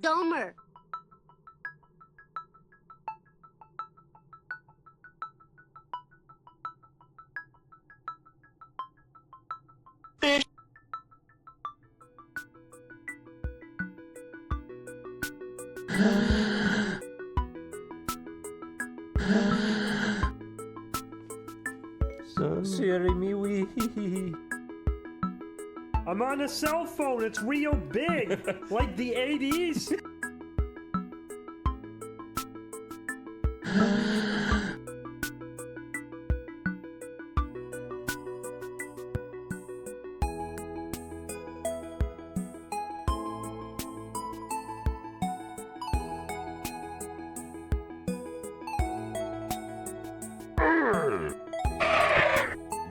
Domer. I'm on a cell phone. It's real big, like the 80s.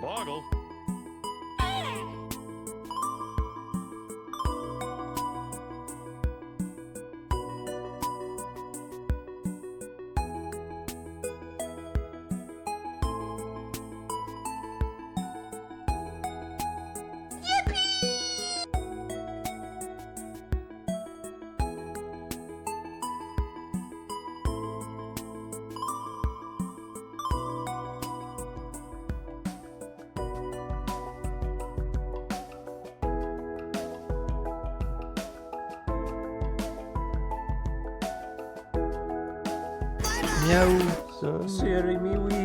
Boggle. Meow. Siri Miwi.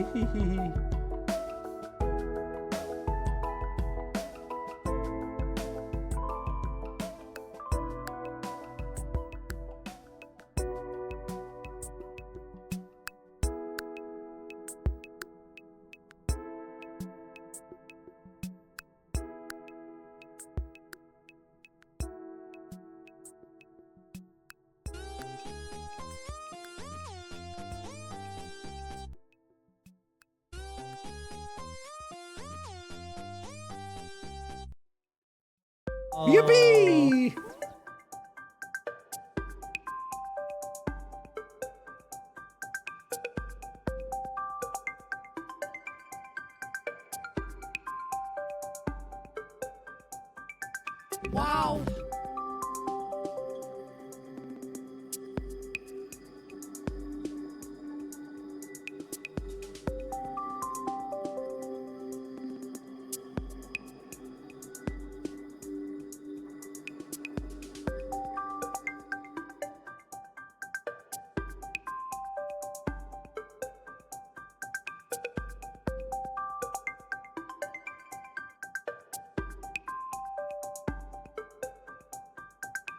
Yippee! Wow!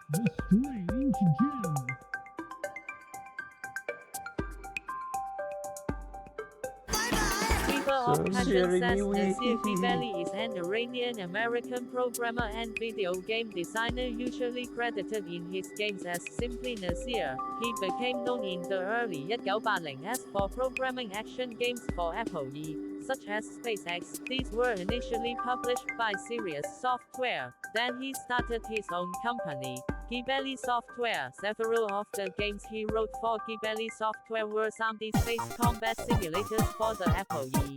The strange gem. River of Passion says Nasir Kibeli is an Iranian-American programmer and video game designer usually credited in his games as simply Nasir. He became known in the early 1980s for programming action games for Apple II, such as SpaceX. These were initially published by Sirius Software. Then he started his own company, Kibeli Software. Several of the games he wrote for Kibeli Software were zombie-based combat simulators for the Apple II.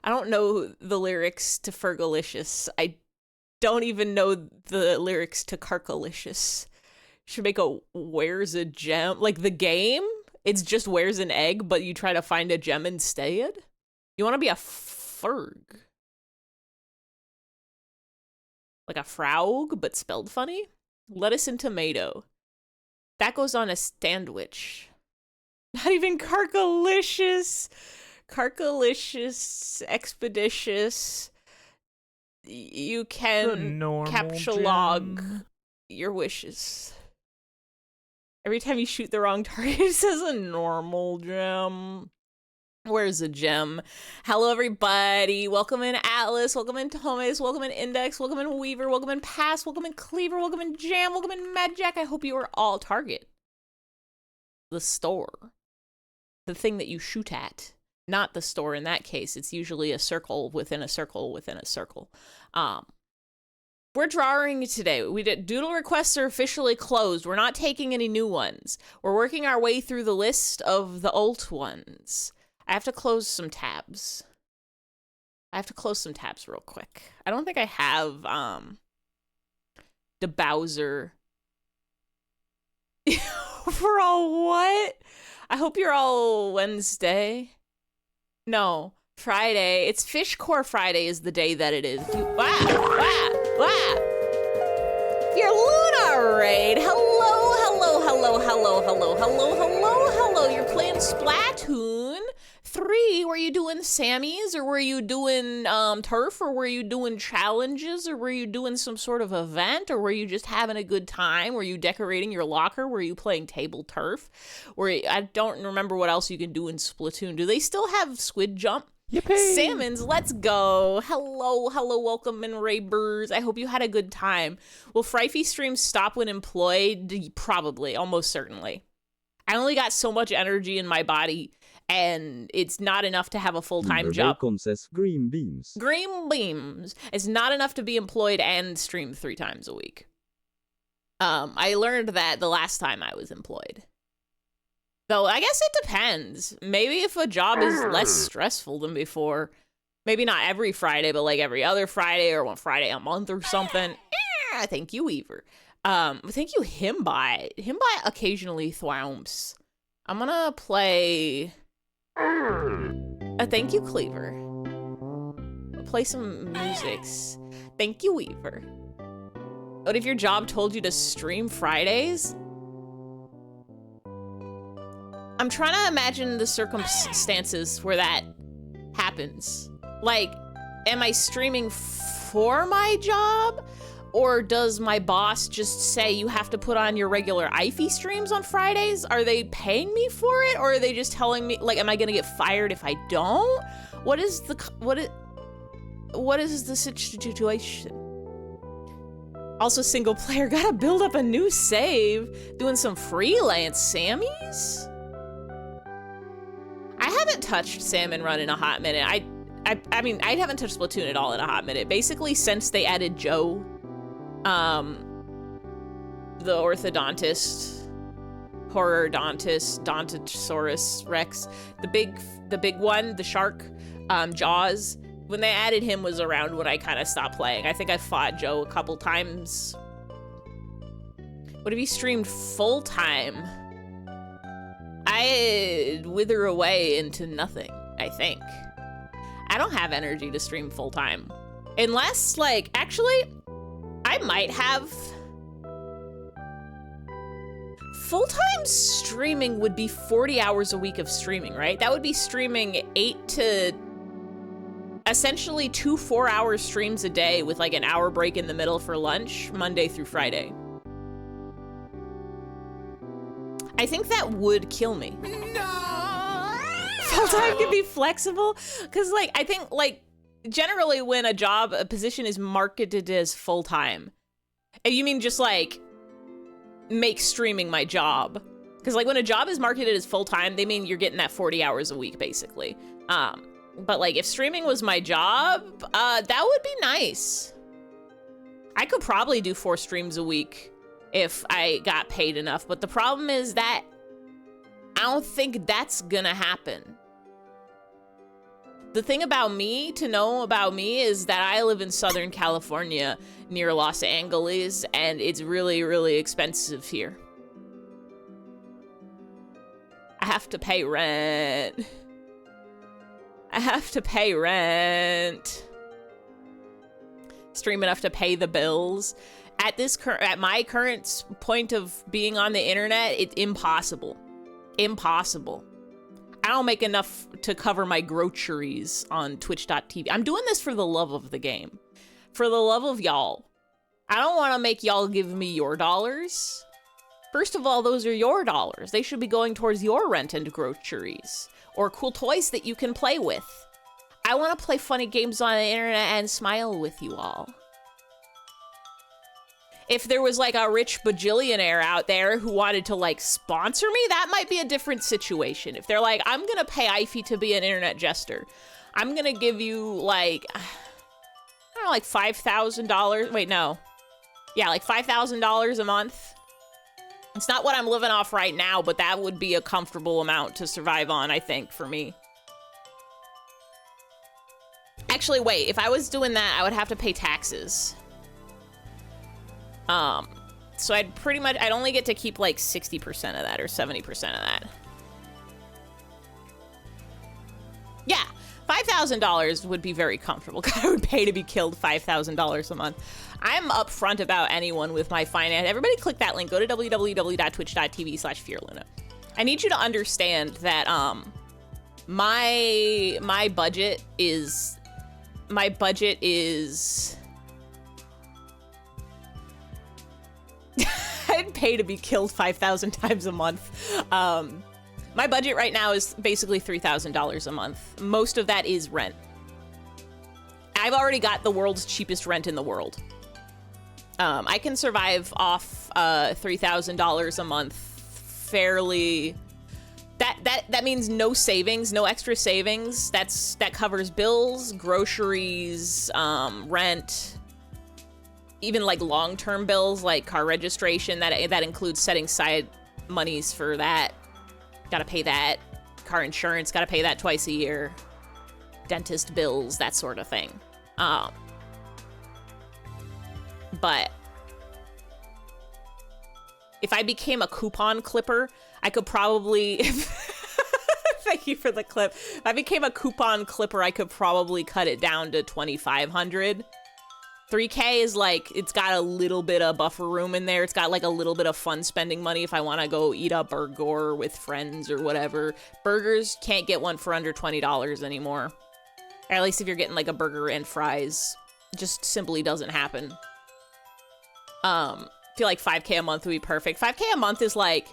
I don't know the lyrics to Fergalicious. I don't even know the lyrics to Carkalicious. Should make a where's a gem? Like the game, it's just where's an egg, but you try to find a gem instead? You want to be a Ferg. Like a Fraug, but spelled funny? Lettuce and tomato. That goes on a sandwich. Not even Carkalicious. Carkalicious, expeditious. You can captchalogue your wishes. Every time you shoot the wrong target, it says a normal gem. Where's a gem? Hello, everybody. Welcome in Atlas. Welcome in Thomas. Welcome in Index. Welcome in Weaver. Welcome in Pass. Welcome in Cleaver. Welcome in Jam. Welcome in Mad Jack. I hope you are all Target. The store. The thing that you shoot at. Not the store in that case. It's usually a circle within a circle within a circle. We're drawing today. Doodle requests are officially closed. We're not taking any new ones. We're working our way through the list of the old ones. I have to close some tabs. Real quick. I don't think I have the Bowser. For all what? I hope you're all Wednesday. No, Friday. It's Fish Core Friday is the day that it is. Your Luna raid. Hello. You're playing Splatoon 3. Were you doing Sammys, or were you doing turf, or were you doing challenges, or were you doing some sort of event, or were you just having a good time? Were you decorating your locker? Were you playing table turf? I don't remember what else you can do in Splatoon. Do they still have squid jump? Yippee! Salmons, let's go. Hello, welcome in Raybers. I hope you had a good time. Will Frifey streams stop when employed? Probably, almost certainly. I only got so much energy in my body, and it's not enough to have a full-time job. Says green beams. Green beams. It's not enough to be employed and stream 3 times a week. I learned that the last time I was employed. Though I guess it depends. Maybe if a job is less stressful than before, maybe not every Friday, but like every other Friday or one Friday a month or something. Thank you, Weaver. Thank you, Himby. Himby occasionally thwomps. I'm gonna play. Thank you, Cleaver. Play some musics. Thank you, Weaver. What if your job told you to stream Fridays? I'm trying to imagine the circumstances where that happens. Like, am I streaming for my job? Or does my boss just say you have to put on your regular IFE streams on Fridays? Are they paying me for it? Or are they just telling me, like, am I gonna get fired if I don't? What is the situation? Also single player, gotta build up a new save. Doing some freelance Sammys? I haven't touched Salmon Run in a hot minute. I mean, I haven't touched Splatoon at all in a hot minute. Basically, since they added Joe, the orthodontist, horror-dontist, Dontosaurus Rex, the big one, the shark, Jaws. When they added him was around when I kind of stopped playing. I think I fought Joe a couple times. What have you streamed full-time? I'd wither away into nothing, I think. I don't have energy to stream full-time. Unless, like, actually, I might have... Full-time streaming would be 40 hours a week of streaming, right? That would be streaming 8 to... essentially 2 4-hour streams a day with, like, an hour break in the middle for lunch, Monday through Friday. I think that would kill me. No! Full-time can be flexible, because, like, I think, like, generally when a position is marketed as full-time, you mean just, like, make streaming my job. Because, like, when a job is marketed as full-time, they mean you're getting that 40 hours a week, basically. But, like, if streaming was my job, that would be nice. I could probably do 4 streams a week if I got paid enough, but the problem is that I don't think that's gonna happen. The thing about me to know about me is that I live in Southern California near Los Angeles, and it's really, really expensive here. I have to pay rent. I have to pay rent. Stream enough to pay the bills. At my current point of being on the internet, it's impossible. Impossible. I don't make enough to cover my groceries on twitch.tv. I'm doing this for the love of the game. For the love of y'all. I don't want to make y'all give me your dollars. First of all, those are your dollars. They should be going towards your rent and groceries. Or cool toys that you can play with. I want to play funny games on the internet and smile with you all. If there was like a rich bajillionaire out there who wanted to like sponsor me, that might be a different situation. If they're like, I'm gonna pay Ify to be an internet jester. I'm gonna give you like, I don't know, like $5,000. Wait, no. Yeah, like $5,000 a month. It's not what I'm living off right now, but that would be a comfortable amount to survive on, I think, for me. Actually, wait, if I was doing that, I would have to pay taxes. So I'd only get to keep like 60% of that or 70% of that. Yeah, $5,000 would be very comfortable. I would pay to be killed $5,000 a month. I'm upfront about anyone with my finance. Everybody click that link. Go to www.twitch.tv/fearluna. I need you to understand that my budget is I'd pay to be killed 5,000 times a month. My budget right now is basically $3,000 a month. Most of that is rent. I've already got the world's cheapest rent in the world. I can survive off $3,000 a month fairly. That means no savings, no extra savings. That covers bills, groceries, rent. Even like long-term bills, like car registration, that includes setting aside monies for that. Gotta pay that. Car insurance, gotta pay that twice a year. Dentist bills, that sort of thing. But if I became a coupon clipper, I could probably... Thank you for the clip. If I became a coupon clipper, I could probably cut it down to $2,500. 3K is like, it's got a little bit of buffer room in there. It's got like a little bit of fun spending money if I want to go eat a burger with friends or whatever. Burgers, can't get one for under $20 anymore. Or at least if you're getting like a burger and fries. It just simply doesn't happen. I feel like 5K a month would be perfect. 5K a month is like,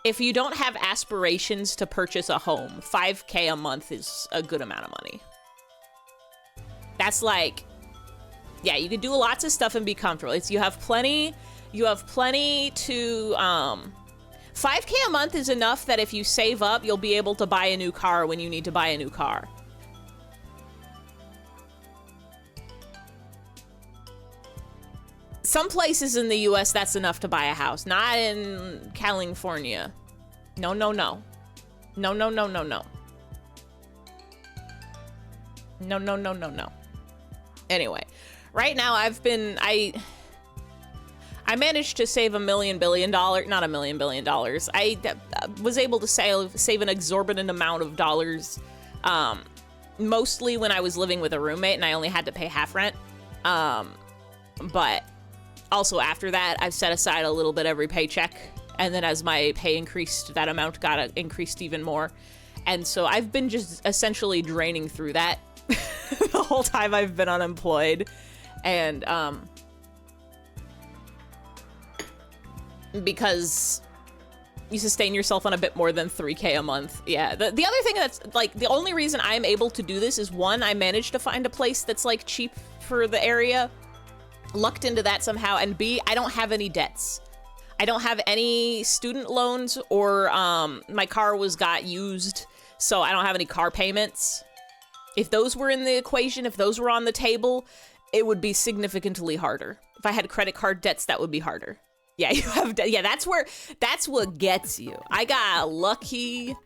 if you don't have aspirations to purchase a home, 5K a month is a good amount of money. That's like... Yeah, you can do lots of stuff and be comfortable. You have plenty to, 5K a month is enough that if you save up, you'll be able to buy a new car when you need to buy a new car. Some places in the US, that's enough to buy a house. Not in California. No, no, no. No, no, no, no, no. No, no, no, no, no. Anyway. Right now, I managed to save $1 million billion, not $1 million billion. I was able to save an exorbitant amount of dollars, mostly when I was living with a roommate and I only had to pay half rent. But also after that, I've set aside a little bit every paycheck. And then as my pay increased, that amount got increased even more. And so I've been just essentially draining through that the whole time I've been unemployed. And because you sustain yourself on a bit more than 3K a month. Yeah, the other thing that's like the only reason I'm able to do this is one, I managed to find a place that's like cheap for the area, lucked into that somehow, and B, I don't have any debts. I don't have any student loans or my car got used, so I don't have any car payments. If those were in the equation, if those were on the table, it would be significantly harder. If I had credit card debts, that would be harder. Yeah, you have. Yeah, that's what gets you. I got lucky.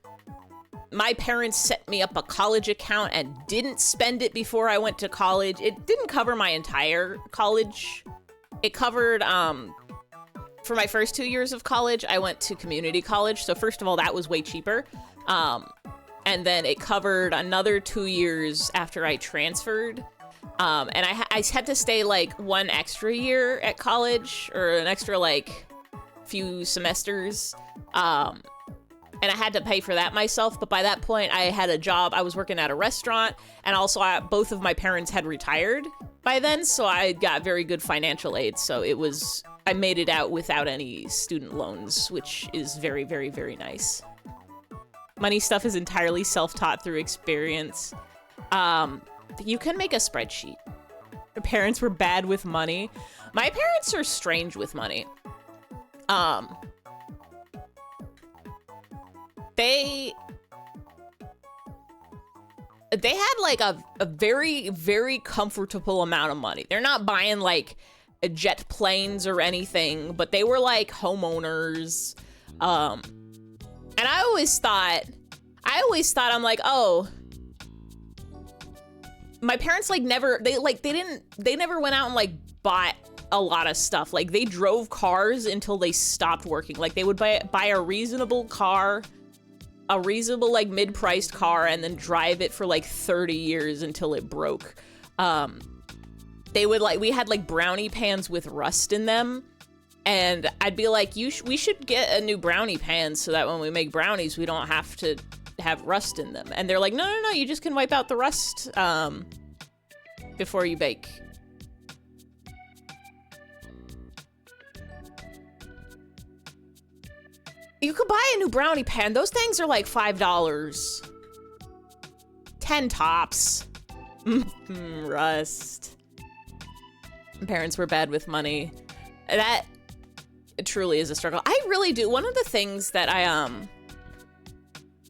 My parents set me up a college account and didn't spend it before I went to college. It didn't cover my entire college. It covered, for my first 2 years of college, I went to community college. So first of all, that was way cheaper. And then it covered another 2 years after I transferred. And I had to stay like one extra year at college, or an extra like few semesters. And I had to pay for that myself. But by that point, I had a job. I was working at a restaurant, and also both of my parents had retired by then. So I got very good financial aid. So I made it out without any student loans, which is very, very, very nice. Money stuff is entirely self-taught through experience. You can make a spreadsheet. Your parents were bad with money. My parents are strange with money. They had like a very, very comfortable amount of money. They're not buying like jet planes or anything, but they were like homeowners. And I always thought I'm like, oh, my parents like they never went out and like bought a lot of stuff. Like they drove cars until they stopped working. Like they would buy a reasonable car, a reasonable like mid-priced car, and then drive it for like 30 years until it broke. We had like brownie pans with rust in them, and I'd be like, we should get a new brownie pan so that when we make brownies we don't have to have rust in them. And they're like, no, you just can wipe out the rust before you bake. You could buy a new brownie pan. Those things are like $5. 10 tops. Rust. Parents were bad with money. That truly is a struggle. I really do. One of the things that I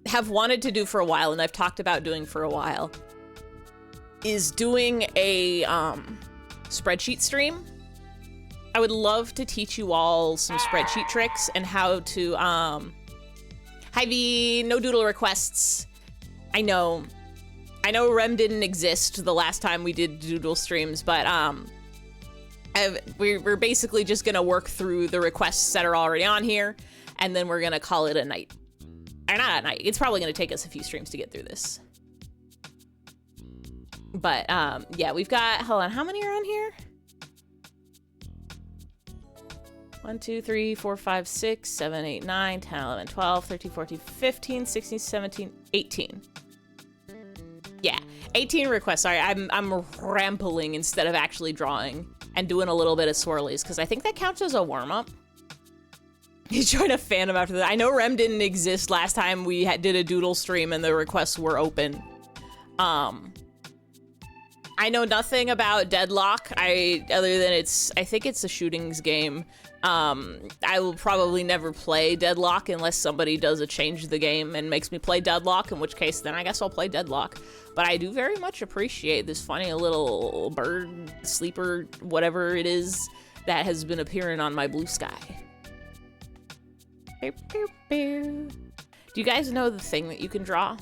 have wanted to do for a while, and I've talked about doing for a while, is doing a spreadsheet stream. I would love to teach you all some spreadsheet tricks and how to, Hi V, no doodle requests. I know Rem didn't exist the last time we did doodle streams, but we're basically just gonna work through the requests that are already on here, and then we're gonna call it a night. Or not a night, it's probably gonna take us a few streams to get through this. But yeah, we've got, hold on, how many are on here? 1, 2, 3, 4, 5, 6, 7, 8, 9, 10, 11, 12, 13, 14, 15, 16, 17, 18. Yeah, 18 requests. Sorry, I'm rambling instead of actually drawing and doing a little bit of swirlies, because I think that counts as a warm-up. You join a fandom after that. I know Rem didn't exist last time we did a doodle stream and the requests were open. I know nothing about Deadlock, other than I think it's a shootings game. I will probably never play Deadlock unless somebody does a change the game and makes me play Deadlock, in which case then I guess I'll play Deadlock. But I do very much appreciate this funny little bird, sleeper, whatever it is, that has been appearing on my blue sky. Do you guys know the thing that you can draw?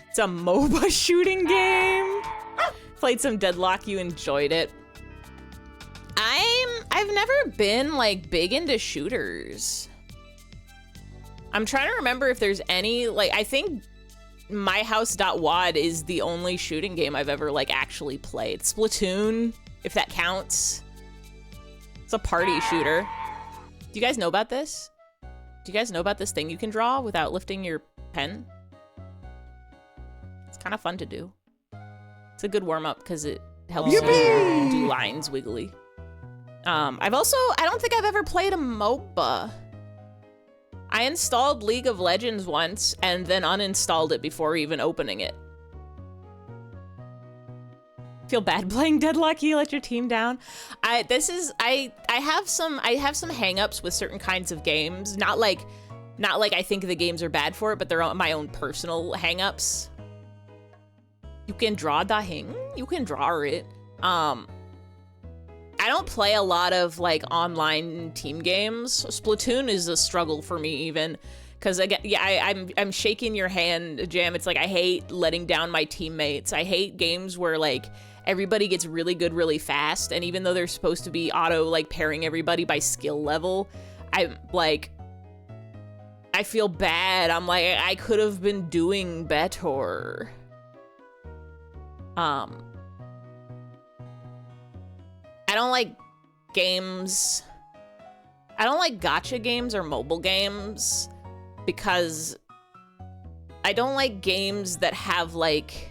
It's a MOBA shooting game. Played some Deadlock, you enjoyed it. I've never been like big into shooters. I'm trying to remember if there's any, like, I think myhouse.wad is the only shooting game I've ever like actually played. Splatoon, if that counts. It's a party shooter. Do you guys know about this? Do you guys know about this thing you can draw without lifting your pen? It's kind of fun to do. It's a good warm-up because it helps you do lines wiggly. I don't think I've ever played a MOBA. I installed League of Legends once and then uninstalled it before even opening it. Feel bad playing Deadlock, you let your team down. I have some hang-ups with certain kinds of games. Not like I think the games are bad for it, but they're my own personal hang-ups. You can draw drawing. You can draw it. I don't play a lot of like online team games. Splatoon is a struggle for me even, Cause again, yeah, I'm shaking your hand, Jam. It's like I hate letting down my teammates. I hate games where like everybody gets really good really fast, and even though they're supposed to be auto like pairing everybody by skill level, I'm like, I feel bad. I'm like, I could have been doing better. I don't like games. I don't like gacha games or mobile games because I don't like games that have like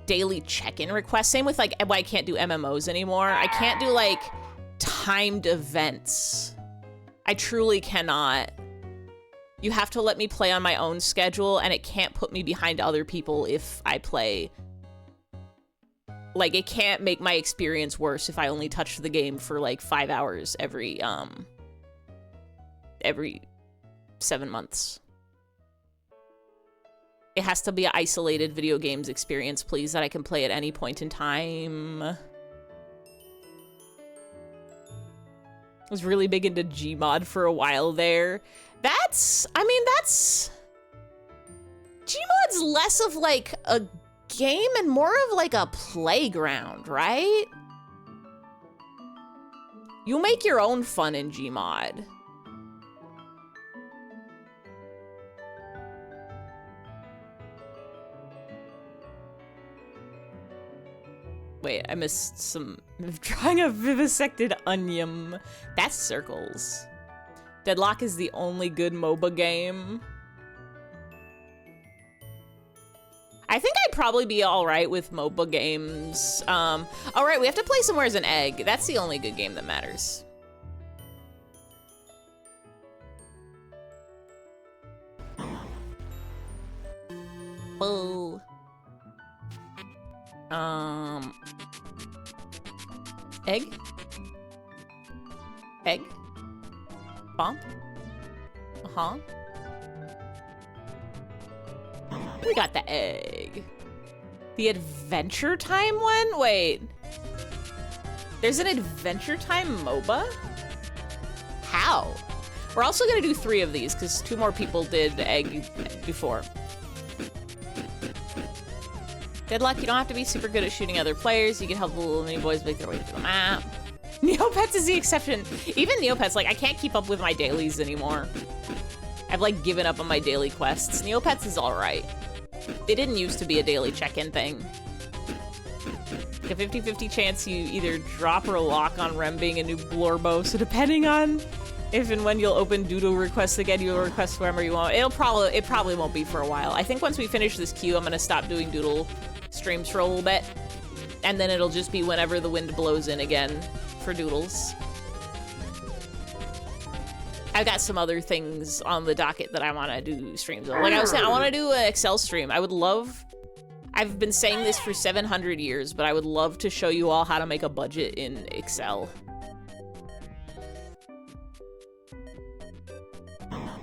daily check-in requests. Same with like why I can't do MMOs anymore. I can't do like timed events. I truly cannot. You have to let me play on my own schedule, and it can't put me behind other people if I play. Like, it can't make my experience worse if I only touch the game for like 5 hours every 7 months. It has to be an isolated video games experience, please, that I can play at any point in time. I was really big into Gmod for a while there. Gmod's less of like a game and more of like a playground, right? You make your own fun in Gmod. Wait, I missed some drawing a vivisected onion. That's circles. Deadlock is the only good MOBA game. I think I'd probably be all right with MOBA games. All right, we have to play somewhere as an egg. That's the only good game that matters. Oh. Egg? Egg? Bomb? Uh-huh. We got the egg. The Adventure Time one? Wait. There's an Adventure Time MOBA? How? We're also gonna do 3 of these because 2 more people did egg before. Deadlock, you don't have to be super good at shooting other players. You can help the little mini boys make their way through the map. Neopets is the exception. Even Neopets, like, I can't keep up with my dailies anymore. I've, like, given up on my daily quests. Neopets is alright. It didn't used to be a daily check-in thing. Like a 50-50 chance you either drop or lock on Rem being a new Blorbo, so depending on if and when you'll open Doodle requests again, you'll request wherever you want. It probably won't be for a while. I think once we finish this queue, I'm gonna stop doing Doodle streams for a little bit, and then it'll just be whenever the wind blows in again for Doodles. I've got some other things on the docket that I want to do streams of. Like I was saying, I want to do an Excel stream. I've been saying this for 700 years, but I would love to show you all how to make a budget in Excel.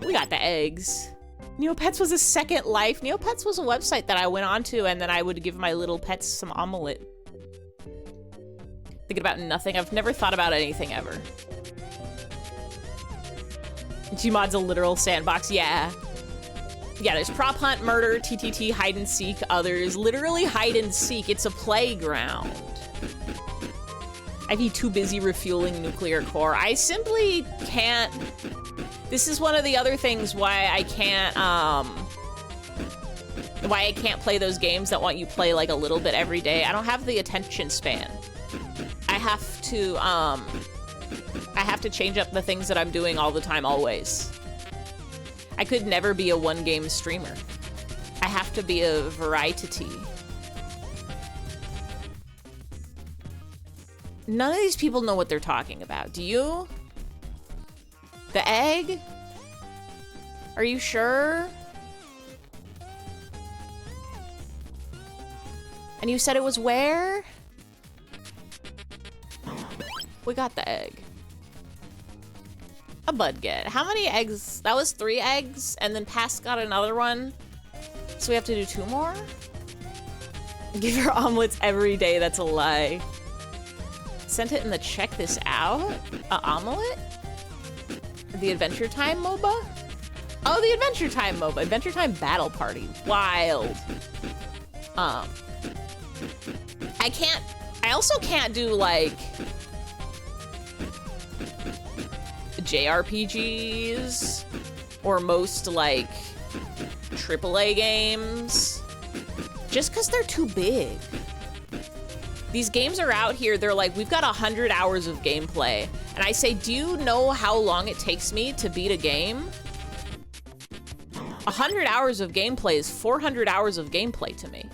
We got the eggs. Neopets was a second life. Neopets was a website that I went onto, and then I would give my little pets some omelet. Thinking about nothing. I've never thought about anything ever. Gmod's a literal sandbox. Yeah. Yeah, there's prop hunt, murder, TTT, hide and seek, others. Literally hide and seek. It's a playground. I'd be too busy refueling nuclear core. I simply can't. This is one of the other things why I can't play those games that want you play like a little bit every day. I don't have the attention span. I have to change up the things that I'm doing all the time, always. I could never be a one-game streamer. I have to be a variety. None of these people know what they're talking about. Do you? The egg? Are you sure? And you said it was where? We got the egg. A bud get. How many eggs? That was 3 eggs, and then Pass got another one. So we have to do 2 more? Give her omelets every day, that's a lie. Sent it in the check this out? A omelet? The Adventure Time MOBA? Oh, the Adventure Time MOBA. Adventure Time Battle Party. Wild. I also can't do, like, JRPGs or most, like, AAA games. Just because they're too big. These games are out here, they're like, we've got 100 hours of gameplay. And I say, do you know how long it takes me to beat a game? 100 hours of gameplay is 400 hours of gameplay to me.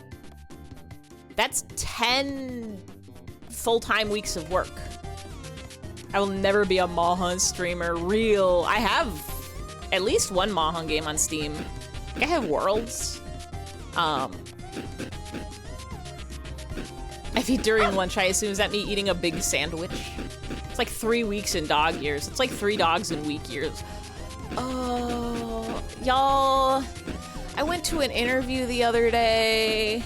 That's 10 full-time weeks of work. I will never be a Mahjong streamer. I have at least one Mahjong game on Steam. I have Worlds. If eat during lunch, I assume, is that me eating a big sandwich? It's like 3 weeks in dog years. It's like 3 dogs in week years. Oh, y'all. I went to an interview the other day.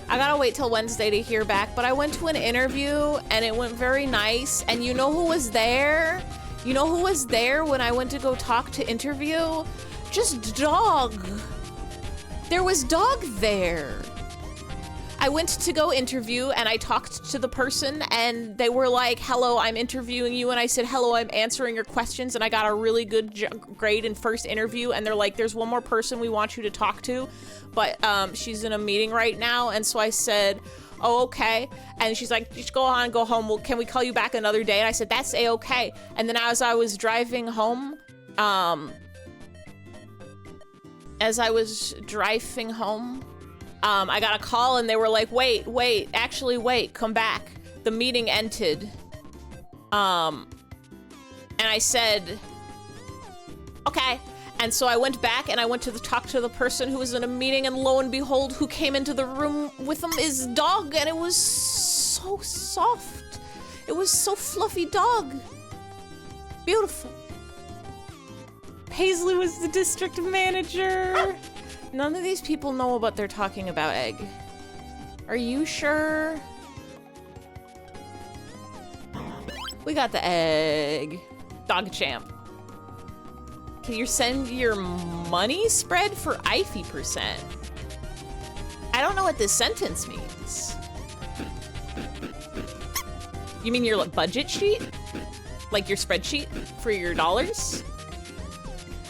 I gotta wait till Wednesday to hear back, but I went to an interview and it went very nice. And you know who was there? You know who was there when I went to go talk to interview? Just dog. There was dog there. I went to go interview and I talked to the person and they were like, hello, I'm interviewing you. And I said, hello, I'm answering your questions. And I got a really good grade in first interview. And they're like, there's one more person we want you to talk to, but she's in a meeting right now. And so I said, oh, okay. And she's like, just go on, go home. Well, can we call you back another day? And I said, that's a-okay. And then as I was driving home, I got a call and they were like, wait, come back. The meeting ended. And I said, okay. And so I went back and I went to talk to the person who was in a meeting, and lo and behold, who came into the room with them is dog, and it was so soft. It was so fluffy dog. Beautiful. Paisley was the district manager. None of these people know what they're talking about, Egg. Are you sure? We got the egg. Dog champ. Can you send your money spread for IFE%? I don't know what this sentence means. You mean your budget sheet? Like your spreadsheet for your dollars?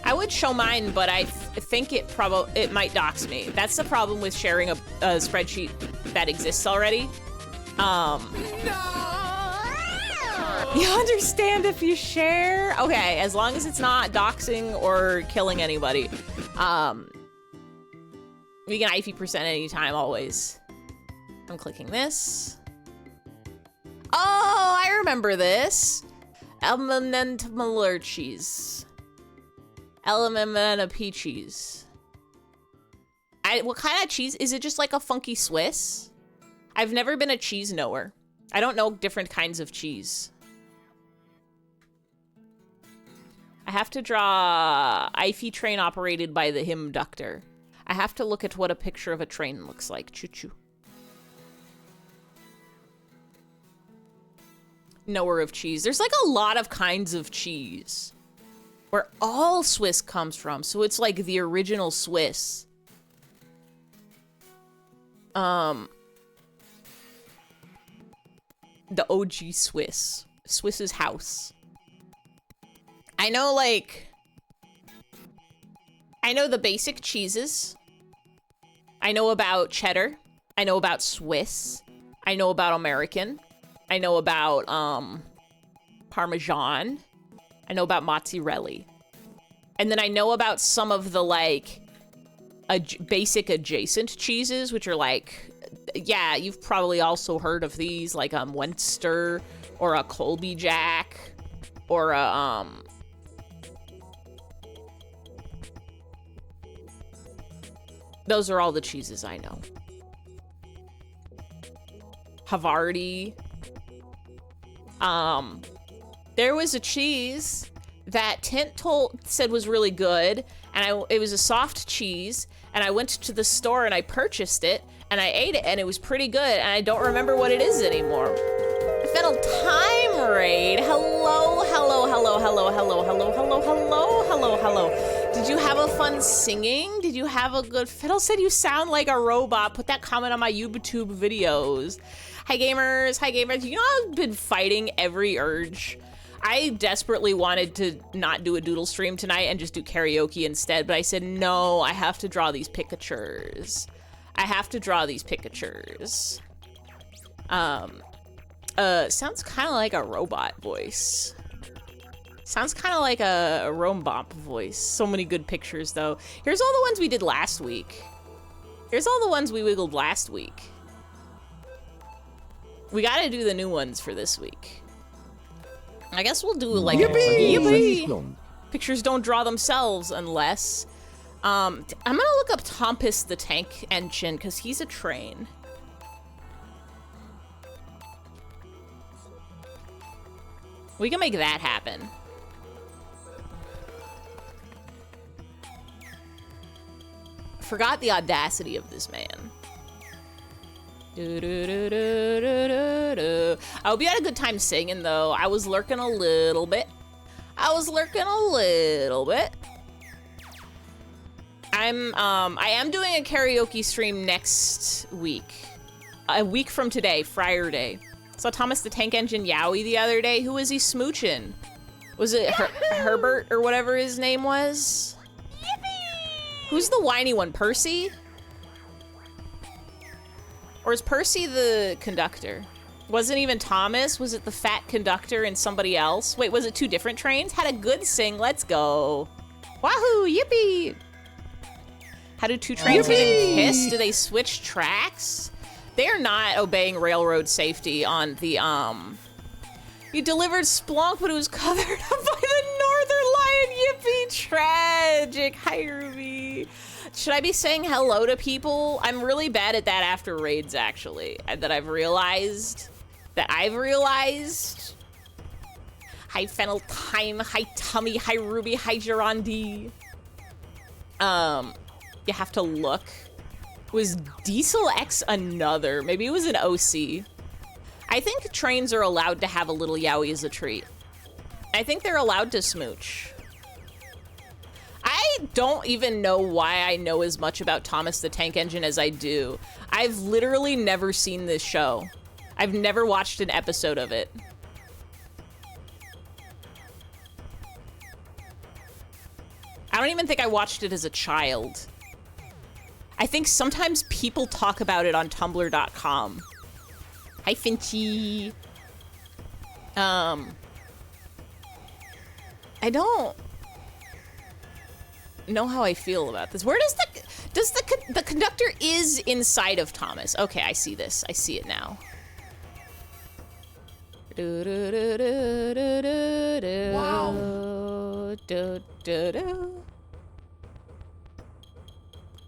I would show mine, but I think it might dox me. That's the problem with sharing a spreadsheet that exists already. No! You understand if you share? Okay, as long as it's not doxing or killing anybody. We can IFE% anytime, always. I'm clicking this. Oh, I remember this. Elemental cheese. Elementa peaches. What kind of cheese? Is it just like a funky Swiss? I've never been a cheese knower. I don't know different kinds of cheese. I have to draw IFE train operated by the Himductor. I have to look at what a picture of a train looks like. Choo-choo. Knower of cheese. There's like a lot of kinds of cheese. Where all Swiss comes from. So it's like the original Swiss. The OG Swiss. Swiss's house. I know, like... I know the basic cheeses. I know about cheddar. I know about Swiss. I know about American. I know about, Parmesan. I know about mozzarella. And then I know about some of the, like, basic adjacent cheeses, which are like, yeah, you've probably also heard of these, like Wentster, or a Colby Jack, or a, those are all the cheeses I know. Havarti. There was a cheese that Tint said was really good, and it was a soft cheese, and I went to the store and I purchased it, and I ate it, and it was pretty good, and I don't remember what it is anymore. Fennel Time Raid. Hello, hello, hello, hello, hello, hello, hello, hello, hello, hello. Did you have a fun singing? Did you have a good... Fennel said you sound like a robot. Put that comment on my YouTube videos. Hi, gamers. Hi, gamers. You know I've been fighting every urge. I desperately wanted to not do a doodle stream tonight and just do karaoke instead, but I said, no, I have to draw these pictures. I have to draw these pictures. Sounds kind of like a robot voice. Sounds kind of like a Rombomp voice. So many good pictures, though. Here's all the ones we did last week. Here's all the ones we wiggled last week. We gotta do the new ones for this week. I guess we'll do like yippee! Pictures don't draw themselves unless I'm gonna look up Thomas the Tank Engine because he's a train. We can make that happen. Forgot the audacity of this man. I hope you had a good time singing, though. I was lurking a little bit. I am doing a karaoke stream next week. A week from today, Friday. Saw Thomas the Tank Engine Yowie the other day. Who was he smooching? Was it Herbert or whatever his name was? Yippee! Who's the whiny one? Percy? Or is Percy the conductor? Wasn't even Thomas? Was it the fat conductor and somebody else? Wait, was it two different trains? Had a good sing, let's go. Wahoo, yippee! How do two trains even kiss? Do they switch tracks? They are not obeying railroad safety on the, You delivered Splunk, but it was covered up by the Northern Lion, yippee, tragic. Hi, Ruby. Should I be saying hello to people? I'm really bad at that after raids, actually, that I've realized. Hi, Fennel Time. Hi, Tummy. Hi, Ruby. Hi, Gerandi. You have to look. Was Diesel X another? Maybe it was an OC. I think trains are allowed to have a little Yowie as a treat. I think they're allowed to smooch. I don't even know why I know as much about Thomas the Tank Engine as I do. I've literally never seen this show. I've never watched an episode of it. I don't even think I watched it as a child. I think sometimes people talk about it on tumblr.com. Hi, Finchy. I don't know how I feel about this. Where does the conductor is inside of Thomas? Okay, I see this. I see it now. Wow.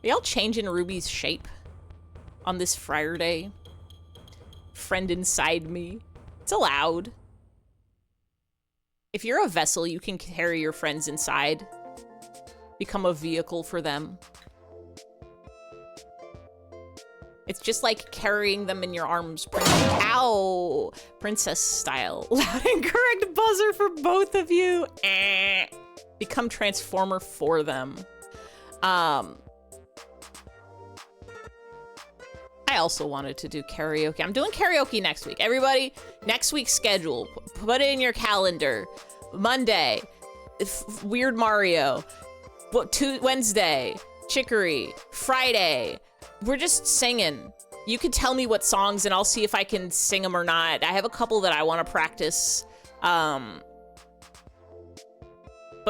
Are y'all changing Ruby's shape on this Friday? Friend inside me. It's allowed. If you're a vessel, you can carry your friends inside. Become a vehicle for them. It's just like carrying them in your arms. Ow! Princess style. Loud and correct buzzer for both of you. Become Transformer for them. I also wanted to do karaoke. I'm doing karaoke next week. Everybody, next week's schedule. Put it in your calendar. Monday, Weird Mario. Wednesday, Chicory. Friday, we're just singing. You can tell me what songs and I'll see if I can sing them or not. I have a couple that I want to practice. But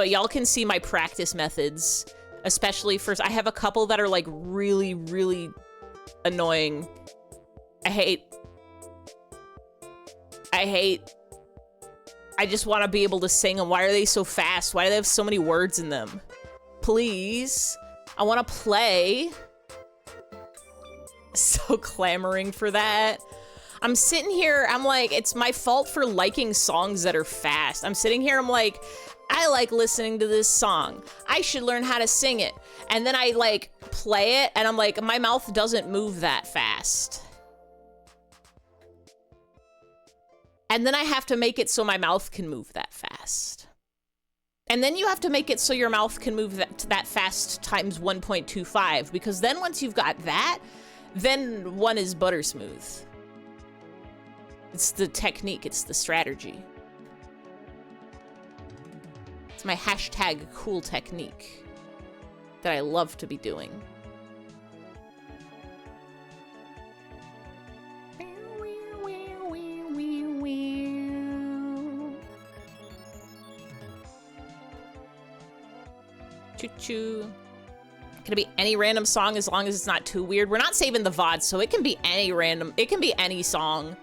y'all can see my practice methods. Especially for, I have a couple that are like really, really annoying. I just want to be able to sing them. Why are they so fast? Why do they have so many words in them? Please. I want to play. So clamoring for that. I'm sitting here, I'm like, it's my fault for liking songs that are fast. I'm sitting here, I'm like, I like listening to this song. I should learn how to sing it. And then I like play it and I'm like, my mouth doesn't move that fast. And then I have to make it so my mouth can move that fast. And then you have to make it so your mouth can move that fast times 1.25, because then once you've got that, then one is butter smooth. It's the technique, it's the strategy. It's my hashtag cool technique that I love to be doing. Choo-choo. Can it be any random song as long as it's not too weird? We're not saving the VOD, so it can be any random, it can be any song.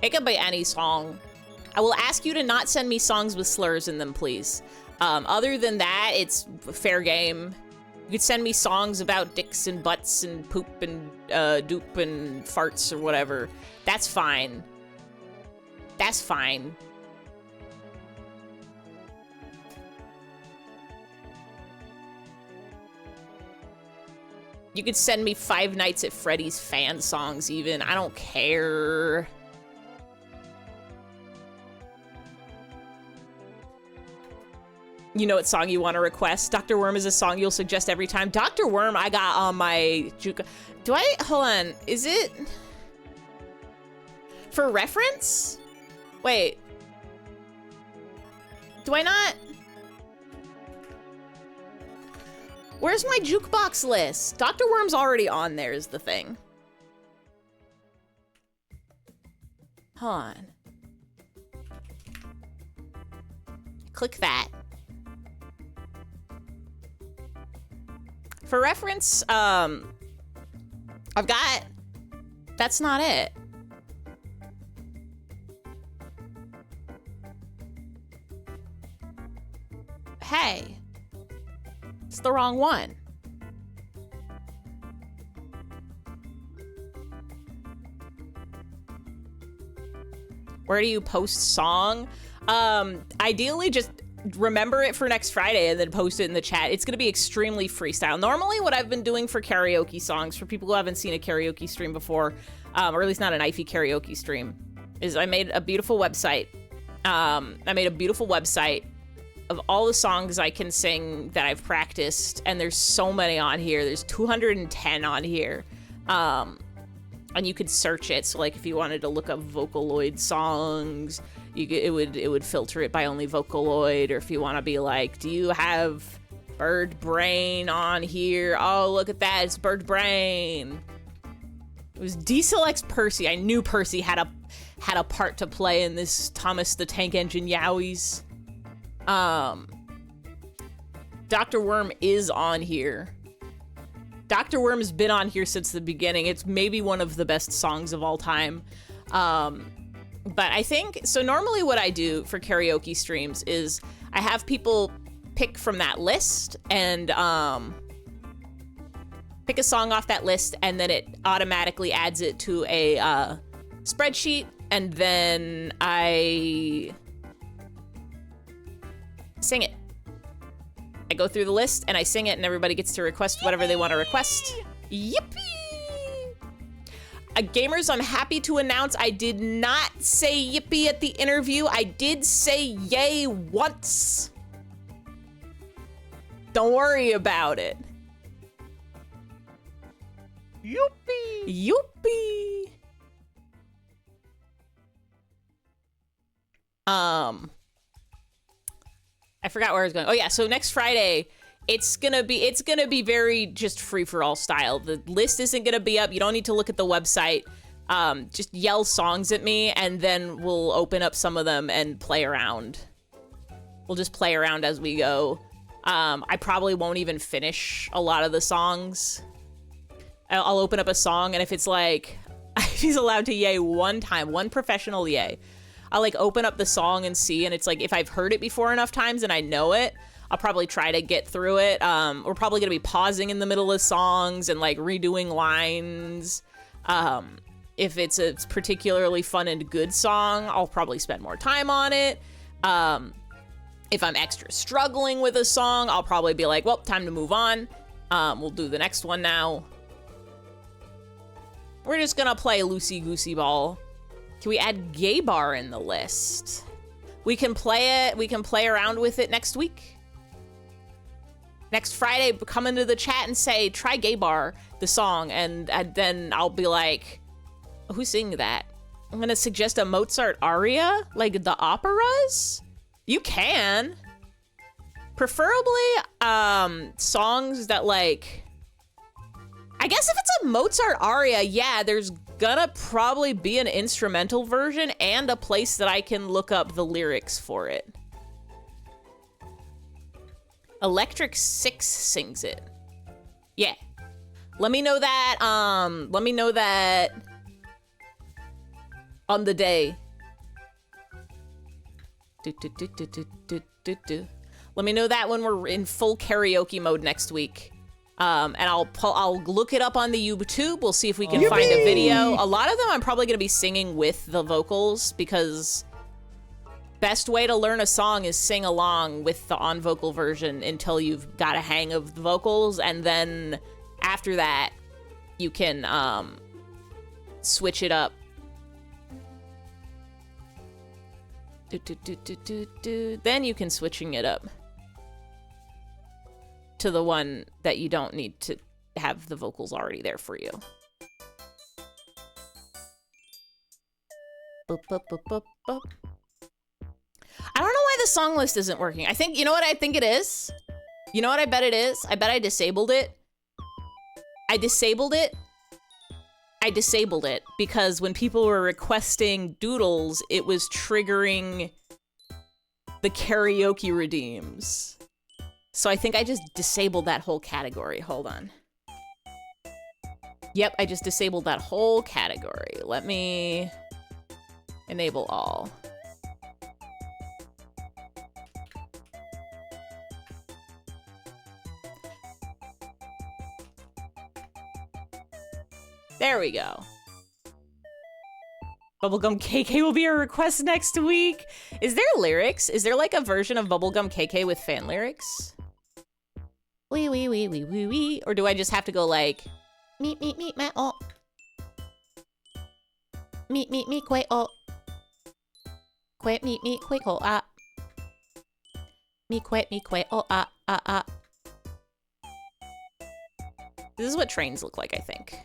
It can be any song. I will ask you to not send me songs with slurs in them, please. Other than that, it's fair game. You could send me songs about dicks and butts and poop and doop and farts or whatever. That's fine. That's fine. You could send me Five Nights at Freddy's fan songs even. I don't care. You know what song you want to request? Dr. Worm is a song you'll suggest every time. Dr. Worm, I got on my juke. Do I? Hold on. Is it? For reference? Wait. Do I not? Where's my jukebox list? Dr. Worm's already on there is the thing. Hold on. Click that. For reference, I've got, that's not it. Hey, it's the wrong one. Where do you post song? Ideally just remember it for next Friday and then post it in the chat. It's gonna be extremely freestyle. Normally what I've been doing for karaoke songs, for people who haven't seen a karaoke stream before, or at least not an knifey karaoke stream, is I made a beautiful website. I made a beautiful website of all the songs I can sing that I've practiced, and there's so many on here. There's 210 on here. And you could search it. So like if you wanted to look up Vocaloid songs, it would filter it by only Vocaloid. Or if you want to be like, do you have Bird Brain on here? Oh, look at that, it's Bird Brain. It was Diesel X Percy. I knew Percy had a part to play in this Thomas the Tank Engine Yowies. Dr. Worm is on here. Dr. Worm has been on here since the beginning. It's maybe one of the best songs of all time. But I think, so normally what I do for karaoke streams is I have people pick from that list and pick a song off that list, and then it automatically adds it to a spreadsheet, and then I sing it. I go through the list and I sing it, and everybody gets to request whatever they want to request. Yippee! Gamers, I'm happy to announce I did not say yippee at the interview. I did say yay once. Don't worry about it. Youpee! Youpee! I forgot where I was going. Oh yeah, so next Friday, it's gonna be very just free for all style. The list isn't gonna be up. You don't need to look at the website. Just yell songs at me, and then we'll open up some of them and play around. We'll just play around as we go. I probably won't even finish a lot of the songs. I'll open up a song, and if it's like, she's allowed to yay one time, one professional yay. I'll like open up the song and see, and it's like, if I've heard it before enough times and I know it, I'll probably try to get through it. We're probably gonna be pausing in the middle of songs and like redoing lines. If it's a particularly fun and good song, I'll probably spend more time on it. If I'm extra struggling with a song, I'll probably be like, well, time to move on. We'll do the next one now. We're just gonna play loosey-goosey ball. Can we add gay bar in the list? We can play it. We can play around with it next week. Next Friday, come into the chat and say, try gay bar, the song. And then I'll be like, who's singing that? I'm going to suggest a Mozart aria, like the operas. You can. Preferably songs that like... I guess if it's a Mozart aria, yeah, there's gonna probably be an instrumental version and a place that I can look up the lyrics for it. Electric Six sings it. Yeah. Let me know that on the day. Let me know that when we're in full karaoke mode next week. And I'll look it up on the YouTube. We'll see if we can find a video. A lot of them I'm probably gonna be singing with the vocals because best way to learn a song is sing along with the on vocal version until you've got a hang of the vocals, and then after that you can switch it up. Then you can switching it up to the one that you don't need to have the vocals already there for you. Boop, boop, boop, boop, boop. I don't know why the song list isn't working. I think, you know what I think it is? You know what I bet it is? I bet I disabled it. I disabled it because when people were requesting doodles, it was triggering the karaoke redeems. So I think I just disabled that whole category. Hold on. Yep, I just disabled that whole category. Let me enable all. There we go. Bubblegum KK will be a request next week. Is there lyrics? Is there like a version of Bubblegum KK with fan lyrics? Wee wee wee wee wee wee. Or do I just have to go like meet me oh. Meet me quay oh. Quay me quay oh ah. Me quay oh ah ah ah. This is what trains look like, I think.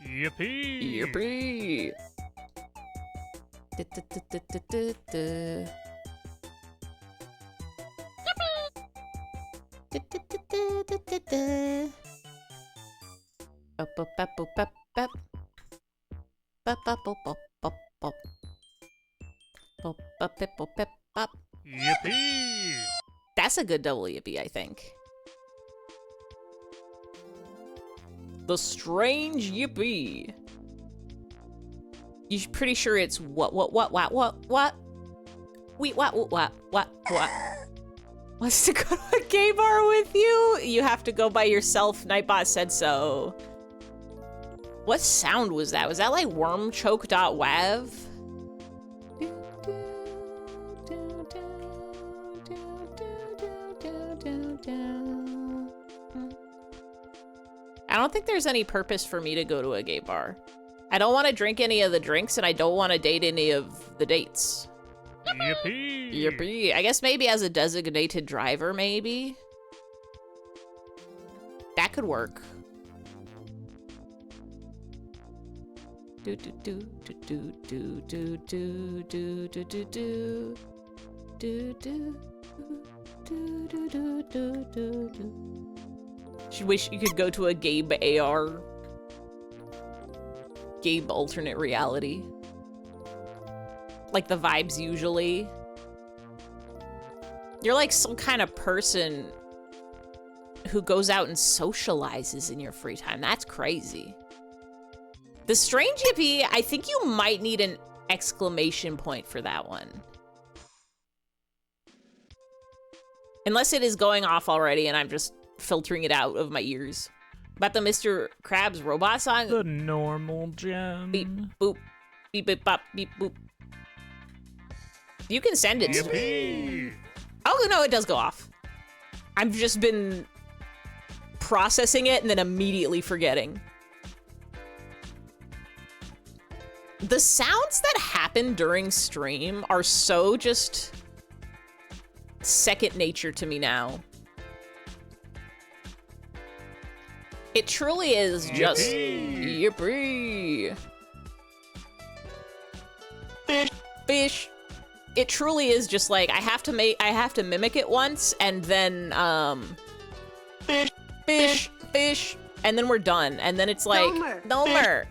Yippee! Yippee! Yippee! That's a good double yippee, I think. The Strange Yippee. You're pretty sure it's what? Wait, what? Wants to go to a gay bar with you? You have to go by yourself. Nightbot said so. What sound was that? Was that like wormchoke.wav? I don't think there's any purpose for me to go to a gay bar. I don't want to drink any of the drinks, and I don't want to date any of the dates. Yippee! Yippee. I guess maybe as a designated driver, maybe? That could work. Do do do do do do do do do do do do do do do do do. She wish you could go to a Gabe AR. Gabe alternate reality. Like the vibes usually. You're like some kind of person who goes out and socializes in your free time. That's crazy. The Strange Yippee, I think you might need an exclamation point for that one. Unless it is going off already and I'm just filtering it out of my ears. About the Mr. Krabs robot song? The normal gem. Beep, boop, beep, beep, bop, beep, boop. You can send it to me. Yippee! Oh, no, it does go off. I've just been processing it and then immediately forgetting. The sounds that happen during stream are so just second nature to me now. It truly is just yippee. Fish. It truly is just like I have to mimic it once and then fish, and then we're done. And then it's like Domer.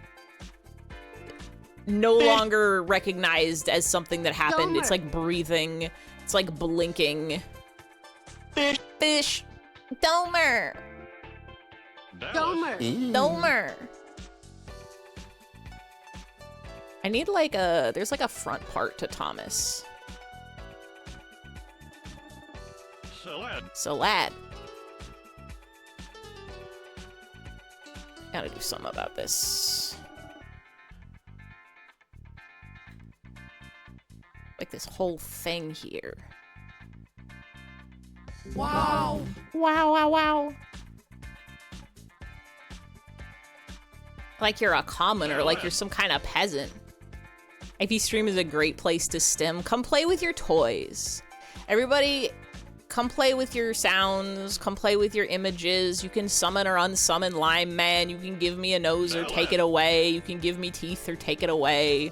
No longer recognized as something that happened. It's like breathing. It's like blinking. Fish. Domer. Domer. I need like there's like a front part to Thomas. So lad. Gotta do something about this. Like this whole thing here. Wow. Wow. Like you're a commoner, like you're some kind of peasant. IP Stream is a great place to stim. Come play with your toys. Everybody, come play with your sounds. Come play with your images. You can summon or unsummon Lime Man. You can give me a nose or take it away. You can give me teeth or take it away.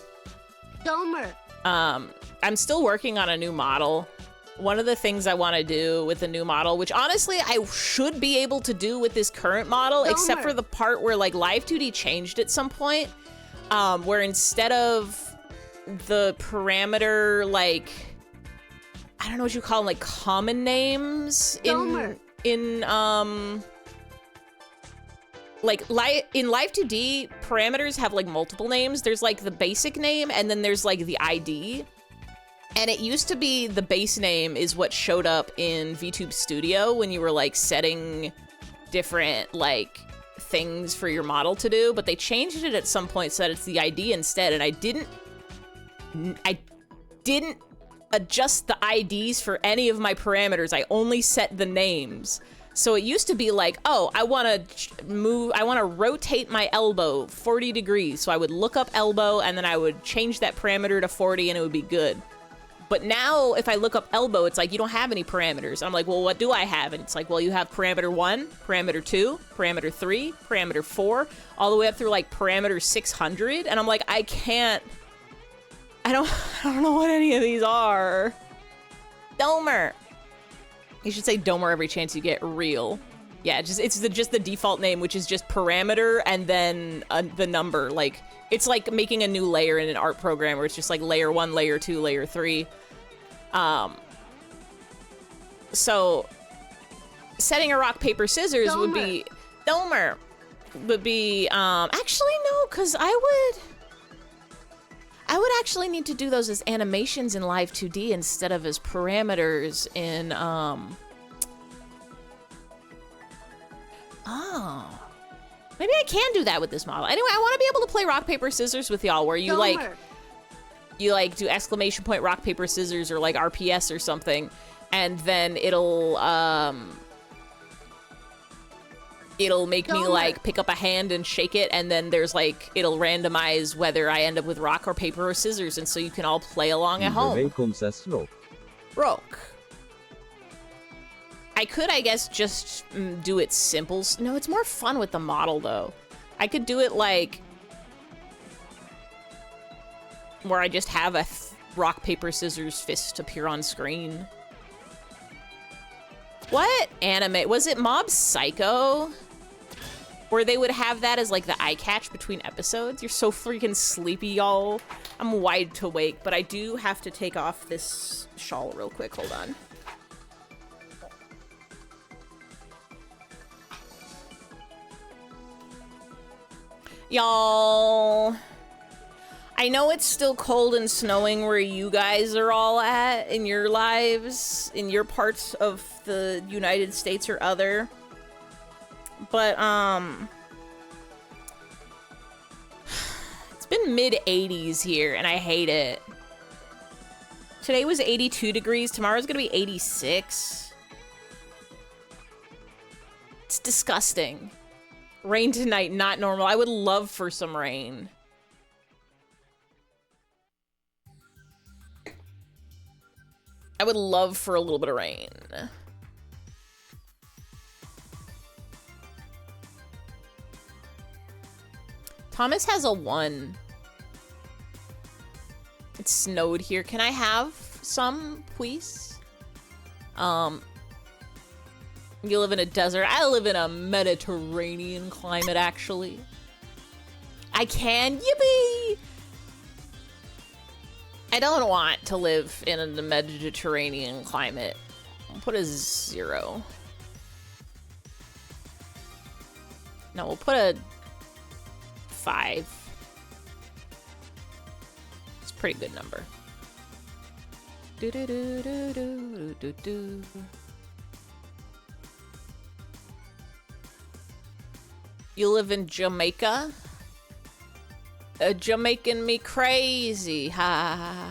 Domer. I'm still working on a new model. One of the things I want to do with the new model, which honestly I should be able to do with this current model, except for the part where like Live 2D changed at some point, where instead of the parameter, like, I don't know what you call them, like common names in in Live 2D, parameters have like multiple names. There's like the basic name and then there's like the ID. And it used to be the base name is what showed up in VTube Studio when you were like setting different like things for your model to do, but they changed it at some point so that it's the ID instead. And I didn't adjust the IDs for any of my parameters. I only set the names. So it used to be like, oh, I want to rotate my elbow 40 degrees. So I would look up elbow and then I would change that parameter to 40 and it would be good. But now if I look up elbow, it's like, you don't have any parameters. I'm like, well, what do I have? And it's like, well, you have parameter 1, parameter 2, parameter 3, parameter 4, all the way up through like parameter 600. And I'm like, I don't know what any of these are. Domer. You should say Domer every chance you get. Real. Yeah, it's just the default name, which is just parameter and then the number. Like, it's like making a new layer in an art program where it's just like layer 1, layer 2, layer 3. So setting a rock, paper, scissors would be Domer. Would be actually no, because I would actually need to do those as animations in Live 2D instead of as parameters in oh. Maybe I can do that with this model. Anyway, I want to be able to play rock, paper, scissors with y'all where you like do exclamation point rock, paper, scissors or like RPS or something, and then it'll make me like pick up a hand and shake it, and then there's like it'll randomize whether I end up with rock or paper or scissors, and so you can all play along at home. Rock. I could, I guess, just do it simple. No, it's more fun with the model, though. I could do it, like, where I just have a rock, paper, scissors fist appear on screen. What anime? Was it Mob Psycho? Where they would have that as, like, the eye catch between episodes? You're so freaking sleepy, y'all. I'm wide awake, but I do have to take off this shawl real quick. Hold on. Y'all, I know it's still cold and snowing where you guys are all at in your lives, in your parts of the United States or other, but it's been mid-80s here and I hate it. Today was 82 degrees, tomorrow's gonna be 86. It's disgusting. Rain tonight, not normal. I would love for some rain. I would love for a little bit of rain. Thomas has a 1. It snowed here. Can I have some, please? You live in a desert. I live in a Mediterranean climate, actually. I can. Yippee! I don't want to live in a Mediterranean climate. I'll put a 0. No, we'll put a 5. It's a pretty good number. Do do do do do do do. You live in Jamaica? Jamaican me crazy, ha.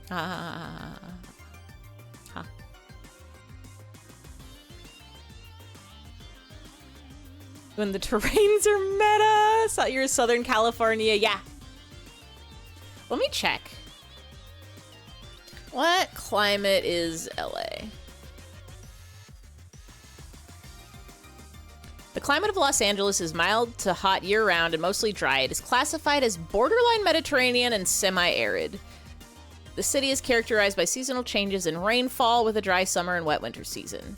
Ha. When the terrains are meta. So you're Southern California, yeah. Let me check. What climate is LA? The climate of Los Angeles is mild to hot year-round and mostly dry. It is classified as borderline Mediterranean and semi-arid. The city is characterized by seasonal changes in rainfall with a dry summer and wet winter season.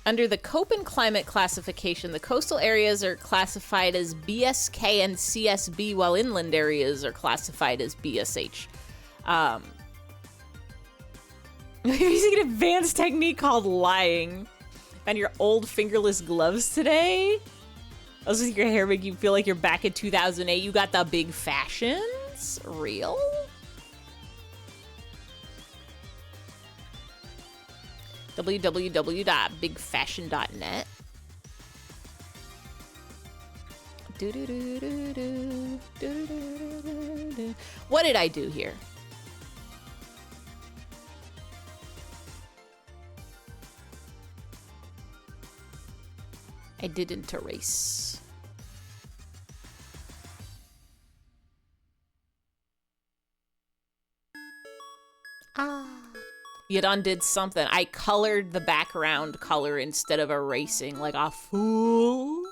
Under the Köppen climate classification, the coastal areas are classified as BSK and CSB, while inland areas are classified as BSH. You're using an advanced technique called lying. And your old fingerless gloves today? Those with your hair make you feel like you're back in 2008. You got the big fashions? Real? www.bigfashion.net. What did I do here? I didn't erase. You done did something. I colored the background color instead of erasing, like a fool.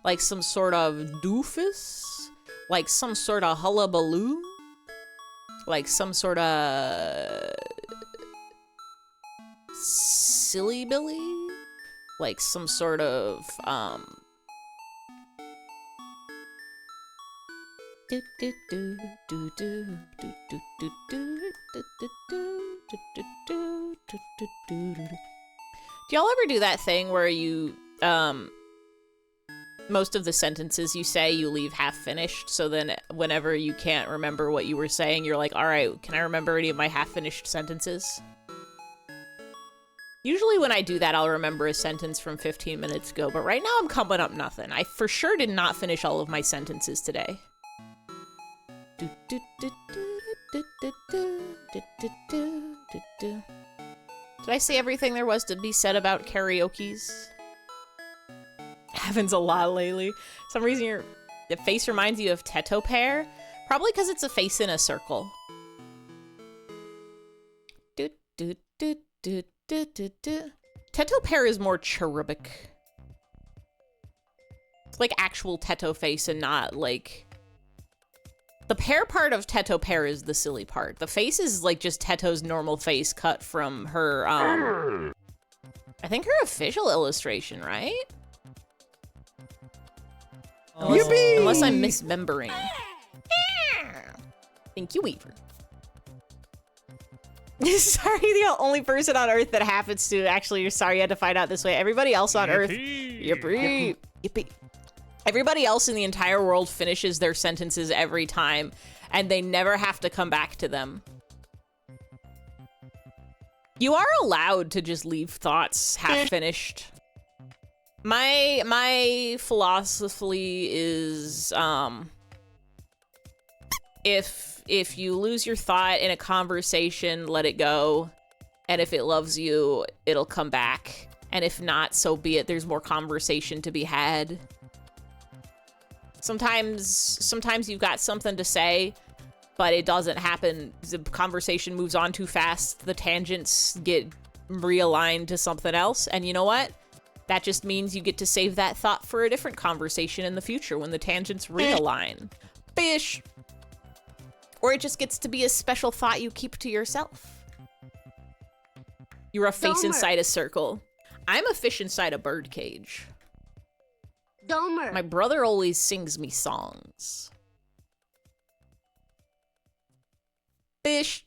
Like some sort of doofus. Like some sort of hullabaloo. Like some sort of silly Billy. Like some sort of do do do do do do do do do do do do do do. Do y'all ever do that thing where you most of the sentences you say you leave half finished, so then whenever you can't remember what you were saying, you're like, all right, can I remember any of my half finished sentences? Usually when I do that, I'll remember a sentence from 15 minutes ago, but right now I'm coming up nothing. I for sure did not finish all of my sentences today. Did I say everything there was to be said about karaoke's? Happens a lot lately. For some reason your face reminds you of Teto Pear. Probably because it's a face in a circle. Teto Pear is more cherubic. It's like actual Teto face and not like... The pear part of Teto Pear is the silly part. The face is like just Teto's normal face cut from her, I think her official illustration, right? Unless I'm misremembering. Thank you, Weaver. Sorry, the only person on Earth that happens to actually, you're sorry you had to find out this way. Everybody else on Earth, yippee, yippee. Everybody else in the entire world finishes their sentences every time, and they never have to come back to them. You are allowed to just leave thoughts half finished. My philosophy is, if you lose your thought in a conversation, let it go. And if it loves you, it'll come back. And if not, so be it. There's more conversation to be had. Sometimes you've got something to say, but it doesn't happen. The conversation moves on too fast. The tangents get realigned to something else. And you know what? That just means you get to save that thought for a different conversation in the future when the tangents realign. Fish! Or it just gets to be a special thought you keep to yourself. You're a face Domer. inside a circle. I'm a fish inside a bird cage. Domer. My brother always sings me songs. Fish.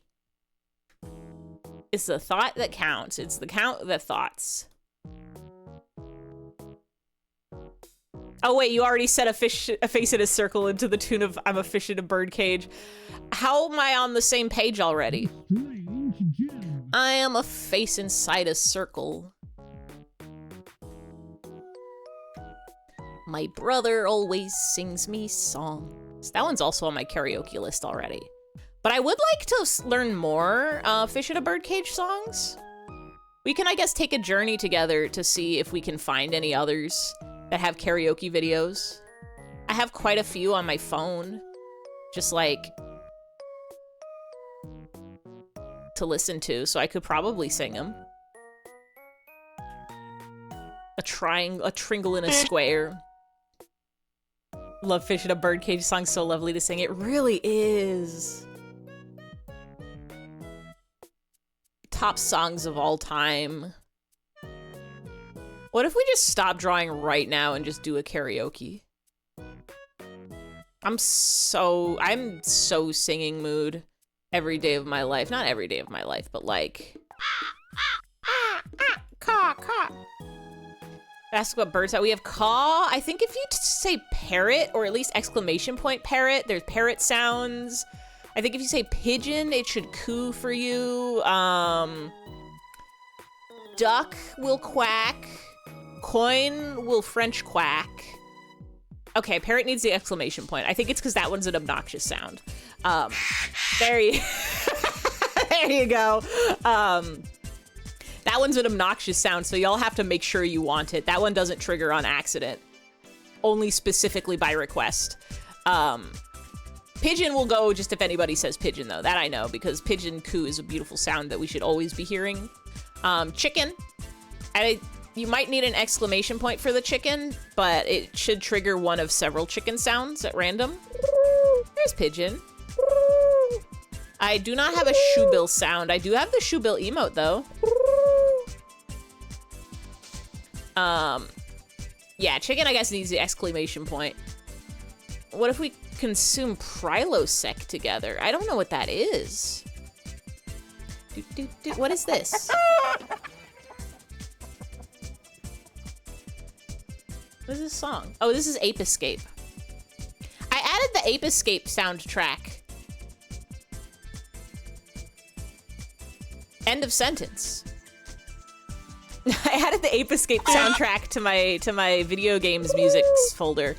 It's the thought that counts. It's the count that thoughts. Oh wait, you already said a face in a circle into the tune of I'm a fish in a bird cage. How am I on the same page already? Strange gem. I am a face inside a circle. My brother always sings me songs. That one's also on my karaoke list already. But I would like to learn more fish in a birdcage songs. We can, I guess, take a journey together to see if we can find any others that have karaoke videos. I have quite a few on my phone, just like to listen to, so I could probably sing them. A tringle in a square. Love fish in a birdcage song, so lovely to sing. It really is. Top songs of all time. What if we just stop drawing right now and just do a karaoke? I'm so singing mood every day of my life. Not every day of my life, but like caw. Ask what birds that we have. Caw. I think if you say parrot, or at least exclamation point parrot, there's parrot sounds. I think if you say pigeon, it should coo for you. Duck will quack. Coin will French quack. Okay, parrot needs the exclamation point. I think it's because that one's an obnoxious sound. There you go. That one's an obnoxious sound, so y'all have to make sure you want it. That one doesn't trigger on accident. Only specifically by request. Pigeon will go just if anybody says pigeon, though. That I know, because pigeon coo is a beautiful sound that we should always be hearing. Chicken. You might need an exclamation point for the chicken, but it should trigger one of several chicken sounds at random. There's pigeon. I do not have a shoebill sound. I do have the shoebill emote, though. Yeah, chicken, I guess, needs the exclamation point. What if we consume Prilosec together? I don't know what that is. What is this? What is this song? Oh, this is Ape Escape. I added the Ape Escape soundtrack. End of sentence. I added the Ape Escape soundtrack to my video games music folder.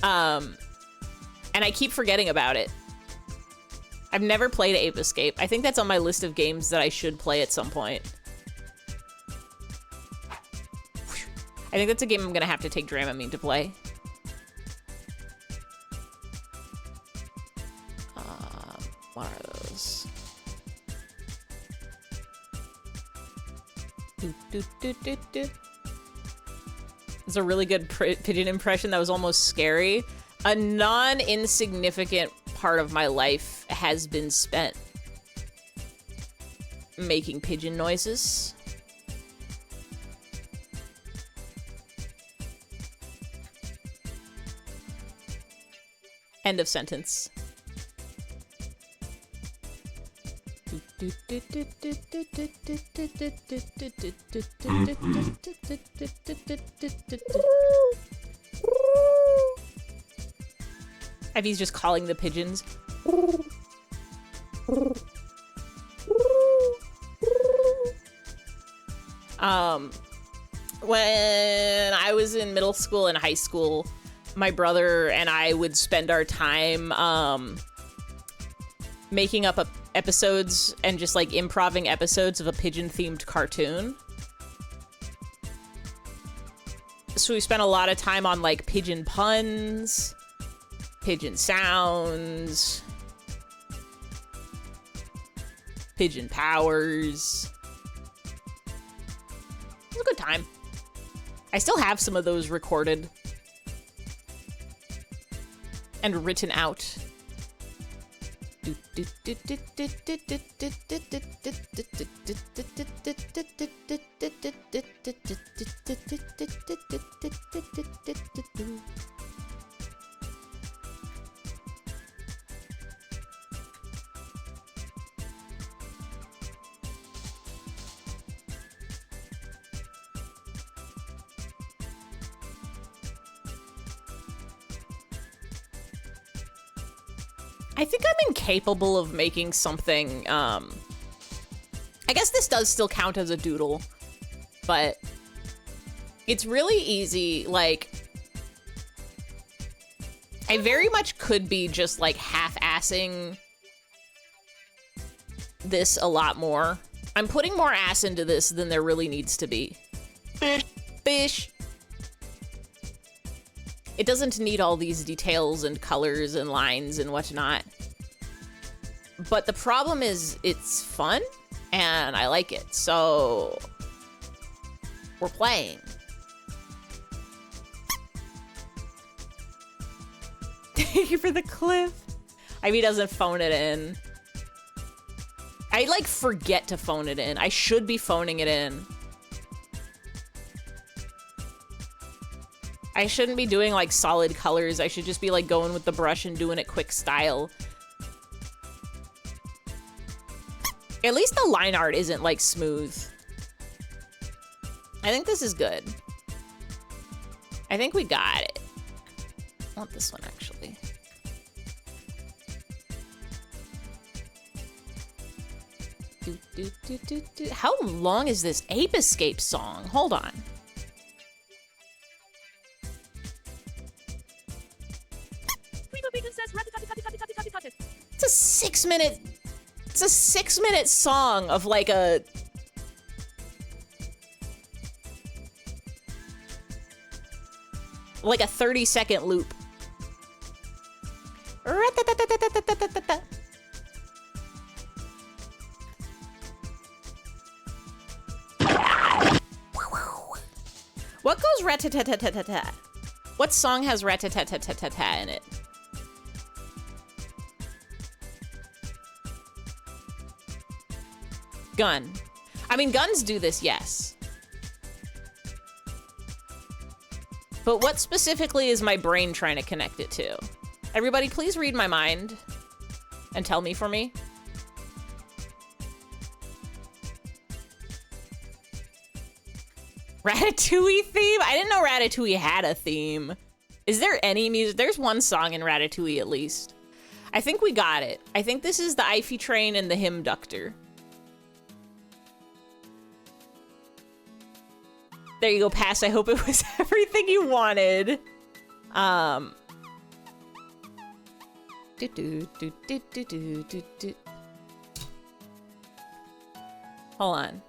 And I keep forgetting about it. I've never played Ape Escape. I think that's on my list of games that I should play at some point. I think that's a game I'm gonna have to take Dramamine to play. What are those? It's a really good pigeon impression that was almost scary. A non-insignificant part of my life has been spent making pigeon noises. End of sentence. Evie's just calling the pigeons. When I was in middle school and high school, my brother and I would spend our time making up episodes and just like improving episodes of a pigeon-themed cartoon. So we spent a lot of time on like pigeon puns Pigeon sounds. Pigeon powers. It was a good time. I still have some of those recorded and written out. I think I'm incapable of making something, I guess this does still count as a doodle, but it's really easy. Like, I very much could be just like half-assing this a lot more. I'm putting more ass into this than there really needs to be. Fish. Fish. It doesn't need all these details and colors and lines and whatnot. But the problem is it's fun and I like it. So we're playing. Thank you for the clip. Ivy doesn't phone it in. I like forget to phone it in. I should be phoning it in. I shouldn't be doing like solid colors. I should just be like going with the brush and doing it quick style. At least the line art isn't like smooth. I think this is good. I think we got it. I want this one actually. How long is this Ape Escape song? Hold on. It's a 6 minute. It's a 6 minute song of like a. Like a 30-second loop. What goes rat-ta-ta-ta-ta-ta? What song has rat-ta-ta-ta-ta-ta in it? Gun. I mean, guns do this, yes. But what specifically is my brain trying to connect it to? Everybody, please read my mind and tell me for me. Ratatouille theme? I didn't know Ratatouille had a theme. Is there any music? There's one song in Ratatouille at least. I think we got it. I think this is the Eiffel Train and the Hymn Ductor. There you go, Pass. I hope it was everything you wanted. Hold on.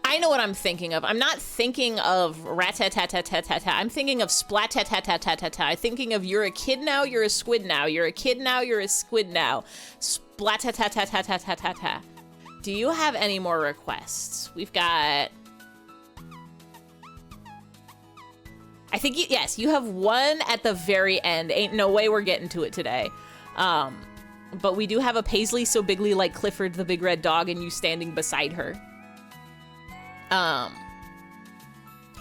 I know what I'm thinking of. I'm not thinking of rat-ta-ta-ta-ta-ta-ta. I'm thinking of splat-ta-ta-ta-ta-ta-ta. I'm thinking of you're a kid now, you're a squid now. You're a kid now, you're a squid now. Splat-ta-ta-ta-ta-ta-ta-ta. Do you have any more requests? We've got... I think, yes, you have one at the very end. Ain't no way we're getting to it today. But we do have a Paisley so bigly like Clifford the Big Red Dog and you standing beside her.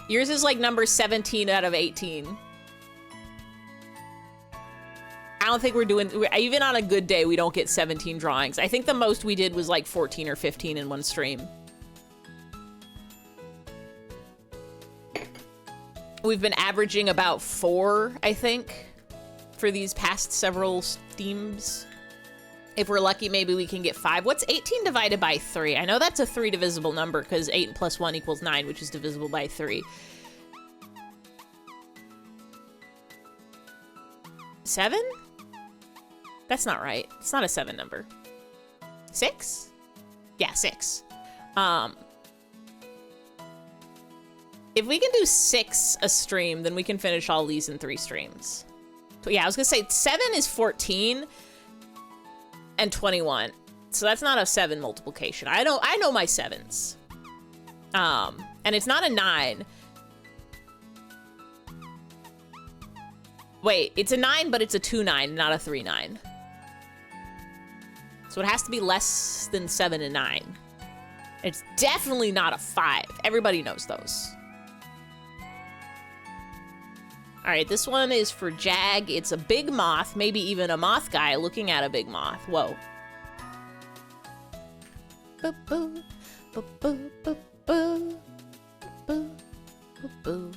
Yours is like number 17 out of 18. I don't think we're doing, even on a good day, we don't get 17 drawings. I think the most we did was like 14 or 15 in one stream. We've been averaging about 4, I think, for these past several themes. If we're lucky, maybe we can get 5. What's 18 divided by 3? I know that's a 3 divisible number because 8 plus 1 equals 9, which is divisible by 3. 7? That's not right. It's not a 7 number. 6? Yeah, 6. If we can do 6 a stream, then we can finish all these in 3 streams. So yeah, I was gonna say 7 is 14 and 21. So that's not a 7 multiplication. I know my 7s. And it's not a 9. Wait, it's a 9, but it's a 2-9, not a 3-9. So it has to be less than 7 and 9. It's definitely not a 5. Everybody knows those. All right, this one is for Jag. It's a big moth, maybe even a moth guy looking at a big moth. Whoa. Boo, boo, boo, boo, boo, boo, boo, boo.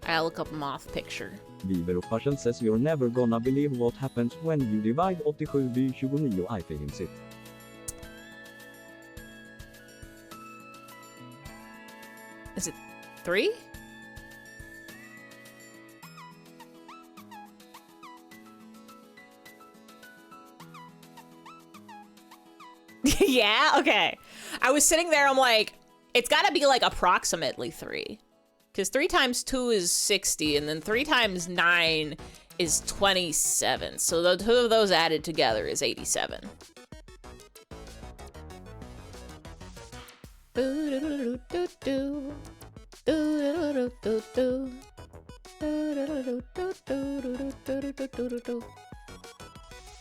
I'll look up a moth picture. Viveropassion says you're never gonna believe what happens when you divide 87 by 29 I him sit. Is it 3? Yeah, okay. I was sitting there, I'm like, it's gotta be like approximately 3. Because 3 times 2 is 60, and then 3 times 9 is 27. So the 2 of those added together is 87.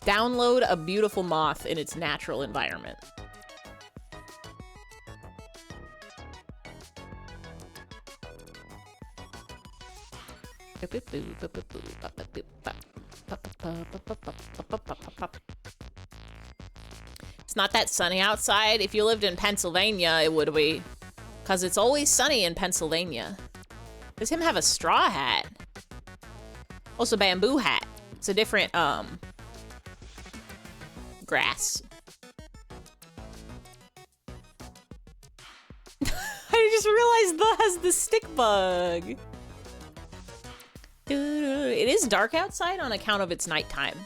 Download a beautiful moth in its natural environment. It's not that sunny outside. If you lived in Pennsylvania, it would be. Because it's always sunny in Pennsylvania. Does him have a straw hat? Also bamboo hat. It's a different, grass. I just realized the has the stick bug. It is dark outside on account of its nighttime.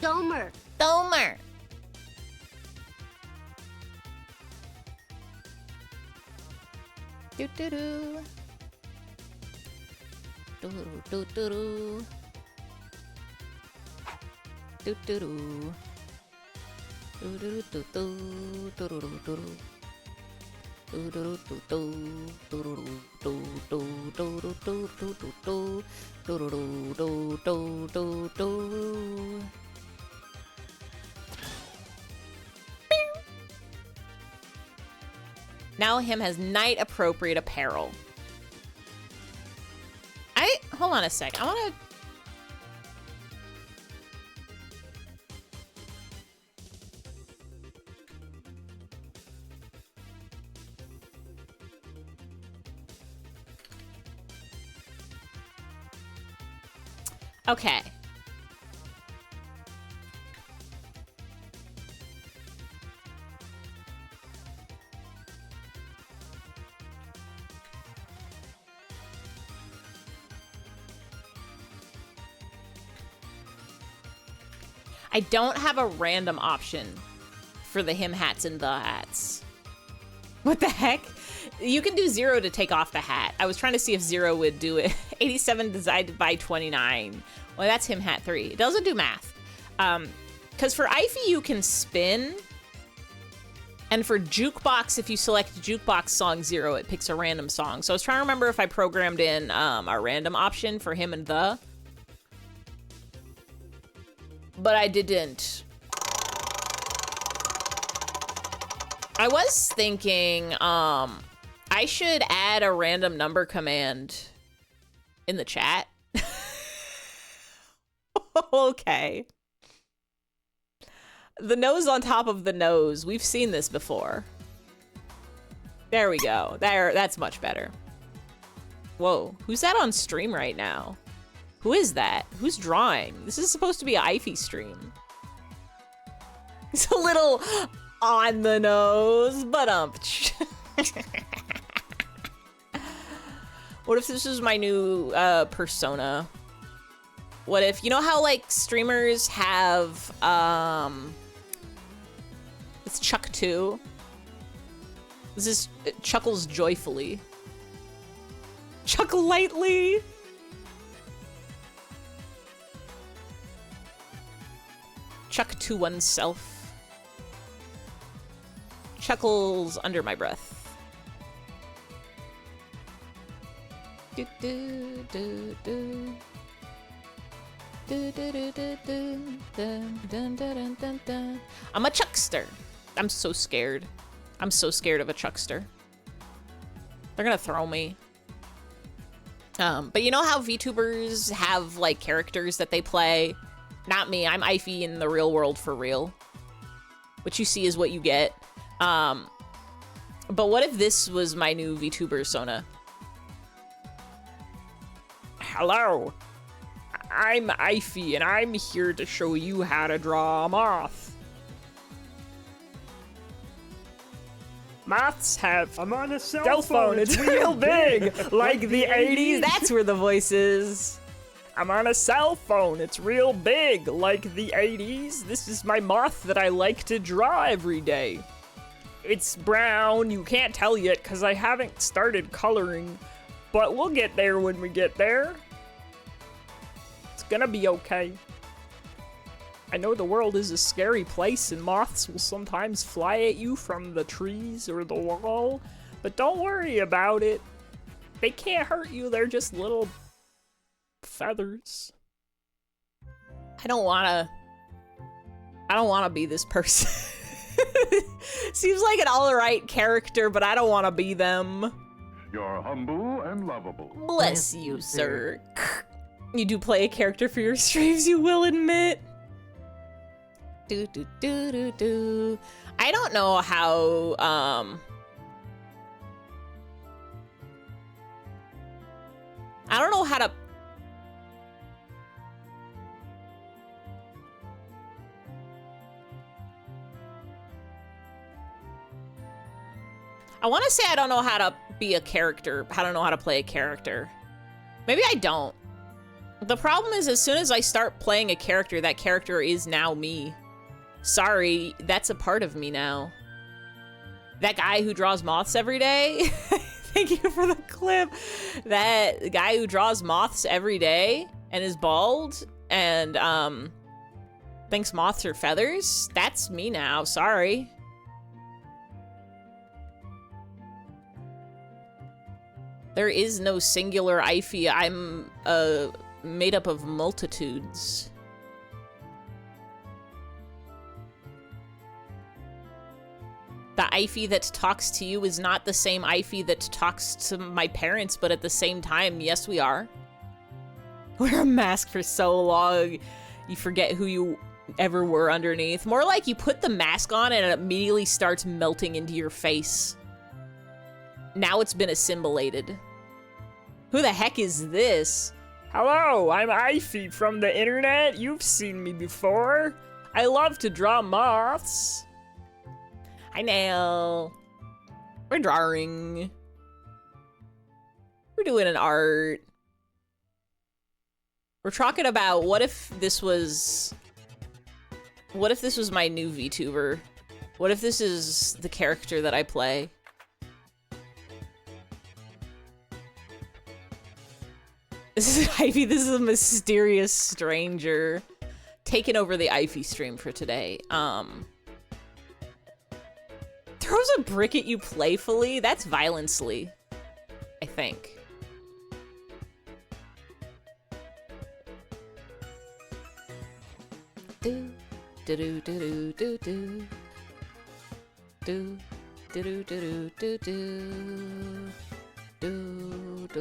Domer. Domer. Do do do. Do do do do. Do do do. Do do do do do do do do. Do do do do do do do do do do do do do do do do. Now him has night appropriate apparel. Hold on a sec. I want to. Okay. I don't have a random option for the him hats and the hats. What the heck? You can do 0 to take off the hat. I was trying to see if 0 would do it. 87 divided by 29. Well, that's him hat 3. It doesn't do math. Because for Ify, you can spin. And for jukebox, if you select jukebox song 0, it picks a random song. So I was trying to remember if I programmed in a random option for him and the. But I didn't. I was thinking, I should add a random number command in the chat. Okay. The nose on top of the nose. We've seen this before. There we go. That's much better. Whoa, who's that on stream right now? Who is that? Who's drawing? This is supposed to be an Ify stream. It's a little on the nose, but What if this was my new persona? What if, you know how like streamers have it's Chuck 2. This is chuckles joyfully. Chuckle lightly. Chuck to oneself. Chuckles under my breath. Do, do, do, do. Do, do, do, do, do. Dun, dun, dun, dun, dun, dun. I'm a chuckster. I'm so scared. I'm so scared of a chuckster. They're gonna throw me. But you know how VTubers have like characters that they play? Not me, I'm Ify in the real world for real. What you see is what you get. But what if this was my new VTuber persona? Hello. I'm Ify, and I'm here to show you how to draw a moth. Moths have I'm on a cell phone. It's real big, like the 80s. That's where the voice is. I'm on a cell phone. It's real big, like the 80s. This is my moth that I like to draw every day. It's brown. You can't tell yet because I haven't started coloring, but we'll get there when we get there. It's gonna be okay. I know the world is a scary place and moths will sometimes fly at you from the trees or the wall, but don't worry about it. They can't hurt you, they're just little feathers. I don't wanna be this person. Seems like an alright character, but I don't wanna be them. You're humble and lovable. Bless you, sir. You do play a character for your streams, you will admit. Do do do do do. I don't know how I don't know how to I want to say I don't know how to be a character. I don't know how to play a character. Maybe I don't. The problem is as soon as I start playing a character, that character is now me. Sorry, that's a part of me now. That guy who draws moths every day, thank you for the clip. That guy who draws moths every day and is bald and thinks moths are feathers, that's me now, sorry. There is no singular Ify. I'm made up of multitudes. The Ify that talks to you is not the same Ify that talks to my parents, but at the same time, yes, we are. Wear a mask for so long, you forget who you ever were underneath. More like you put the mask on and it immediately starts melting into your face. Now it's been assimilated. Who the heck is this? Hello, I'm Ify from the internet. You've seen me before. I love to draw moths. Hi, Nail. We're drawing. We're doing an art. We're talking about what if this was my new VTuber? What if this is the character that I play? This is Ify. This is a mysterious stranger taking over the Ify stream for today. Throws a brick at you playfully? That's violently, I think. Do do do do do do do do do do do do do do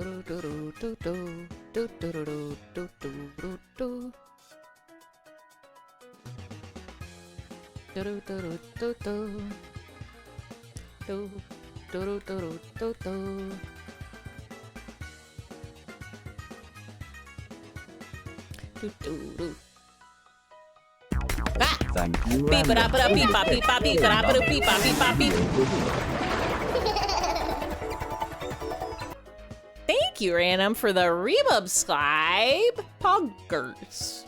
Thank you. Beep it up, beep bop, beep bop, beep it up, beep bop, beep bop, beep. Thank you, Random, for the rebubscribe. Poggers.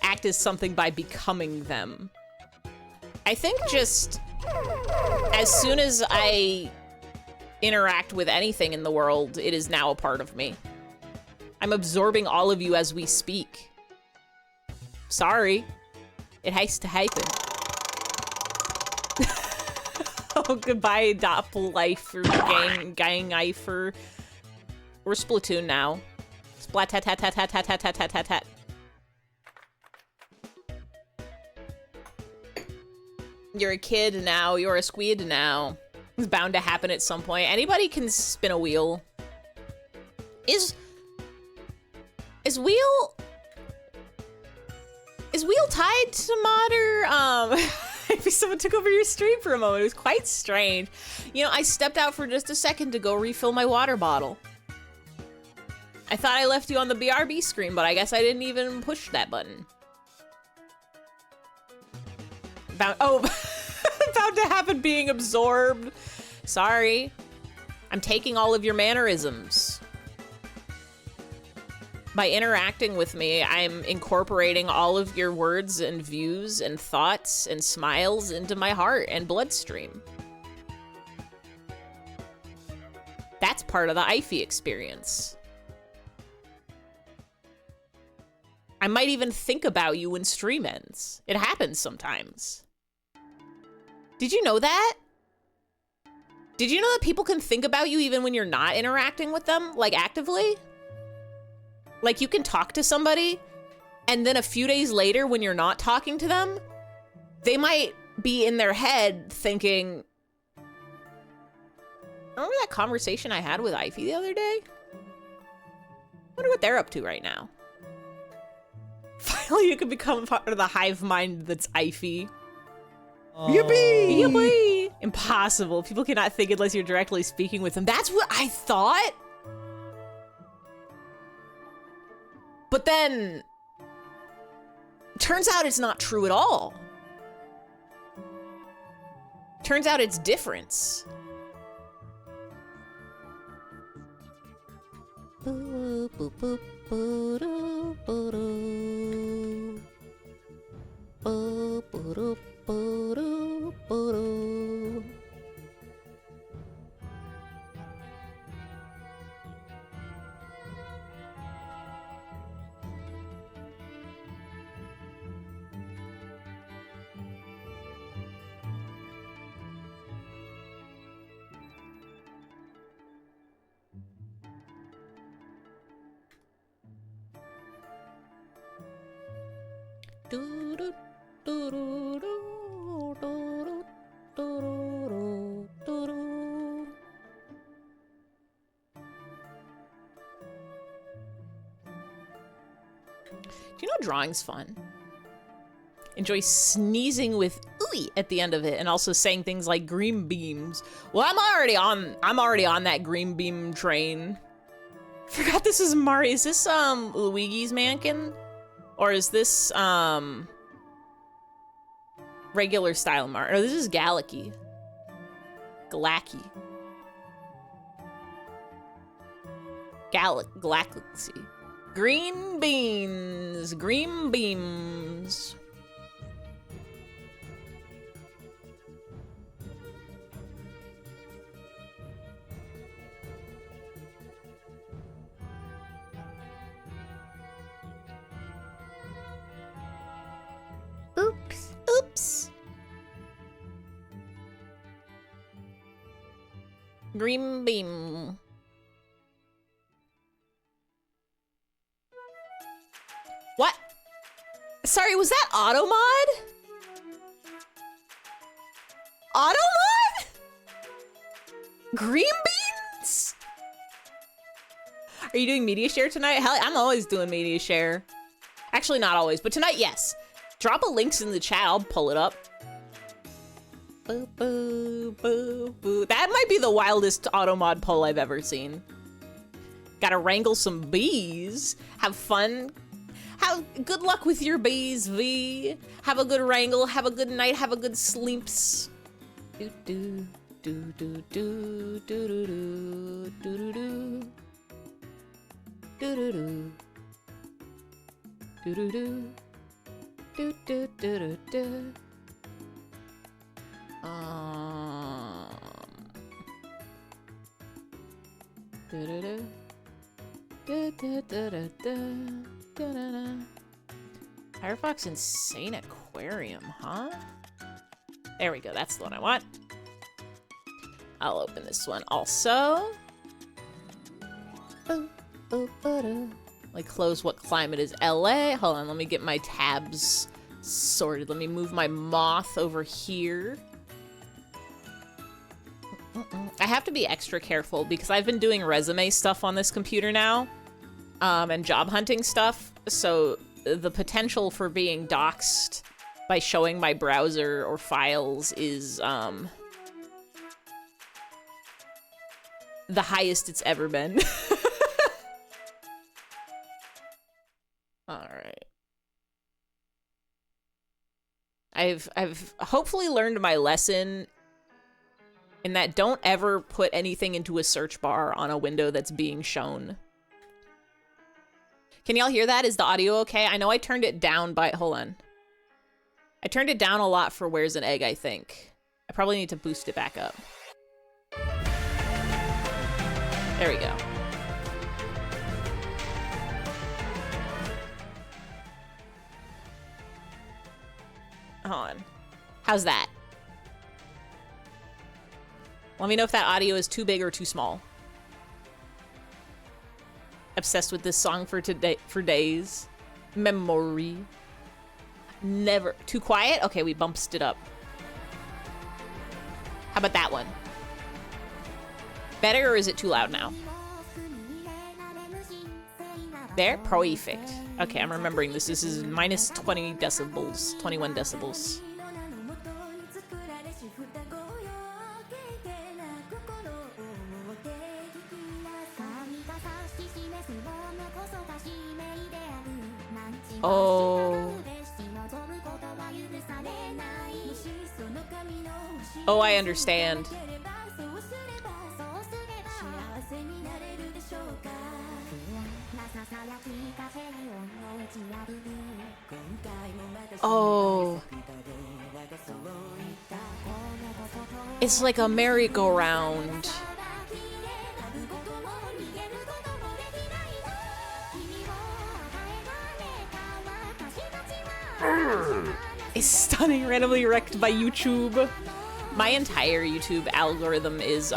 Act as something by becoming them. I think just as soon as I interact with anything in the world, it is now a part of me. I'm absorbing all of you as we speak. Sorry. It has to happen. Oh, goodbye, doppellifer, gang-ifer. We're Splatoon now. Splat-tat-tat-tat-tat-tat-tat-tat-tat-tat. You're a kid now. You're a squid now. It's bound to happen at some point. Anybody can spin a wheel. Is Wheel tied to Modder? Maybe someone took over your stream for a moment. It was quite strange. You know, I stepped out for just a second to go refill my water bottle. I thought I left you on the BRB screen, but I guess I didn't even push that button. Bound to happen being absorbed. Sorry. I'm taking all of your mannerisms. By interacting with me, I'm incorporating all of your words and views and thoughts and smiles into my heart and bloodstream. That's part of the IFE experience. I might even think about you when stream ends. It happens sometimes. Did you know that? Did you know that people can think about you even when you're not interacting with them, like actively? Like, you can talk to somebody, and then a few days later, when you're not talking to them, they might be in their head thinking, remember that conversation I had with Ify the other day? Wonder what they're up to right now. Finally, you can become part of the hive mind that's Ify. Yippee! Yippee! Impossible. People cannot think unless you're directly speaking with them. That's what I thought. But then, turns out it's not true at all. Turns out it's difference. Boop, boop, boop, boop, boop, boop, boop, boop, boop. Do you know drawing's fun? Enjoy sneezing with ooey at the end of it and also saying things like green beams. Well, I'm already on that green beam train. Forgot this is Mario. Is this Luigi's Mansion? Or is this regular style Mario? No, this is Galaxy. Galaxy. Galaxy. Green beans. Green beams. Oops. Oops. Green beam. What? Sorry, was that auto mod? Auto mod? Green beans? Are you doing media share tonight? Hell, I'm always doing media share. Actually, not always, but tonight, yes. Drop a links in the chat. I'll pull it up. Boo, boo, boo, boo. That might be the wildest automod poll I've ever seen. Gotta wrangle some bees. Have fun. Have good luck with your bees, V. Have a good wrangle. Have a good night. Have a good sleeps. Do do do do do do do do do do do do do do do do. Do, do, do, do, do. Do, do, do. Do, do, do, do, do. Do, do, do. Firefox Insane Aquarium, huh? There we go, that's the one I want. I'll open this one also. Boo, boo, boo, doo. Like close what climate is LA. Hold on, let me get my tabs sorted. Let me move my moth over here. I have to be extra careful because I've been doing resume stuff on this computer now, and job hunting stuff. So the potential for being doxxed by showing my browser or files is the highest it's ever been. All right. I've hopefully learned my lesson in that don't ever put anything into a search bar on a window that's being shown. Can y'all hear that? Is the audio okay? I know I turned it down by, hold on. I turned it down a lot for Where's an Egg, I think. I probably need to boost it back up. There we go. Hold on. How's that? Let me know if that audio is too big or too small. Obsessed with this song for days. Memory. Never. Too quiet? Okay, we bumped it up. How about that one? Better, or is it too loud now? There? Perfect. Okay, I'm remembering this. This is minus 20 decibels. 21 decibels. Oh. Oh, I understand. Oh. It's like a merry-go-round. Is stunning, randomly wrecked by YouTube. My entire YouTube algorithm is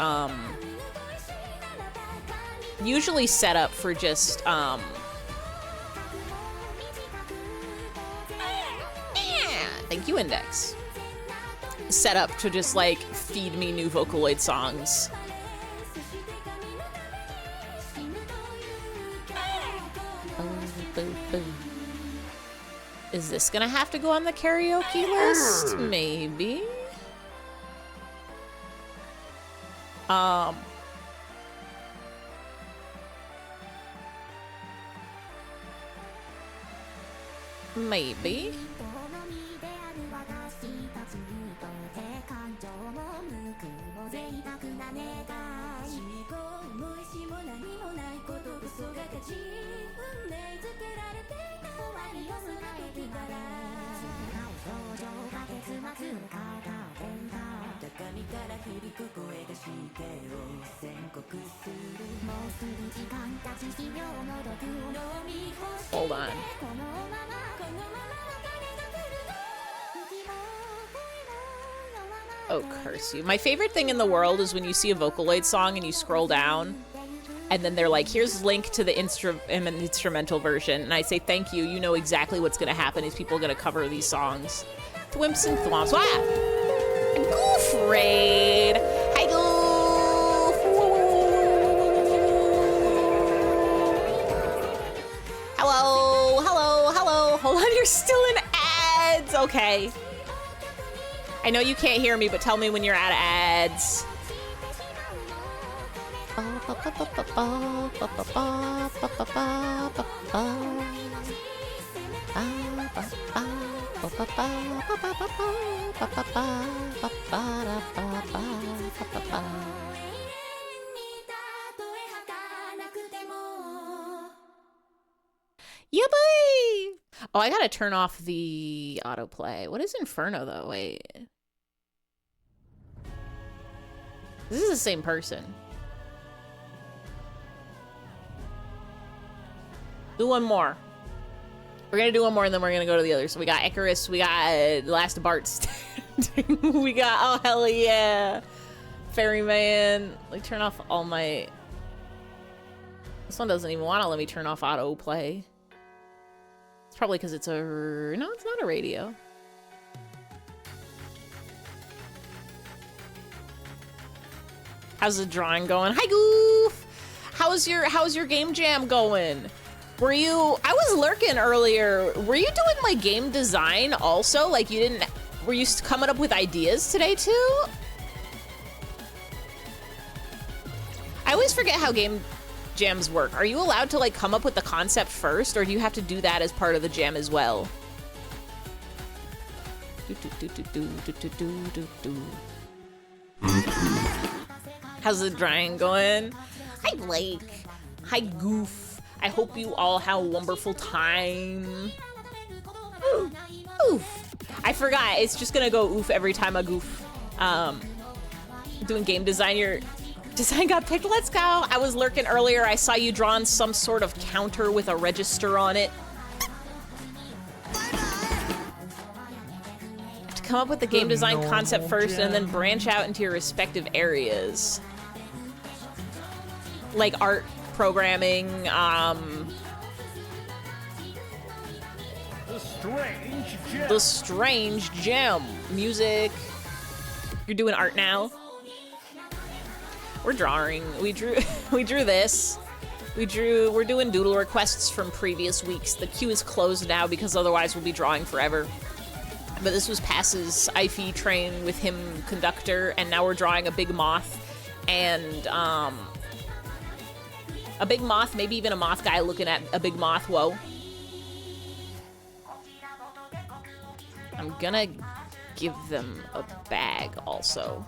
usually set up for just thank you, Index. Set up to just like feed me new Vocaloid songs. Is this gonna have to go on the karaoke list? Maybe. Maybe. Hold on. Oh, curse you. My favorite thing in the world is when you see a Vocaloid song and you scroll down and then they're like, here's a link to the instrumental version. And I say, thank you. You know exactly what's going to happen is people are going to cover these songs. Thwimps and thwomps. Ah! Goof raid. Hi, Goof. okay? I know you can't hear me, but tell me when you're out of ads. Yeah, boy! Oh, I gotta turn off the autoplay. What is Inferno, though? Wait. This is the same person. Do one more. We're gonna do one more and then we're gonna go to the other. So we got Icarus, we got Last Bart Standing, we got, oh hell yeah, Ferryman. Let me turn off all my... This one doesn't even want to let me turn off autoplay. It's probably because it's a... No, it's not a radio. How's the drawing going? Hi, Goof! How's your game jam going? Were you... I was lurking earlier. Were you doing, like, game design also? Like, you didn't... Were you coming up with ideas today, too? I always forget how game jams work. Are you allowed to, like, come up with the concept first, or do you have to do that as part of the jam as well? How's the drawing going? Hi, Blake. Hi, Goof. I hope you all have a wonderful time. Oof. I forgot. It's just gonna go oof every time I goof. Doing game design. Your design got picked. Let's go. I was lurking earlier. I saw you drawing some sort of counter with a register on it. To come up with the game design concept first and then branch out into your respective areas. Like art, programming, The Strange Gem. Music. You're doing art now? We're drawing. We drew this. We're doing doodle requests from previous weeks. The queue is closed now because otherwise we'll be drawing forever. But this was Pass's IFE train with him conductor, and now we're drawing a big moth and a big moth, maybe even a moth guy looking at a big moth. Whoa. I'm gonna give them a bag also.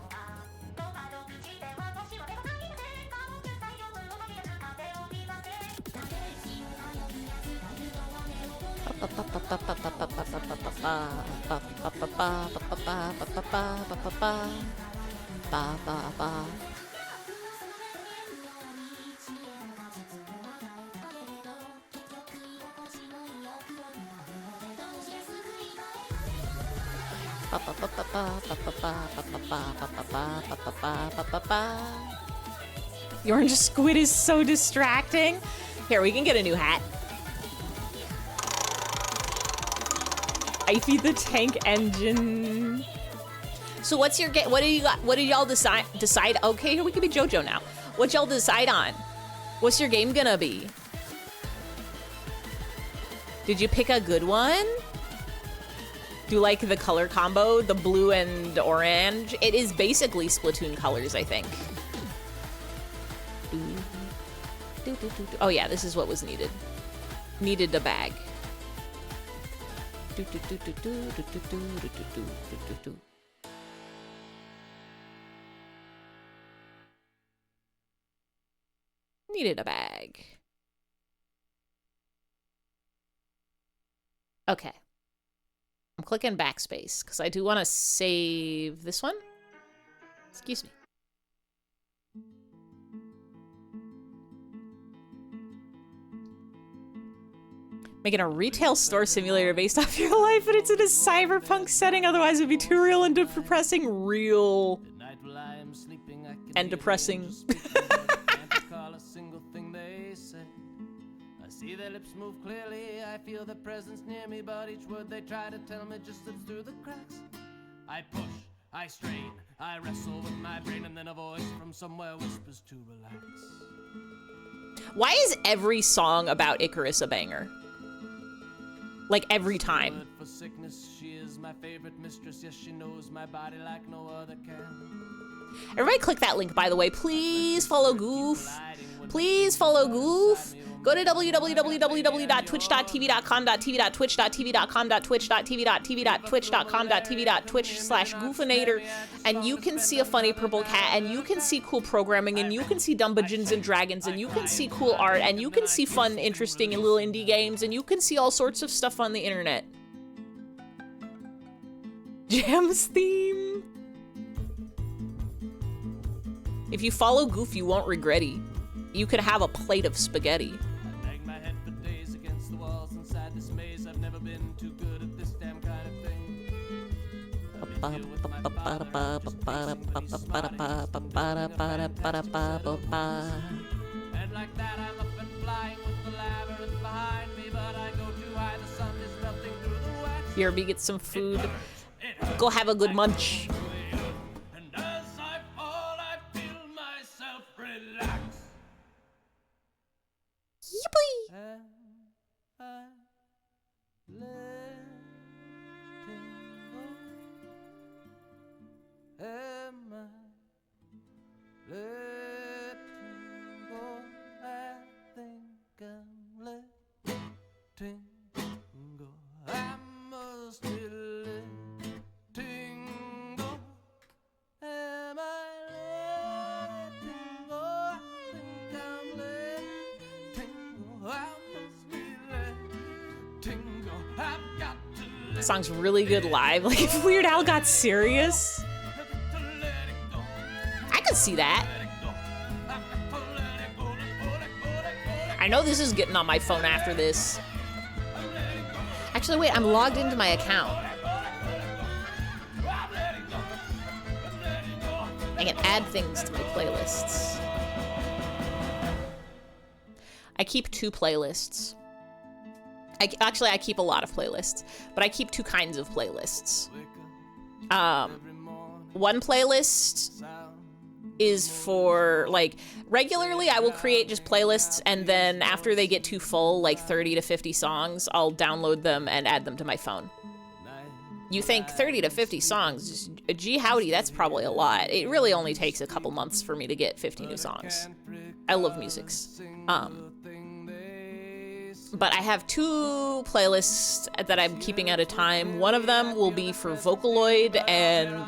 The orange squid is so distracting. Here, we can get a new hat. I feed the tank engine. So what's your what do you got? What did y'all decide? Okay, here we can be JoJo now. What y'all decide on? What's your game gonna be? Did you pick a good one? Do you like the color combo, the blue and orange? It is basically Splatoon colors, I think. Oh yeah, this is what was needed. Needed a bag. Needed a bag. Okay. I'm clicking backspace because I do want to save this one. Excuse me. Making a retail store simulator based off your life, but it's in a cyberpunk setting. Otherwise, it'd be too real and depressing. Real and depressing. See their lips move clearly, I feel their presence near me, but each word they try to tell me just slips through the cracks. I push, I strain, I wrestle with my brain, and then a voice from somewhere whispers to relax. Why is every song about Icarus a banger? Like every time. Good for sickness, she is my favorite mistress. Yes, she knows my body like no other can. Everybody click that link, by the way. Please follow Goof. Please follow Goof. Go to www.twitch.tv.com.twitch.tv.com.twitch.tv.twitch.com.twitch/goofinator, and you can see a funny purple cat, and you can see cool programming, and you can see Dungeons and Dragons, and you can see cool art, and you can see fun, interesting little indie games, and you can see all sorts of stuff on the internet. Jam's theme. If you follow Goof, you won't regret it. You could have a plate of spaghetti. I bang my head for days against the walls in sad dismays. I've never been too good at this damn kind of thing. I've been here with my father, just pacing, but he's smart, and like that I'm up and flying with the labyrinth behind me, but I go too high, the sun is melting through the wax. BRB, get some food. Go have a good munch. And as I fall, I feel myself relax. Yippee! Am I letting go? Am I letting go? I think I'm letting go. I must be letting go. Am I letting go? I think I'm letting go. I must be letting go. I've got to let This song's really good live. Like, if Weird Al got serious, it go. I could see that. Let it go. I've got to let it go. Let it I know this is getting on my phone after this. Actually, wait, I'm logged into my account. I can add things to my playlists. I keep 2 playlists. Actually, I keep a lot of playlists, but I keep 2 kinds of playlists. One playlist is for, like, regularly I will create just playlists, and then after they get too full, like 30 to 50 songs, I'll download them and add them to my phone. You think 30 to 50 songs, gee howdy, that's probably a lot. It really only takes a couple months for me to get 50 new songs. I love musics. But I have 2 playlists that I'm keeping at a time. One of them will be for Vocaloid and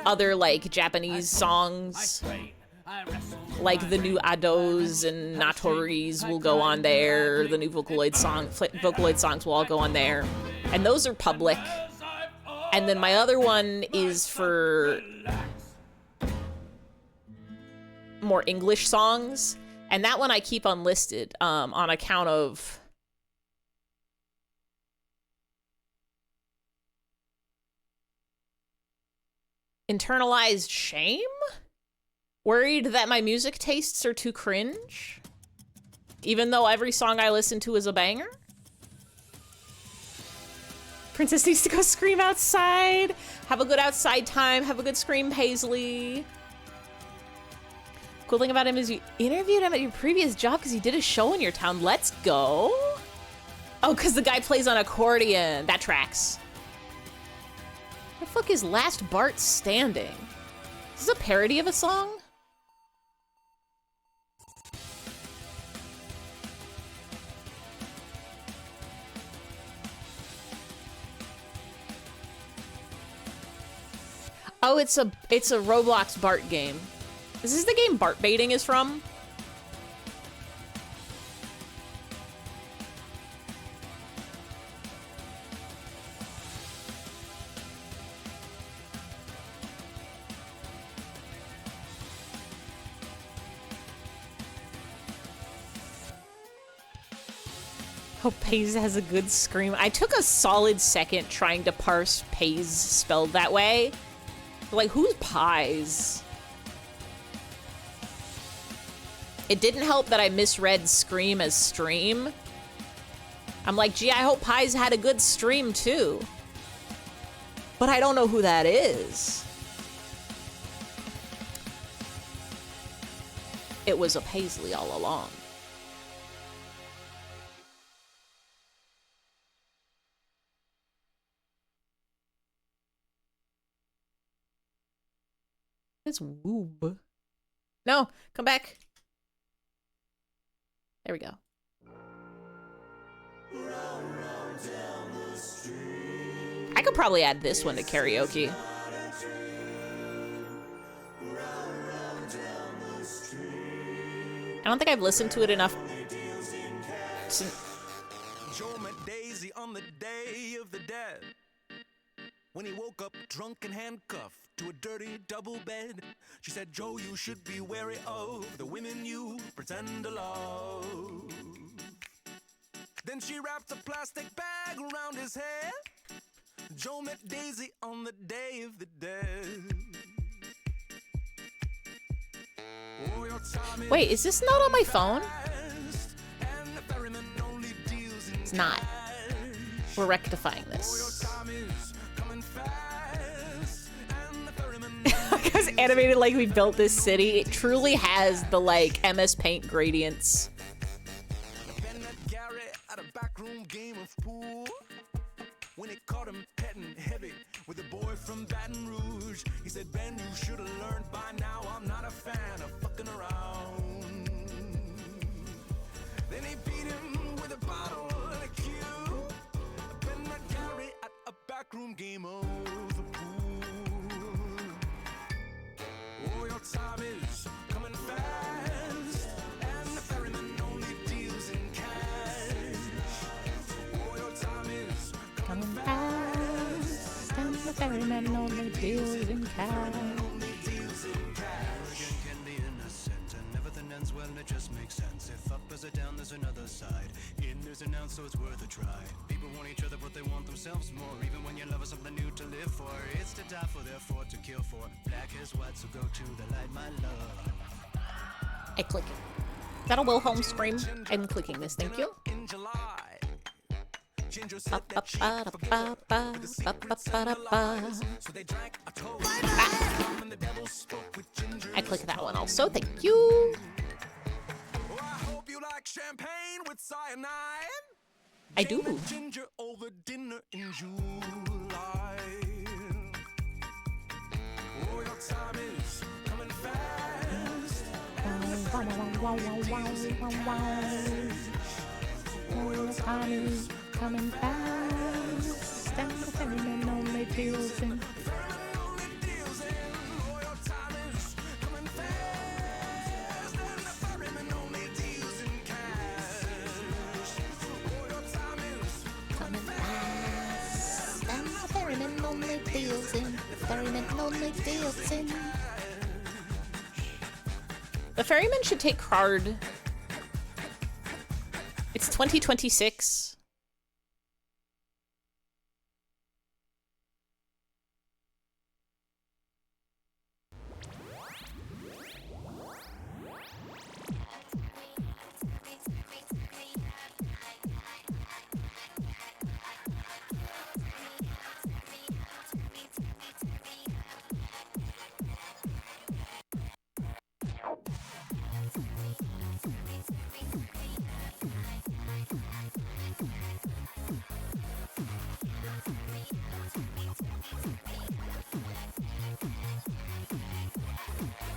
other, like, Japanese songs. Like the new Ados and Natoris will go on there. The new Vocaloid songs will all go on there. And those are public. And then my other one is for more English songs. And that one I keep unlisted on account of internalized shame? Worried that my music tastes are too cringe? Even though every song I listen to is a banger? Princess needs to go scream outside. Have a good outside time. Have a good scream, Paisley. Cool thing about him is you interviewed him at your previous job because he did a show in your town. Let's go. Oh, because the guy plays on accordion. That tracks. What the fuck is Last Bart Standing? Is this a parody of a song? Oh, it's a Roblox Bart game. Is this the game Bart Baiting is from? Oh, Pays has a good scream. I took a solid second trying to parse Pays spelled that way. Like, who's Pies? It didn't help that I misread scream as stream. I'm like, gee, I hope Pies had a good stream too. But I don't know who that is. It was a Paisley all along. It's woob. No, come back. There we go. I could probably add this one to karaoke. I don't think I've listened to it enough. Joe met Daisy on the Day of the Dead. When he woke up drunk and handcuffed to a dirty double bed, she said, Joe, you should be wary of the women you pretend to love. Then she wrapped a plastic bag around his head. Joe met Daisy on the Day of the Dead. Oh, your time is Wait, is this not on my phone? fast, and the ferryman only deals in It's not. cash. We're rectifying Oh, your this. time is coming fast, and the ferryman Because animated like we built this city, it truly has the like MS Paint gradients. Ben met Gary at a backroom game of pool. When he caught him petting heavy with a boy from Baton Rouge, he said, Ben, you should have learned by now I'm not a fan of fucking around. Then he beat him with a bottle and a cue. Ben met Gary at a backroom game of pool. Oh, your time is coming fast, and the ferryman only deals in cash. Oh, your time is Coming fast, and the ferryman only deals in cash. can be innocent, and everything ends well, and it just makes sense. If up is a down, there's another side. In is an out, so it's worth a try. People want each other, but they want themselves more. Even when your love is something new to live for, it's to die for, therefore to kill for. Black is white, so go to the light, my love. I click it. Is that a Wilhelm scream? I'm clicking this, thank you. In July, Ginger said that she forgot the secrets and the lies. So they drank a toast, and the devil spoke with Ginger. I click that one also, thank you. Oh, I hope you like champagne with cyanide. I do. Jane and Ginger over dinner in July. Oh, your time is coming fast. Time is coming fast, and the ferryman only deals in. Coming fast, and the ferryman only deals in. The ferryman only deals in. The ferryman should take card. It's 2026.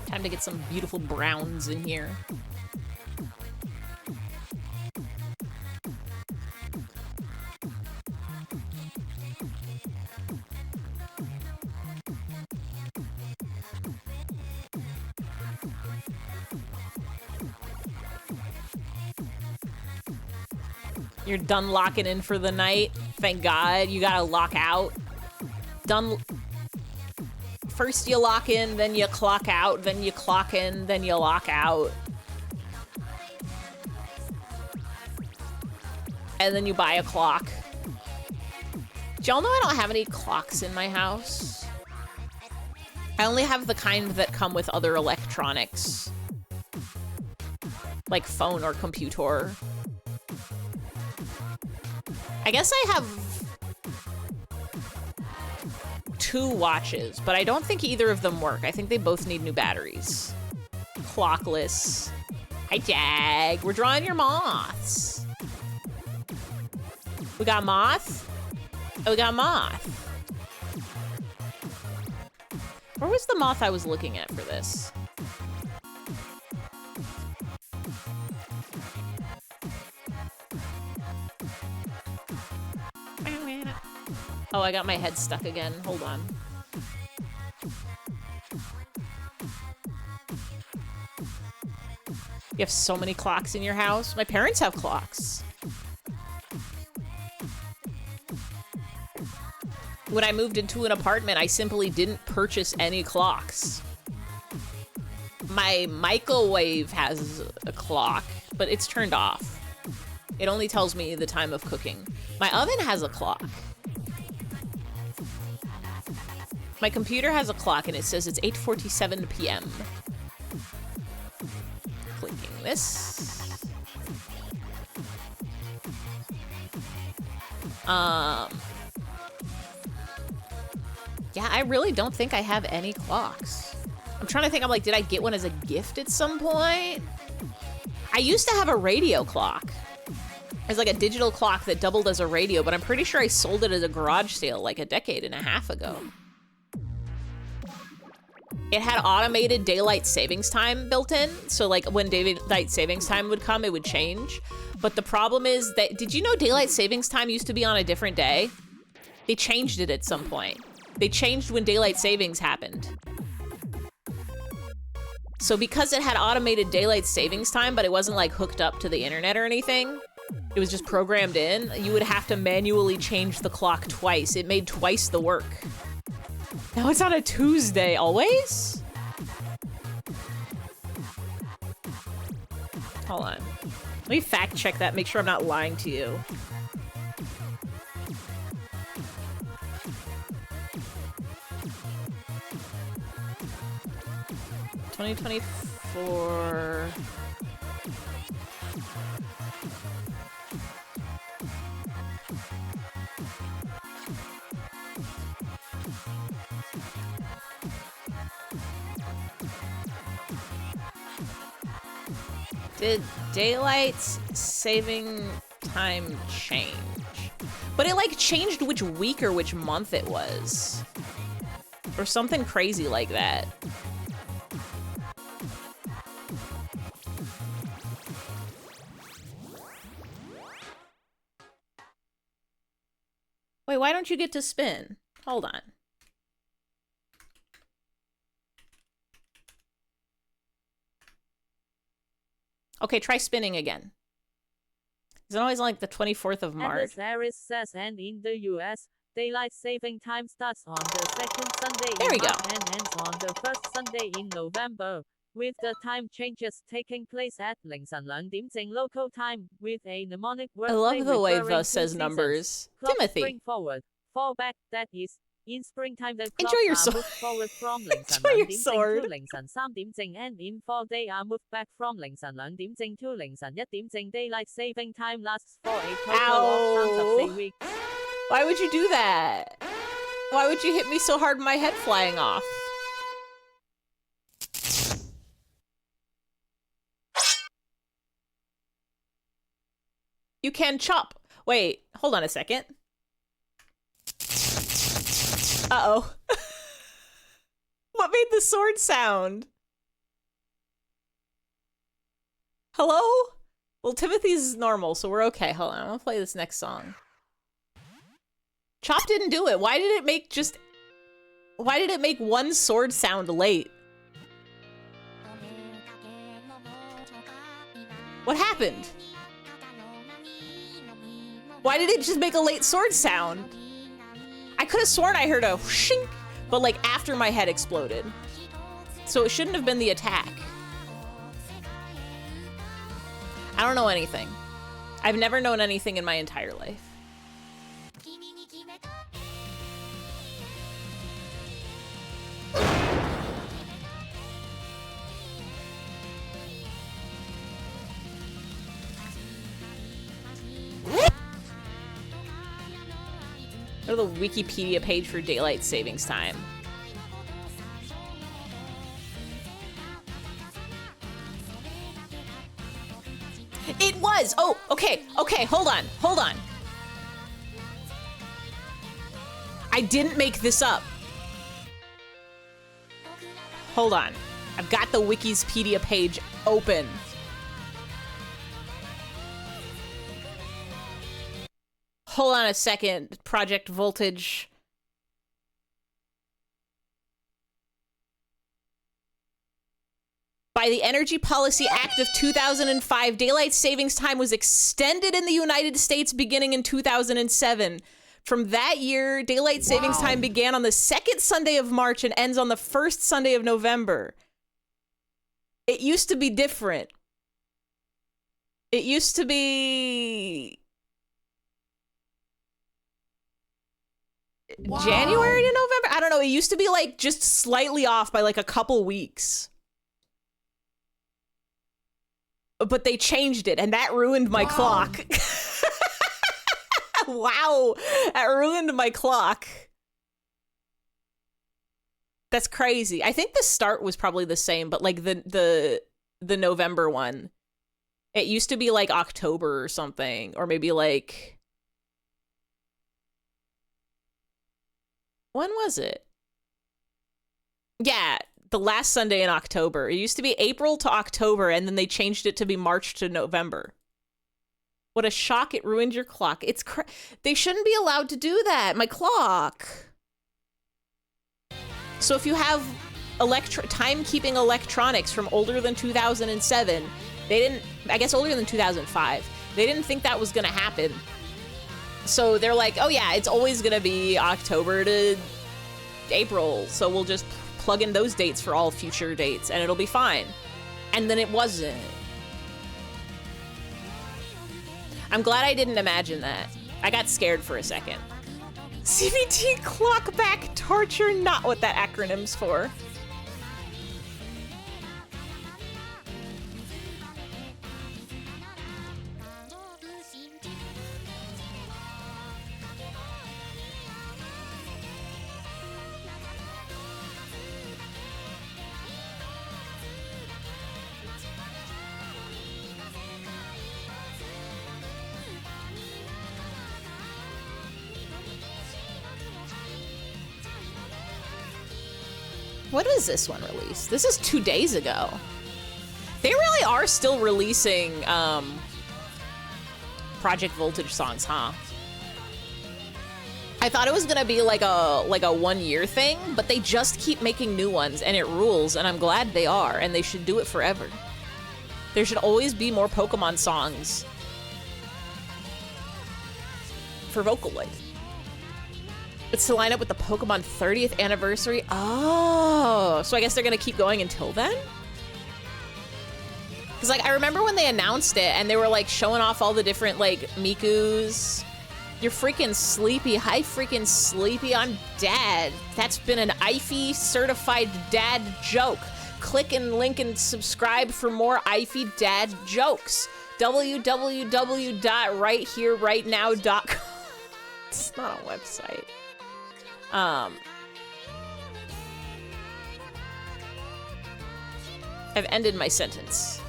Time to get some beautiful browns in here. You're done locking in for the night. Thank God. You gotta lock out. Done. First you lock in, then you clock out, then you clock in, then you lock out. And then you buy a clock. Do y'all know I don't have any clocks in my house? I only have the kind that come with other electronics. Like phone or computer. I guess I have 2 watches, but I don't think either of them work. I think they both need new batteries. Clockless. Hi, Jag. We're drawing your moths. We got moth? Oh, we got moth. Where was the moth I was looking at for this? Oh, I got my head stuck again. Hold on. You have so many clocks in your house? My parents have clocks. When I moved into an apartment, I simply didn't purchase any clocks. My microwave has a clock, but it's turned off. It only tells me the time of cooking. My oven has a clock. My computer has a clock and it says it's 8:47 p.m. Clicking this. Yeah, I really don't think I have any clocks. I'm trying to think, I'm like, did I get one as a gift at some point? I used to have a radio clock. It's like a digital clock that doubled as a radio, but I'm pretty sure I sold it at a garage sale like a decade and a half ago. It had automated daylight savings time built in, so like when daylight savings time would come, it would change. But the problem is that, did you know daylight savings time used to be on a different day? They changed it at some point. They changed when daylight savings happened. So because it had automated daylight savings time, but it wasn't like hooked up to the internet or anything, it was just programmed in, you would have to manually change the clock twice. It made twice the work. Now it's on a Tuesday, always? Hold on. Let me fact check that, make sure I'm not lying to you. $2024. Did daylight saving time change? But it like changed which week or which month it was. Or something crazy like that. Wait, why don't you get to spin? Hold on. Okay, try spinning again. Is it always like the 24th of March? As Aris says, and in the US, daylight saving time starts on the second Sunday There we in go. March and ends on the first Sunday in November, with the time changes taking place at 凌晨2:00 local time, with a mnemonic word. I love the way referring the to says seasons. numbers. Clock Timothy. Spring forward, fall back, that is. In springtime, the Enjoy clocks your are sword. moved forward from Enjoy your 凌晨2:00 sword. to 凌晨3:00, and in fall they are moved back from 凌晨2:00 to 凌晨1:00. Daylight saving time lasts for a total of sums of 3 weeks. Why would you do that? Why would you hit me so hard with my head flying off? You can chop. Wait, hold on a second. Uh-oh. What made the sword sound? Hello? Well, Timothy's normal, so we're okay. Hold on, I'm gonna play this next song. Chop didn't do it. Why did it make just... Why did it make one sword sound late? What happened? Why did it just make a late sword sound? I could have sworn I heard a shink, but like after my head exploded. So it shouldn't have been the attack. I don't know anything. I've never known anything in my entire life. Go to the Wikipedia page for daylight savings time. It was! Oh, okay, hold on. I didn't make this up. Hold on. I've got the Wikipedia page open. Hold on a second. Project Voltage. By the Energy Policy Act of 2005, daylight savings time was extended in the United States beginning in 2007. From that year, daylight savings time began on the second Sunday of March and ends on the first Sunday of November. It used to be different. It used to be January to November? I don't know. It used to be like just slightly off by like a couple weeks. But they changed it, and that ruined my clock. Wow, that ruined my clock. That's crazy. I think the start was probably the same, but like the November one, it used to be like October or something, or maybe like, when was it? Yeah, the last Sunday in October. It used to be April to October, and then they changed it to be March to November. What a shock, it ruined your clock. They shouldn't be allowed to do that. My clock. So if you have timekeeping electronics from older than 2007, they didn't, I guess older than 2005, they didn't think that was gonna happen. So they're like, oh yeah, it's always gonna be October to April, so we'll just plug in those dates for all future dates and it'll be fine. And then it wasn't. I'm glad I didn't imagine that. I got scared for a second. CBT clock back torture, not what that acronym's for. What is this one released? This is 2 days ago. They really are still releasing Project Voltage songs, huh? I thought it was gonna be like a 1 year thing, but they just keep making new ones and it rules, and I'm glad they are, and they should do it forever. There should always be more Pokemon songs for Vocaloid. It's to line up with the Pokemon 30th anniversary. Oh, so I guess they're gonna keep going until then? Cause like, I remember when they announced it and they were like showing off all the different like Mikus. You're freaking sleepy. Hi, freaking sleepy. I'm dad. That's been an IFE certified dad joke. Click and link and subscribe for more IFE dad jokes. www.righthererightnow.com. It's not a website. I've ended my sentence.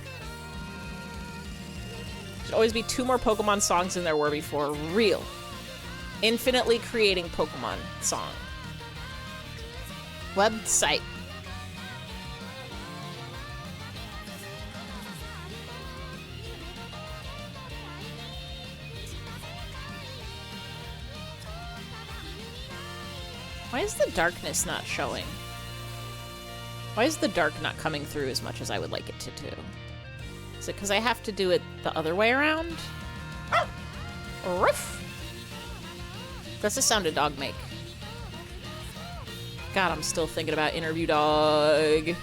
Should always be 2 more Pokemon songs than there were before. Real. Infinitely creating Pokemon song. Website. Why is the darkness not showing? Why is the dark not coming through as much as I would like it to do? Is it because I have to do it the other way around? Ruff! That's the sound a dog make. God, I'm still thinking about Interview Dog.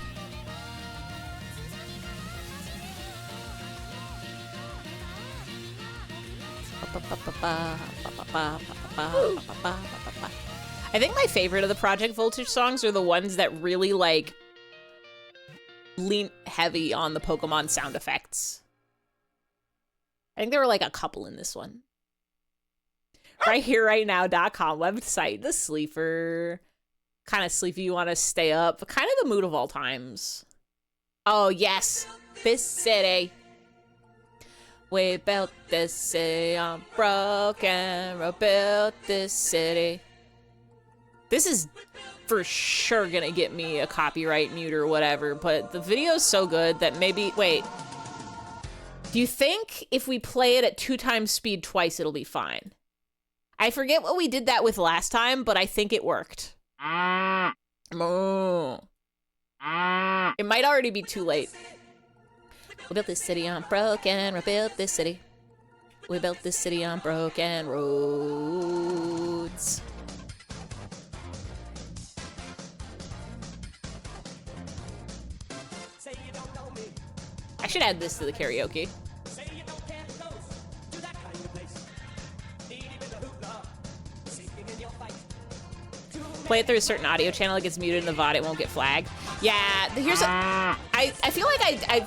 I think my favorite of the Project Voltage songs are the ones that really, like, lean heavy on the Pokemon sound effects. I think there were, like, a couple in this one. Righthererightnow.com website. The sleeper. Kind of sleepy, you want to stay up. Kind of the mood of all times. Oh, yes. This city. We built this city on broken road. Built this city. This is for sure gonna get me a copyright mute or whatever, but the video's so good that maybe, wait. Do you think if we play it at 2 times speed twice, it'll be fine? I forget what we did that with last time, but I think it worked. Moo. It might already be too late. We built this city on broken, we built this city. We built this city on broken roads. I should add this to the karaoke. Play it through a certain audio channel, it gets muted in the VOD, it won't get flagged. Yeah, here's a, I feel like I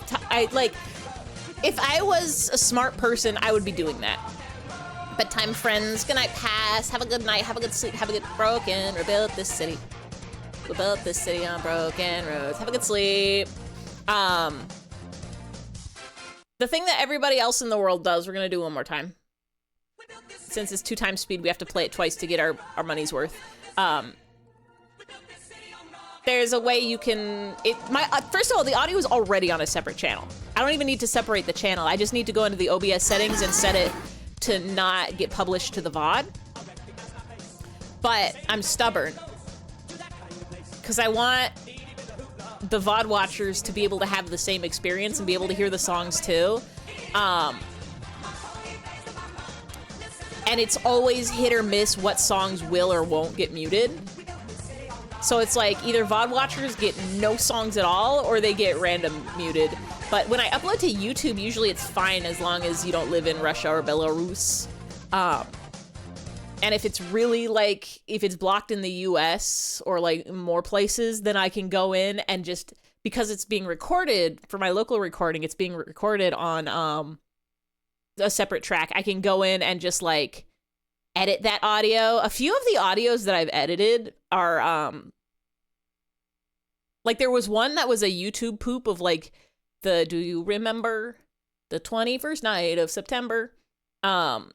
like, if I was a smart person, I would be doing that. Bedtime friends, good night pass, have a good night, have a good sleep, have a good broken, rebuild this city. We built this city on broken roads, have a good sleep. The thing that everybody else in the world does, we're gonna do one more time. Since it's 2 times speed, we have to play it twice to get our money's worth. There's a way you can, first of all, the audio is already on a separate channel. I don't even need to separate the channel. I just need to go into the OBS settings and set it to not get published to the VOD. But I'm stubborn. Because I want the VOD watchers to be able to have the same experience and be able to hear the songs too. And it's always hit or miss what songs will or won't get muted. So it's like either VOD watchers get no songs at all or they get random muted. But when I upload to YouTube, usually it's fine as long as you don't live in Russia or Belarus. And if it's really like, if it's blocked in the US or like more places, then I can go in and just, because it's being recorded for my local recording, it's being recorded on a separate track. I can go in and just like edit that audio. A few of the audios that I've edited are like there was one that was a YouTube poop of like the, do you remember the 21st night of September? And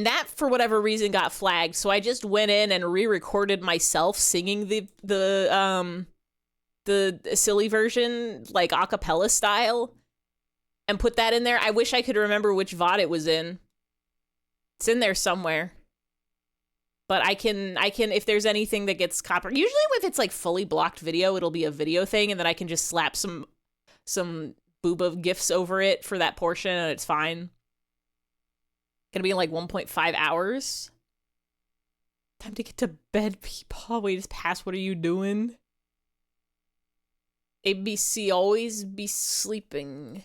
that for whatever reason got flagged. So I just went in and re-recorded myself singing the silly version, like a cappella style, and put that in there. I wish I could remember which VOD it was in. It's in there somewhere. But I can, if there's anything that gets copyrighted, usually if it's like fully blocked video, it'll be a video thing, and then I can just slap some booba GIFs over it for that portion, and it's fine. Gonna be in like 1.5 hours. Time to get to bed, people. Wait, it's past. What are you doing? ABC, always be sleeping.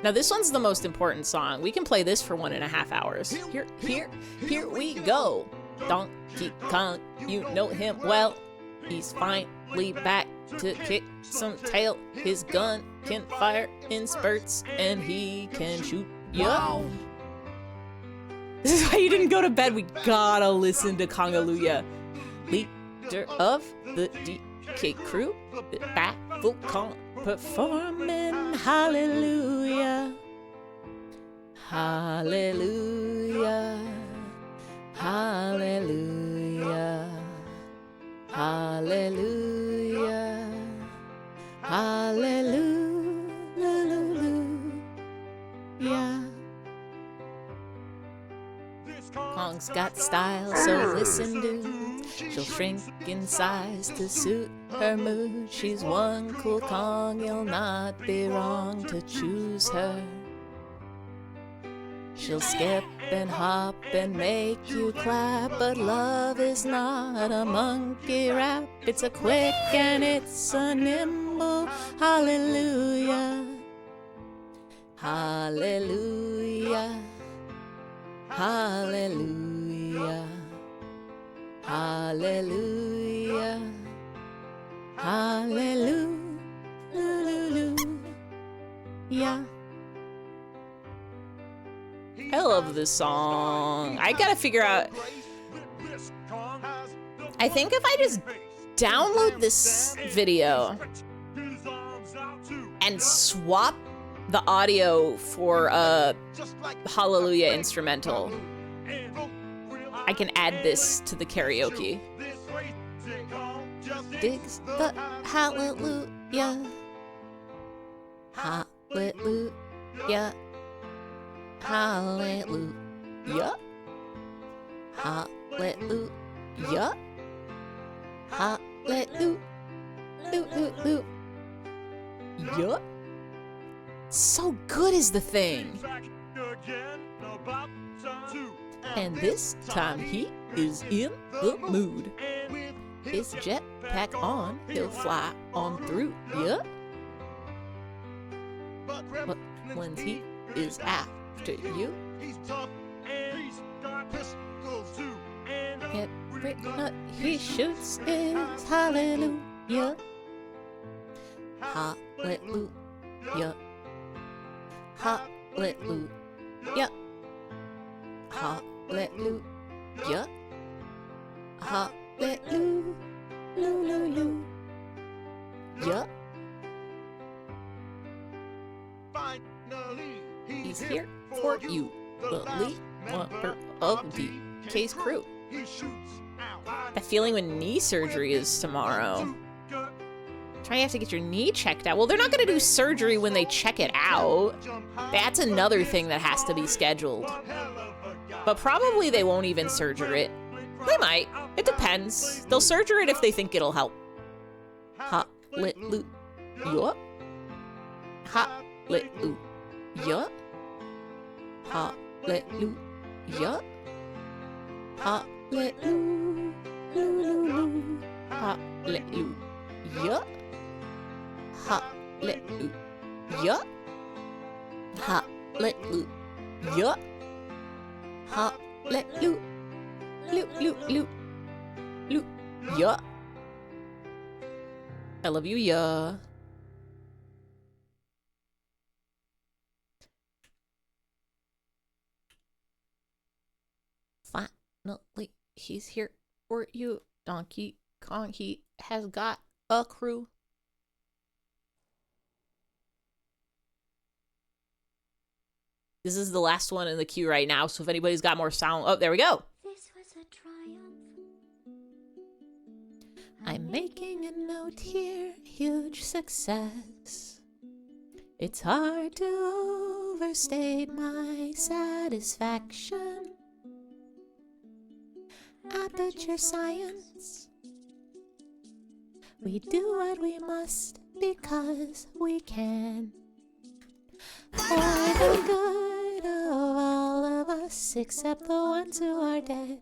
Now this one's the most important song. We can play this for 1.5 hours. Here we go. Donkey Kong, you know him well. He's finally back to kick some tail. His gun can fire in spurts and he can shoot you. This is why you didn't go to bed. We gotta listen to Kongaluya. Leader of the DK crew, the Baffle Kong performing hallelujah. Hallelujah. Hallelujah. Hallelujah. Hallelujah. Kong's got style, so listen, dude. She'll shrink in size to suit her mood. She's one cool Kong, you'll not be wrong to choose her. She'll skip and hop and make you clap, but love is not a monkey rap. It's a quick and it's a nimble hallelujah. Hallelujah. Hallelujah. Hallelujah. Hallelujah. I love this song. I gotta figure out. I think if I just download this video and swap the audio for a Hallelujah instrumental, I can add this to the karaoke. digs the hallelujah. Hallelujah. Hallelujah. Hallelujah. Hallelujah. So good is the thing. And this time he is in the mood. His jetpack on, he'll fly on through, yeah? But when he is after you, every nut he shoots is hallelujah. Hallelujah. Hallelujah. Hallelujah. Hallelujah. He's here for you, the lead member of the case crew. That feeling when knee surgery is tomorrow. Trying to have to get your knee checked out. Well, they're not going to do surgery when they check it out. That's another thing that has to be scheduled. But probably they won't even surgery it. They might. It depends. They'll surgery it if they think it'll help. Hallelujah. Hallelujah. Hallelujah. Hallelujah. Hallelujah. Hallelujah. Hallelujah. Hallelujah. Yeah. I love you, yeah. Finally, he's here for you, Donkey Kong. He has got a crew. This is the last one in the queue right now, so if anybody's got more sound... Oh, there we go. This was a triumph. I'm making a note here, huge success. It's hard to overstate my satisfaction. Aperture science. We do what we must because we can. For the good of all of us, except the ones who are dead.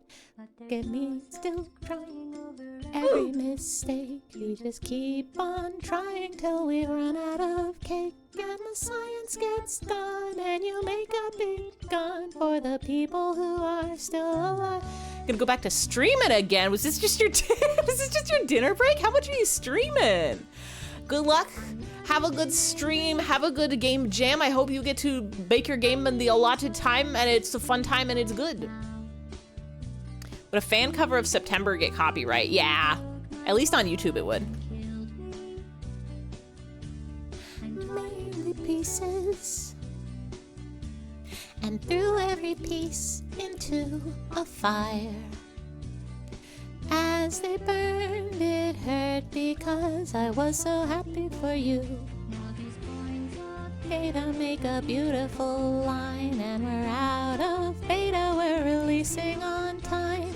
Look at me still trying over every mistake. We just keep on trying till we run out of cake. And the science gets done, and you make a big gun for the people who are still alive. Gonna go back to streaming again. Was this just your dinner break? How much are you streaming? Good luck. Have a good stream. Have a good game jam. I hope you get to bake your game in the allotted time, and it's a fun time, and it's good. Would a fan cover of September get copyright? Yeah. At least on YouTube it would. Mainly pieces. And threw every piece into a fire. As they burned, it hurt because I was so happy for you. Beta make a beautiful line, and we're out of beta, we're releasing on time.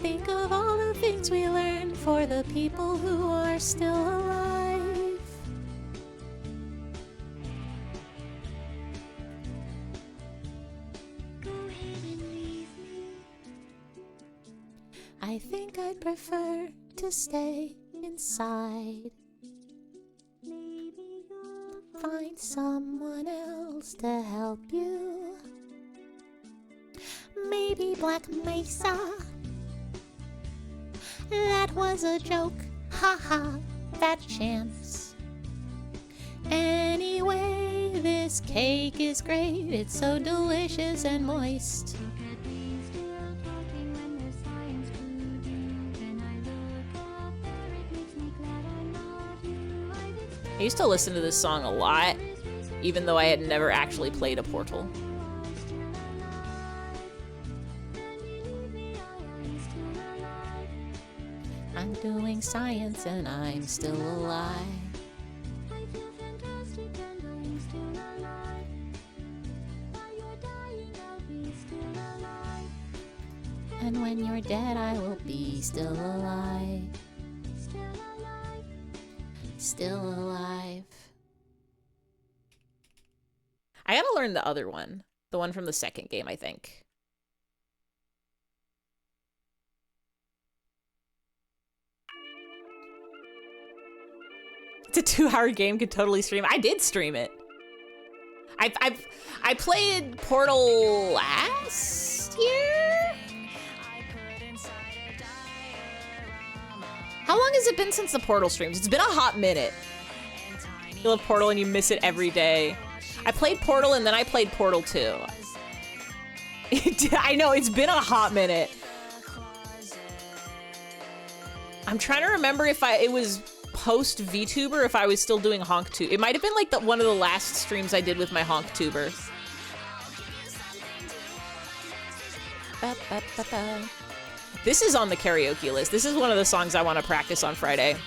Think of all the things we learned for the people who are still alive. I think I'd prefer to stay inside. Find someone else to help you. Maybe Black Mesa. That was a joke, haha, that chance. Anyway, this cake is great, it's so delicious and moist. I used to listen to this song a lot, even though I had never actually played a Portal. science and I'm still alive. I feel fantastic and I'm still alive. While you're dying, I'll be still alive. And when you're dead, I will be still alive. Still alive. Still alive. I gotta learn the other one. The one from the second game, I think. It's a 2-hour game, could totally stream. I did stream it. I played Portal last year? How long has it been since the Portal streams? It's been a hot minute. You love Portal and you miss it every day. I played Portal and then I played Portal 2. I know, it's been a hot minute. I'm trying to remember if it was post VTuber, if I was still doing HonkTuber. It might have been like one of the last streams I did with my HonkTuber. Ba, ba, ba, ba. This is on the karaoke list. This is one of the songs I want to practice on Friday.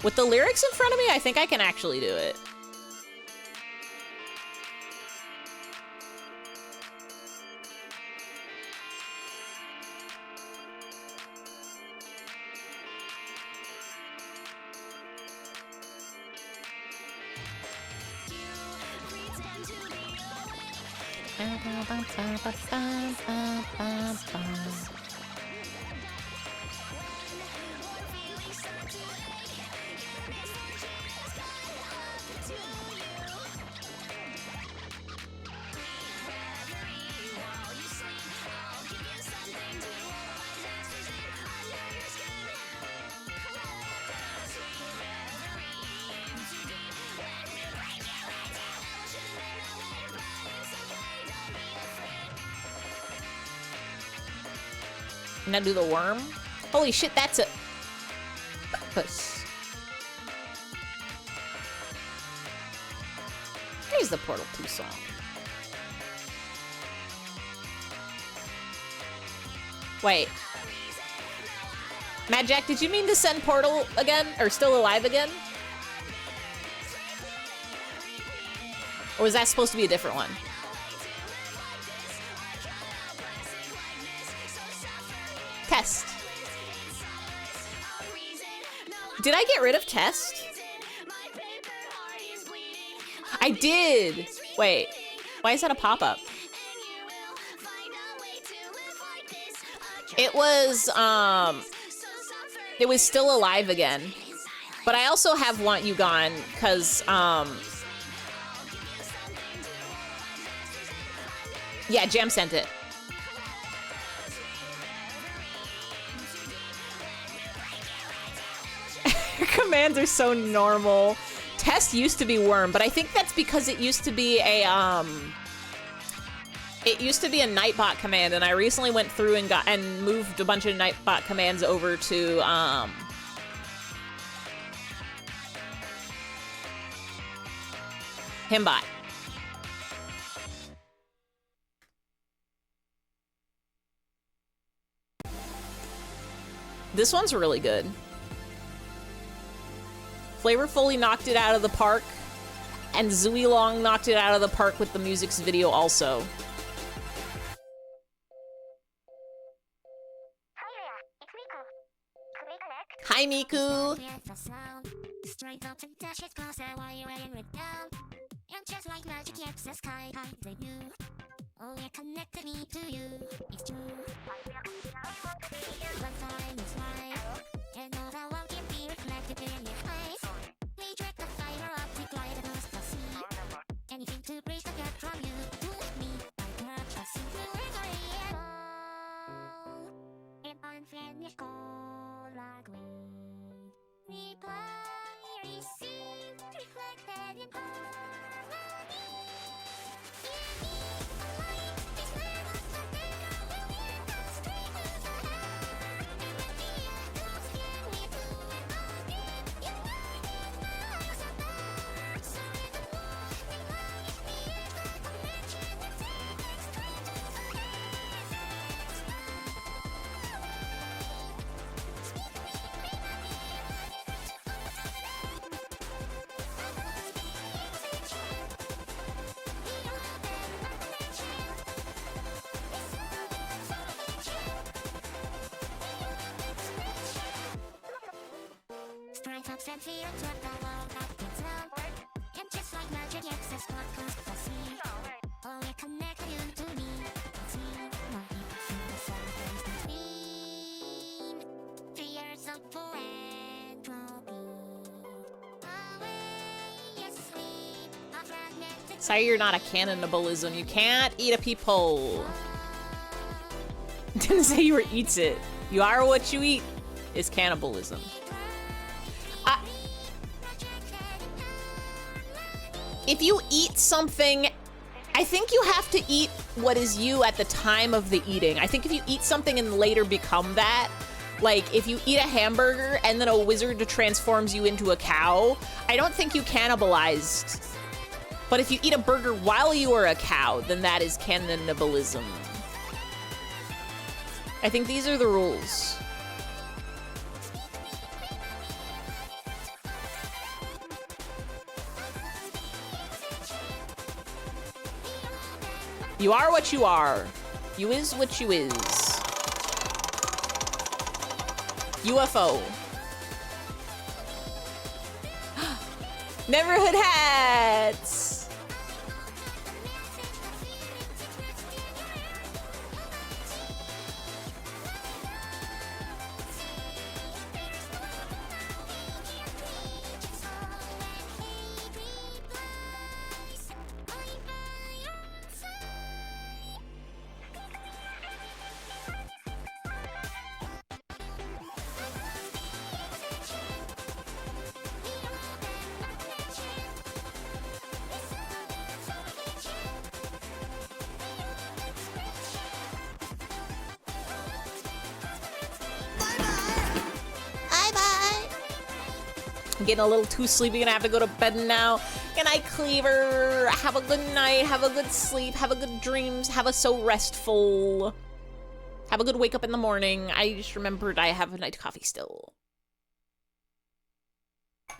With the lyrics in front of me, I think I can actually do it. Now do the worm. Holy shit, that's a puss. Here's the Portal 2 song. Wait. Mad Jack, did you mean to send Portal again? Or Still Alive again? Or was that supposed to be a different one? Test. Did I get rid of Test? I did. Wait. Why is that a pop-up? It was Still Alive again. But I also have Want You Gone, because, yeah, Jam sent it. Commands are so normal. Test used to be Worm, but I think that's because it used to be a Nightbot command, and I recently went through and moved a bunch of Nightbot commands over to Himbot. This one's really good. Flavorfully knocked it out of the park, and Zooey Long knocked it out of the park with the music's video also. Hi, Miku! Straight up and dash it closer while you're laying it down. And just like magic, yes, the sky high they knew. Oh, it connected me to you. It's true. One time is right. And all the world can be reflected in your eyes. We drag the fiber optic light across the sea. Anything to bridge the gap from you to me. I touch a simple real. An unfinished goal like we. Reply, receive, reflected in harmony. looks and feels what the world that gets out. And just like magic, access what comes to see. Oh, it connects you to me. See, my sometimes between 3 years of full entropy. Away, asleep, a fragmented. Sorry, you're not a cannibalism. You can't eat a peephole. Didn't say you were eats it. You are what you eat is cannibalism. If you eat something, I think you have to eat what is you at the time of the eating. I think if you eat something and later become that, like if you eat a hamburger and then a wizard transforms you into a cow, I don't think you cannibalized. But if you eat a burger while you are a cow, then that is cannibalism. I think these are the rules. You are what you are. You is what you is. UFO. Neighborhood hats. I'm getting a little too sleepy, gonna have to go to bed now. Good night, Cleaver. Have a good night, have a good sleep, have a good dreams, have a so restful. Have a good wake up in the morning. I just remembered I have a night coffee still.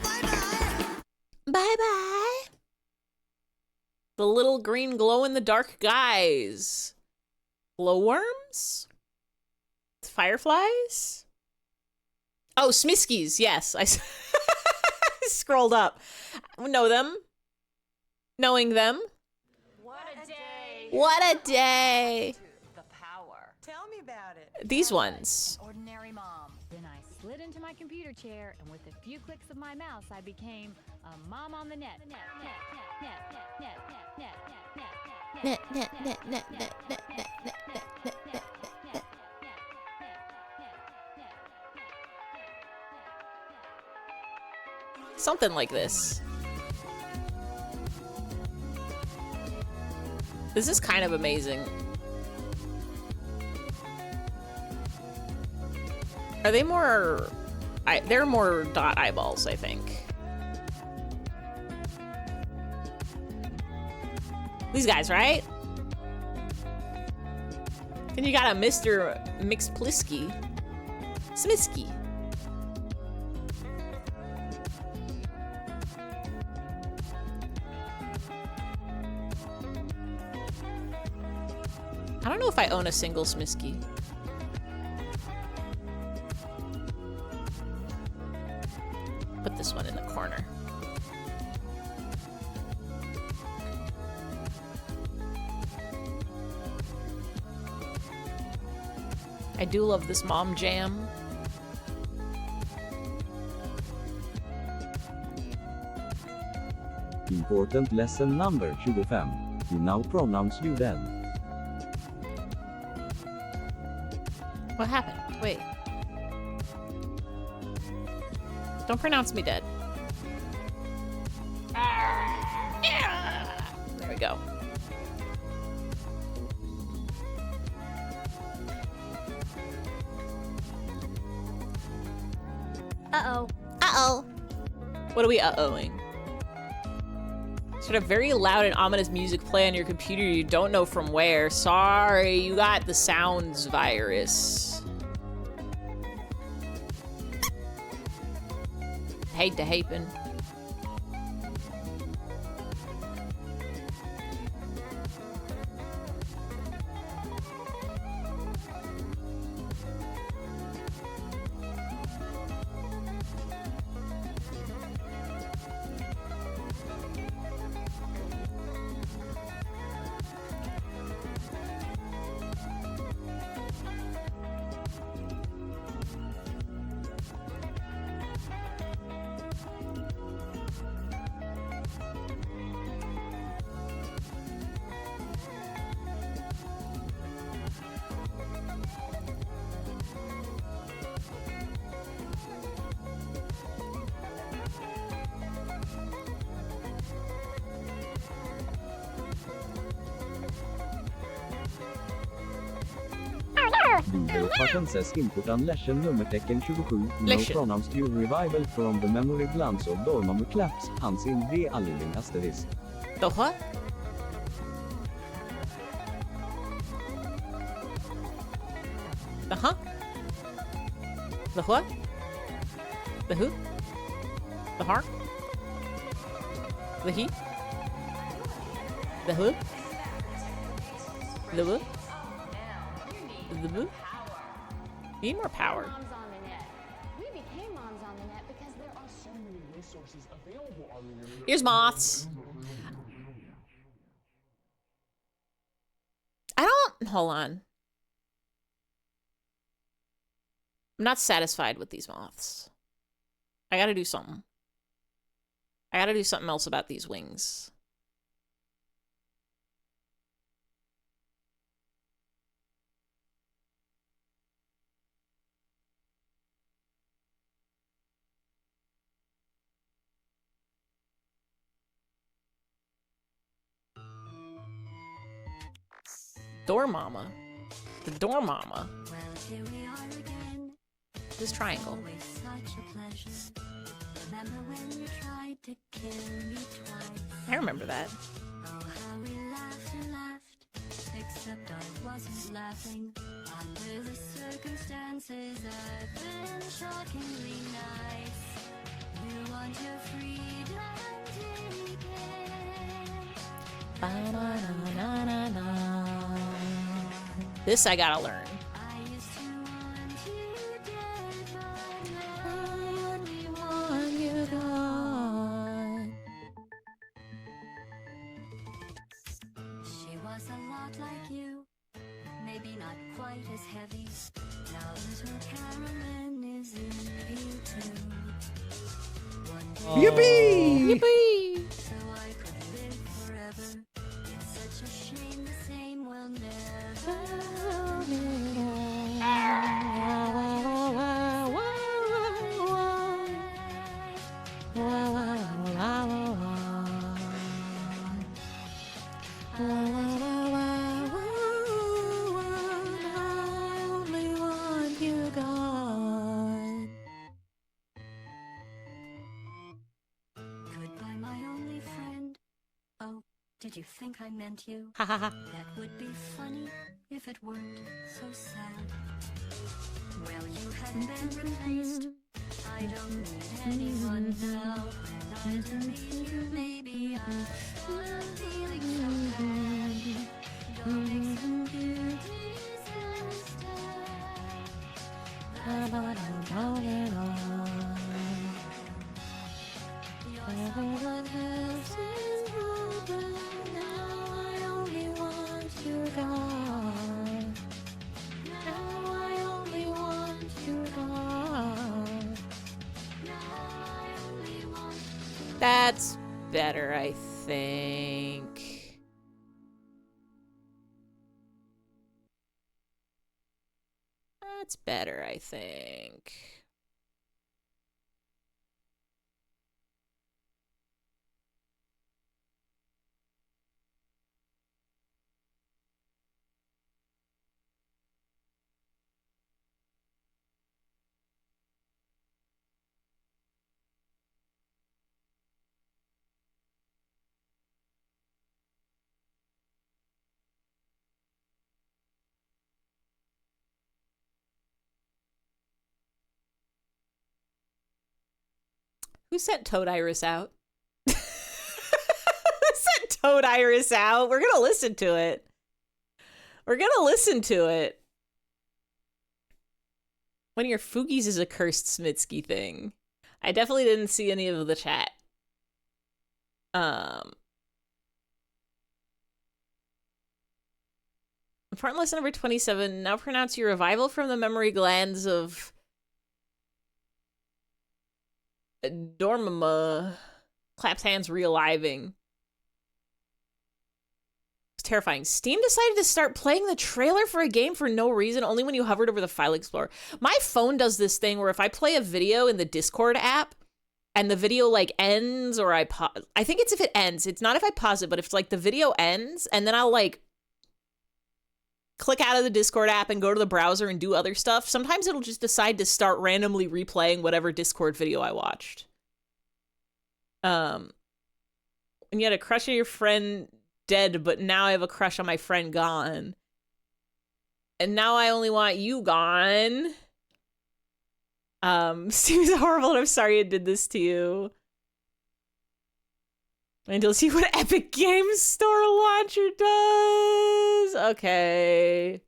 Bye-bye. Bye-bye. The little green glow-in-the-dark guys. Glowworms? Fireflies? Oh, Smiskies, yes. I scrolled up. Know them. Knowing them. What a day. What a day. The power. Tell me about it. These ones. Ordinary mom. Then I slid into my computer chair, and with a few clicks of my mouse, I became a mom on the net. Something like this. This is kind of amazing. Are they more... they're more dot eyeballs, I think. These guys, right? Then you got a Mr. Mixplisky. Smisky. I don't know if I own a single Smisky. Put this one in the corner. I do love this mom jam. Important lesson number 25. You now pronounce you dead. What happened? Wait. Don't pronounce me dead. There we go. Uh-oh. Uh-oh. What are we uh-ohing? Sort of very loud and ominous music play on your computer you don't know from where. Sorry, you got the sounds virus. Hate to happen. Bill Parsons input unlession nummertecken 27 no Lesson. pronouns due revival from the memory glands of Dormammu claps hands in the alling asterisk. The what? The huh? The what? The who? The har? The he? The who? The who? The who? Need more power. Moms on the net. We became moms on the net because there are so many resources available on the internet. Here's moths. I don't. Hold on. I'm not satisfied with these moths. I gotta do something. I gotta do something else about these wings. Dormammu. The Dormammu. Here we are again. This triangle. Always such a pleasure. Remember when you tried to kill me twice? I remember that. Oh, how we laughed and laughed. Except I wasn't laughing. Under the circumstances, I've been shockingly nice. You want your freedom, take it. Ba-na-na-na-na-na. This I gotta learn. I used to want you dead, but now I only want you gone. she was a lot like you. Maybe not quite as heavy. Now little Carolyn is in you too. One day Yippee! Yippee! so I could live forever. It's such a shame the same will never. Goodbye, my only friend. Oh, did you think I meant you? Ha ha ha. That would be funny if it weren't so sad. Well, you have been replaced. I don't need anyone now. When I meet you, maybe I'm feeling so bad. Don't make some beauties You're someone else's problem. Now I only want you gone. Now I only want you gone. Now I only want That's better, I think. That's better, I think. Who sent Toad Iris out? Who sent Toad Iris out? We're gonna listen to it. We're gonna listen to it. One of your Foogies is a cursed Smitsky thing. I definitely didn't see any of the chat. Important lesson number 27. Now pronounce your revival from the memory glands of Dormammu. Claps hands realiving. It's terrifying. Steam decided to start playing the trailer for a game for no reason, only when you hovered over the file explorer. My phone does this thing where if I play a video in the Discord app and the video like ends or I think it's if it ends. It's not if I pause it, but if like the video ends and then I'll like click out of the Discord app and go to the browser and do other stuff, sometimes it'll just decide to start randomly replaying whatever Discord video I watched. And you had a crush on your friend dead, but now I have a crush on my friend gone. And now I only want you gone. Seems horrible and I'm sorry I did this to you. And you'll see what Epic Games Store launcher does. Okay.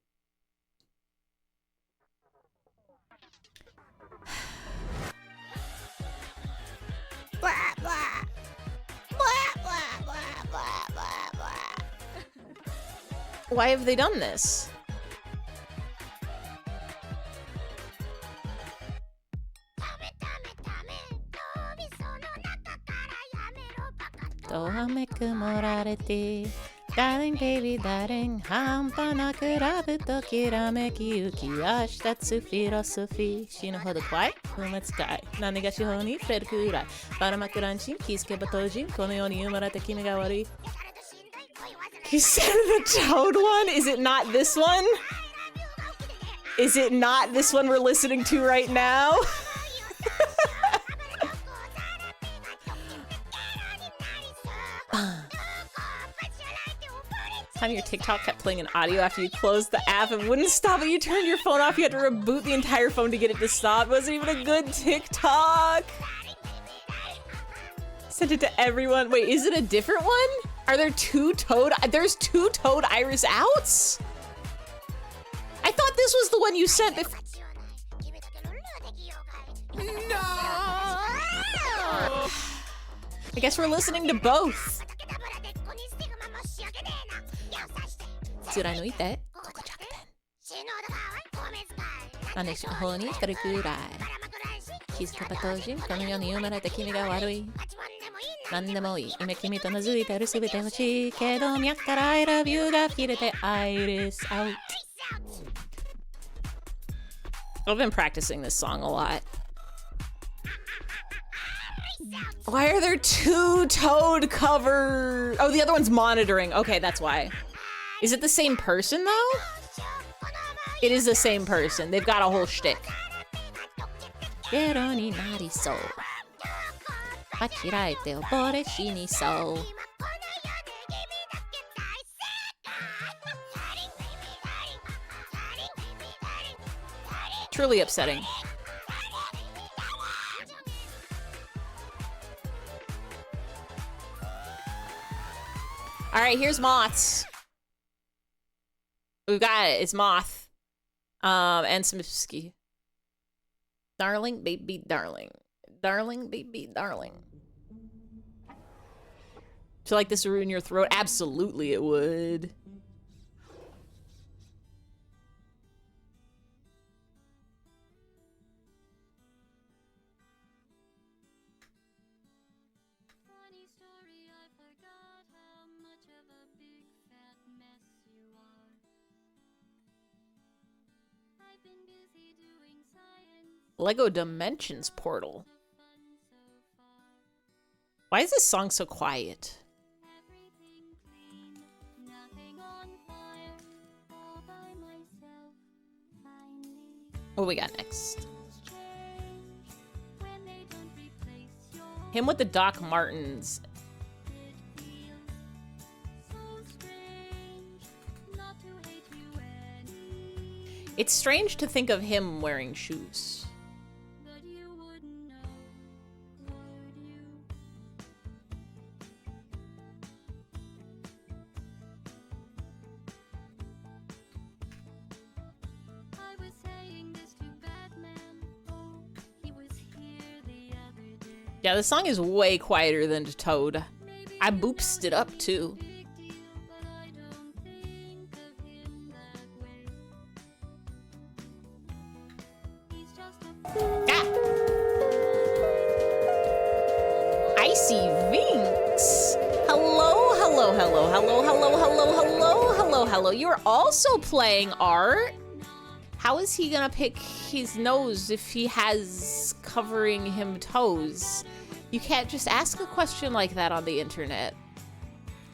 Blah, blah. Blah, blah, blah, blah, blah, blah. Why have they done this? Darling baby darling 半端なくラブときらめき浮き出したフィロソフィー死ぬほど怖い不滅界何が司法に触れるくらいバラマクランチン気づけば当人この世に生まれた君が悪い He said the Toad one? Is it not this one? Is it not this one we're listening to right now? Time your TikTok kept playing an audio after you closed the app and wouldn't stop, and you turned your phone off. You had to reboot the entire phone to get it to stop. It wasn't even a good TikTok. Sent it to everyone. Wait, is it a different one? Are there two Toad? There's two Toad Iris outs? I thought this was the one you sent before. No. I guess we're listening to both. 貫いてここ着点姉氏の方に光るくらい気づけば当時この世に生まれた君が悪い何でもいい今君と名付いてる全て欲しいけど脈から I love you が切れて Iris out I've been practicing this song a lot. Why are there two Toad covers? Oh, the other one's monitoring. Okay, that's why. Is it the same person, though? It is the same person. They've got a whole shtick. Truly upsetting. All right, here's Moths. We've got it. It's Moth. And Smiski. Darling, baby, darling. Darling, baby, darling. Feel like this would ruin your throat? Absolutely it would. Lego Dimensions Portal. Why is this song so quiet? What we got next? Him with the Doc Martens. It's strange to think of him wearing shoes. Yeah, the song is way quieter than Toad. I boopsed it up too. Ah! Icy Vinx. Hello, hello, hello, hello, hello, hello, hello, hello, hello. You're also playing art. How is he gonna pick his nose if he has covering him toes? You can't just ask a question like that on the internet.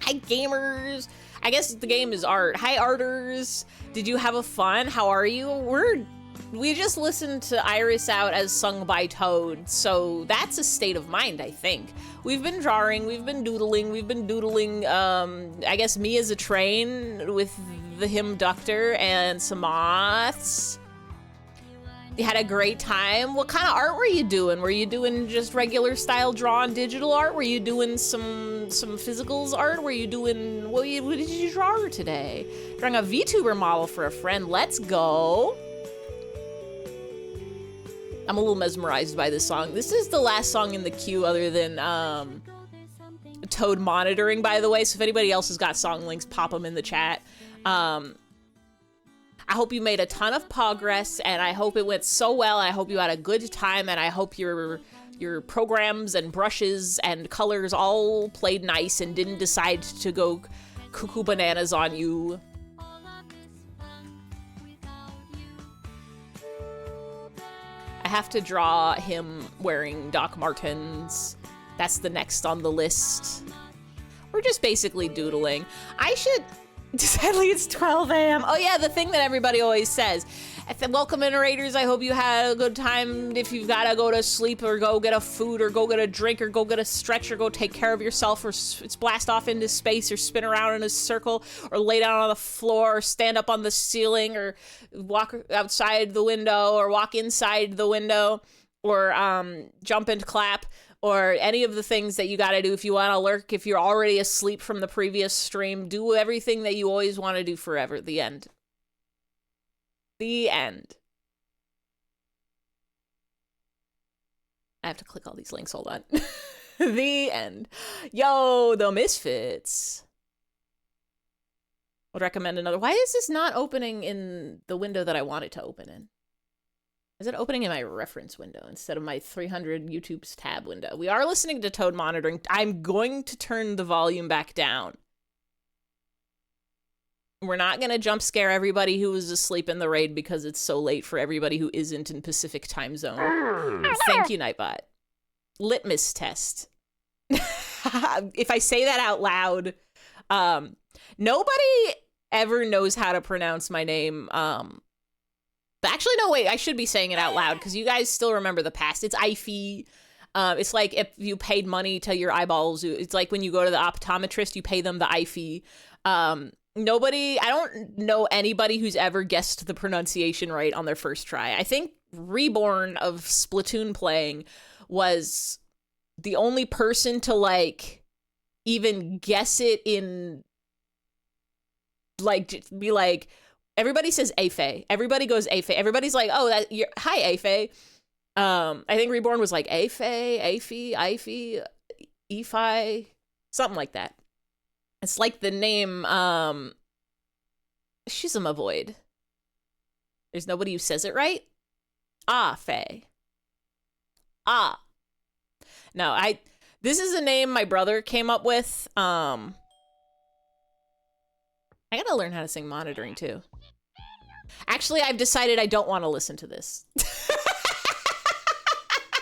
Hi, gamers. I guess the game is art. Hi, arters. Did you have a fun? How are you? We just listened to Iris Out as sung by Toad, so that's a state of mind, I think. We've been drawing, we've been doodling, I guess me as a train with the hymn Ductor and some moths. You had a great time. What kind of art were you doing? Were you doing just regular style drawn digital art? Were you doing some physicals art? Were you doing, what did you draw today? Drawing a VTuber model for a friend. Let's go. I'm a little mesmerized by this song. This is the last song in the queue other than Toad Monitoring, by the way. So if anybody else has got song links, pop them in the chat. I hope you made a ton of progress, and I hope it went so well. I hope you had a good time, and I hope your programs and brushes and colors all played nice and didn't decide to go cuckoo bananas on you. I have to draw him wearing Doc Martens. That's the next on the list. We're just basically doodling. I should... Sadly, it's 12 a.m. Oh yeah, the thing that everybody always says. Welcome iterators, I hope you had a good time. If you've gotta go to sleep or go get a food or go get a drink or go get a stretch or go take care of yourself or blast off into space or spin around in a circle or lay down on the floor or stand up on the ceiling or walk outside the window or walk inside the window or jump and clap. Or any of the things that you gotta do if you wanna lurk, if you're already asleep from the previous stream, do everything that you always wanna do forever. The end. The end. I have to click all these links, hold on. The end. Yo, the Misfits. Would recommend another. Why is this not opening in the window that I want it to open in? Is it opening in my reference window instead of my 300 YouTube's tab window? We are listening to Toad Monitoring. I'm going to turn the volume back down. We're not going to jump scare everybody who was asleep in the raid because it's so late for everybody who isn't in Pacific time zone. Thank you, Nightbot. Litmus test. If I say that out loud, nobody ever knows how to pronounce my name. Actually, no, wait, I should be saying it out loud because you guys still remember the past. It's Ify. It's like if you paid money to your eyeballs. It's like when you go to the optometrist, you pay them the Ify. I don't know anybody who's ever guessed the pronunciation right on their first try. I think Reborn of Splatoon playing was the only person to, like, even guess it in, like, be like... Everybody says Afe. Everybody goes Afe. Everybody's like, oh, hi, Afe. I think Reborn was like Afe, Ify, something like that. It's like the name, Shizuma Void. There's nobody who says it right? Faye. No, this is a name my brother came up with. I gotta learn how to sing monitoring too. Actually, I've decided I don't want to listen to this.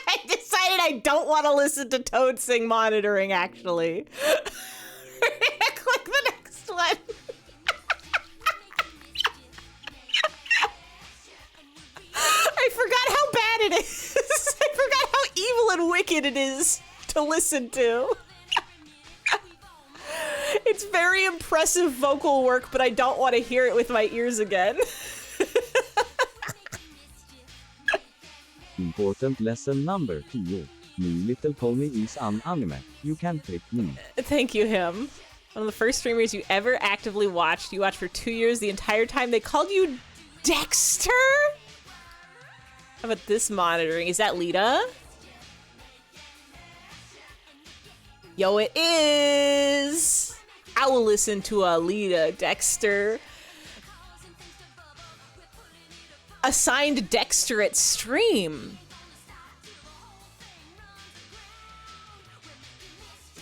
I decided I don't want to listen to Toad sing monitoring, actually. Click the next one. I forgot how bad it is. I forgot how evil and wicked it is to listen to. It's very impressive vocal work, but I don't want to hear it with my ears again. Important lesson number 10. My Little Pony is an anime. You can trick me. Thank you, him. One of the first streamers you ever actively watched. You watched for 2 years. The entire time they called you Dexter? How about this monitoring? Is that Lita? Yo, it is! I will listen to a Lita, Dexter. Assigned Dexter at stream.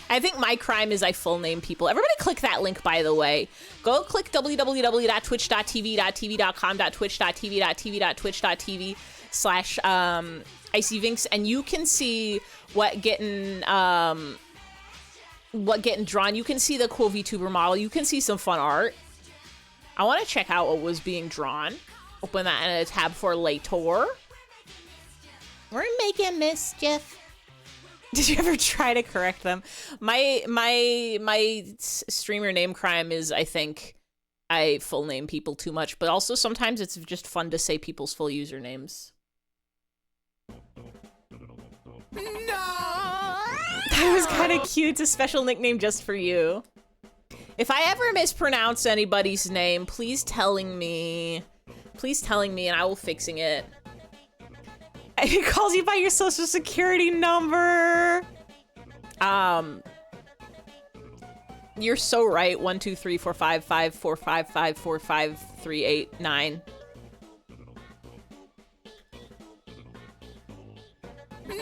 I think my crime is I full name people. Everybody click that link, by the way. Go click www.twitch.tv.tv.com.twitch.tv.twitch.tv/IcyVinks, and you can see what getting what getting drawn. You can see the cool VTuber model. You can see some fun art. I want to check out what was being drawn. Open that in a tab for later. We're making mischief. Did you ever try to correct them? My streamer name crime is, I think, I full name people too much, but also sometimes it's just fun to say people's full usernames. No! That was kind of cute. It's a special nickname just for you. If I ever mispronounce anybody's name, please telling me and I will fixing it. It calls you by your social security number. You're so right. 1 2 3 4 5 5 4 5 5 4 5 3 8 9. No.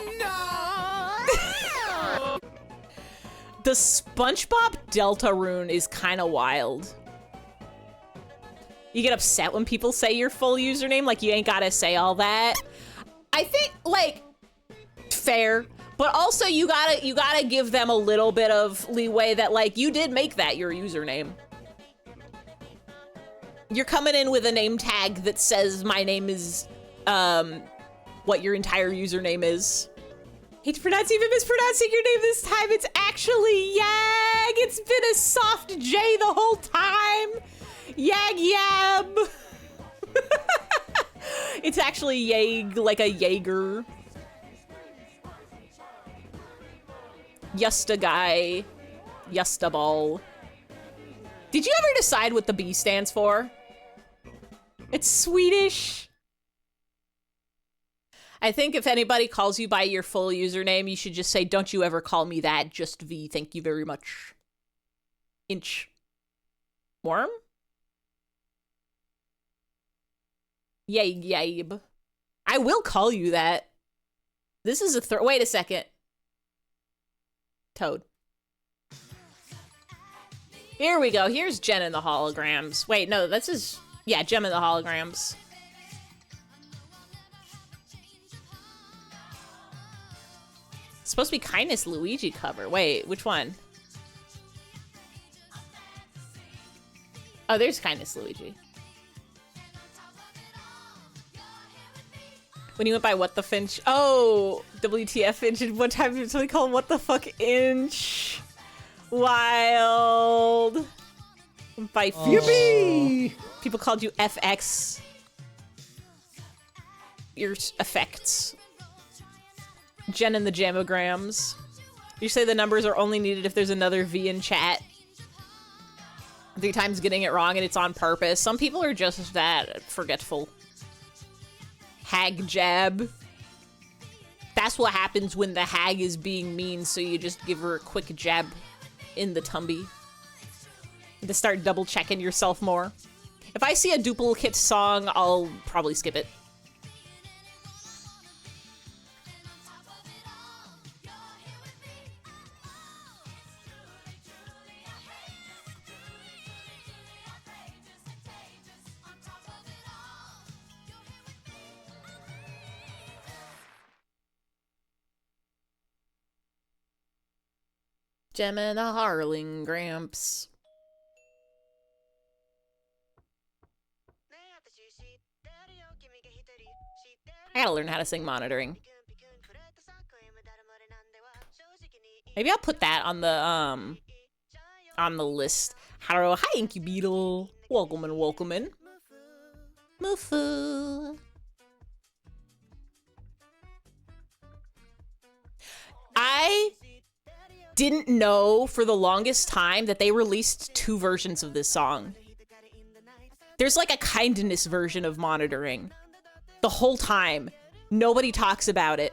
The SpongeBob Delta rune is kind of wild. You get upset when people say your full username, like you ain't gotta say all that. I think, like, fair, but also you gotta give them a little bit of leeway that, like, you did make that your username. You're coming in with a name tag that says my name is, what your entire username is. Hate to pronounce, even mispronouncing your name this time. It's actually Yag. It's been a soft J the whole time. Yag Yab. It's actually Yag, like a Jaeger. Yusta guy. Yusta ball. Did you ever decide what the B stands for? It's Swedish. I think if anybody calls you by your full username, you should just say, don't you ever call me that, just V, thank you very much. Inch. Worm? Yabe. I will call you that. This is a wait a second. Toad. Here we go. Here's Jen in the holograms. Wait, no, this is... Yeah, Gem in the holograms. It's supposed to be Kindness Luigi cover. Wait, which one? Oh, there's Kindness Luigi. When you went by What the Finch. Oh, WTF Finch. And one time you totally called him What the Fuck Inch. Wild. By Yippee! People called you FX. Your effects. Jen and the Jamograms. You say the numbers are only needed if there's another V in chat. 3 times getting it wrong and it's on purpose. Some people are just that forgetful. Hag jab. That's what happens when the hag is being mean, so you just give her a quick jab in the tumby. To start double checking yourself more. If I see a duplicate song, I'll probably skip it. Gem and the Harling Gramps. I gotta learn how to sing monitoring. Maybe I'll put that on the list. Hello, hi Inky Beetle. Welcome in, welcome in. Mufu. I didn't know for the longest time that they released 2 versions of this song. There's like a kindness version of monitoring. The whole time. Nobody talks about it.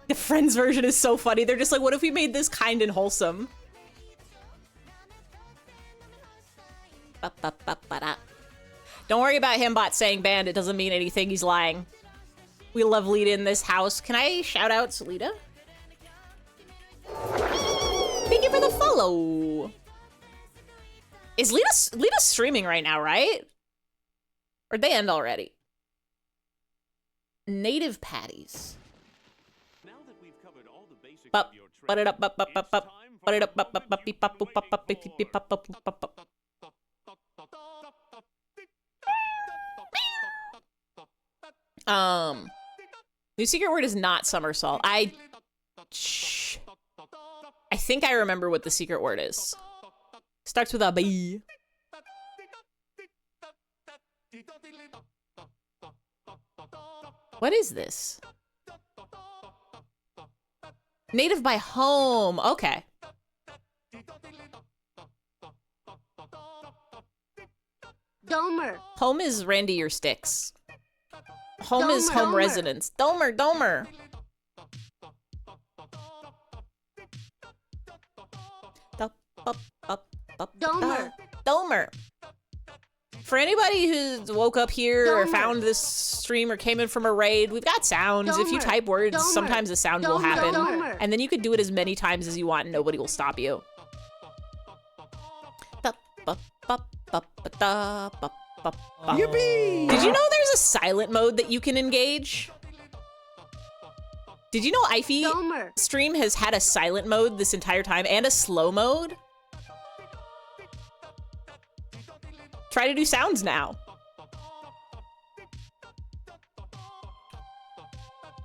The Friends version is so funny. They're just like, what if we made this kind and wholesome? Don't worry about him bot saying banned. It doesn't mean anything. He's lying. We love Lita in this house. Can I shout out Lita? Thank you for the follow. Is Lita streaming right now, right? Or did they end already? native patties. Now that we've covered all the basics Bup, of your but it training, up, bup, bup, bup, bup, but it up, bup, bup, bup, beep, bup, boop, bup, bup, beep, beep, bup, bup, bup, bup, bup. New secret word is not somersault. I think I remember what the secret word is. Starts with a B. What is this? Native by home. Okay. Domer. Home is Randy your sticks. Home is home residence. Domer, Domer. Domer. Domer. For anybody who woke up here or found this stream or came in from a raid, we've got sounds. If you type words, sometimes a sound will happen. And then you can do it as many times as you want and nobody will stop you. Yippee! Did you know there's a silent mode that you can engage? Did you know Ify stream has had a silent mode this entire time and a slow mode? Try to do sounds now.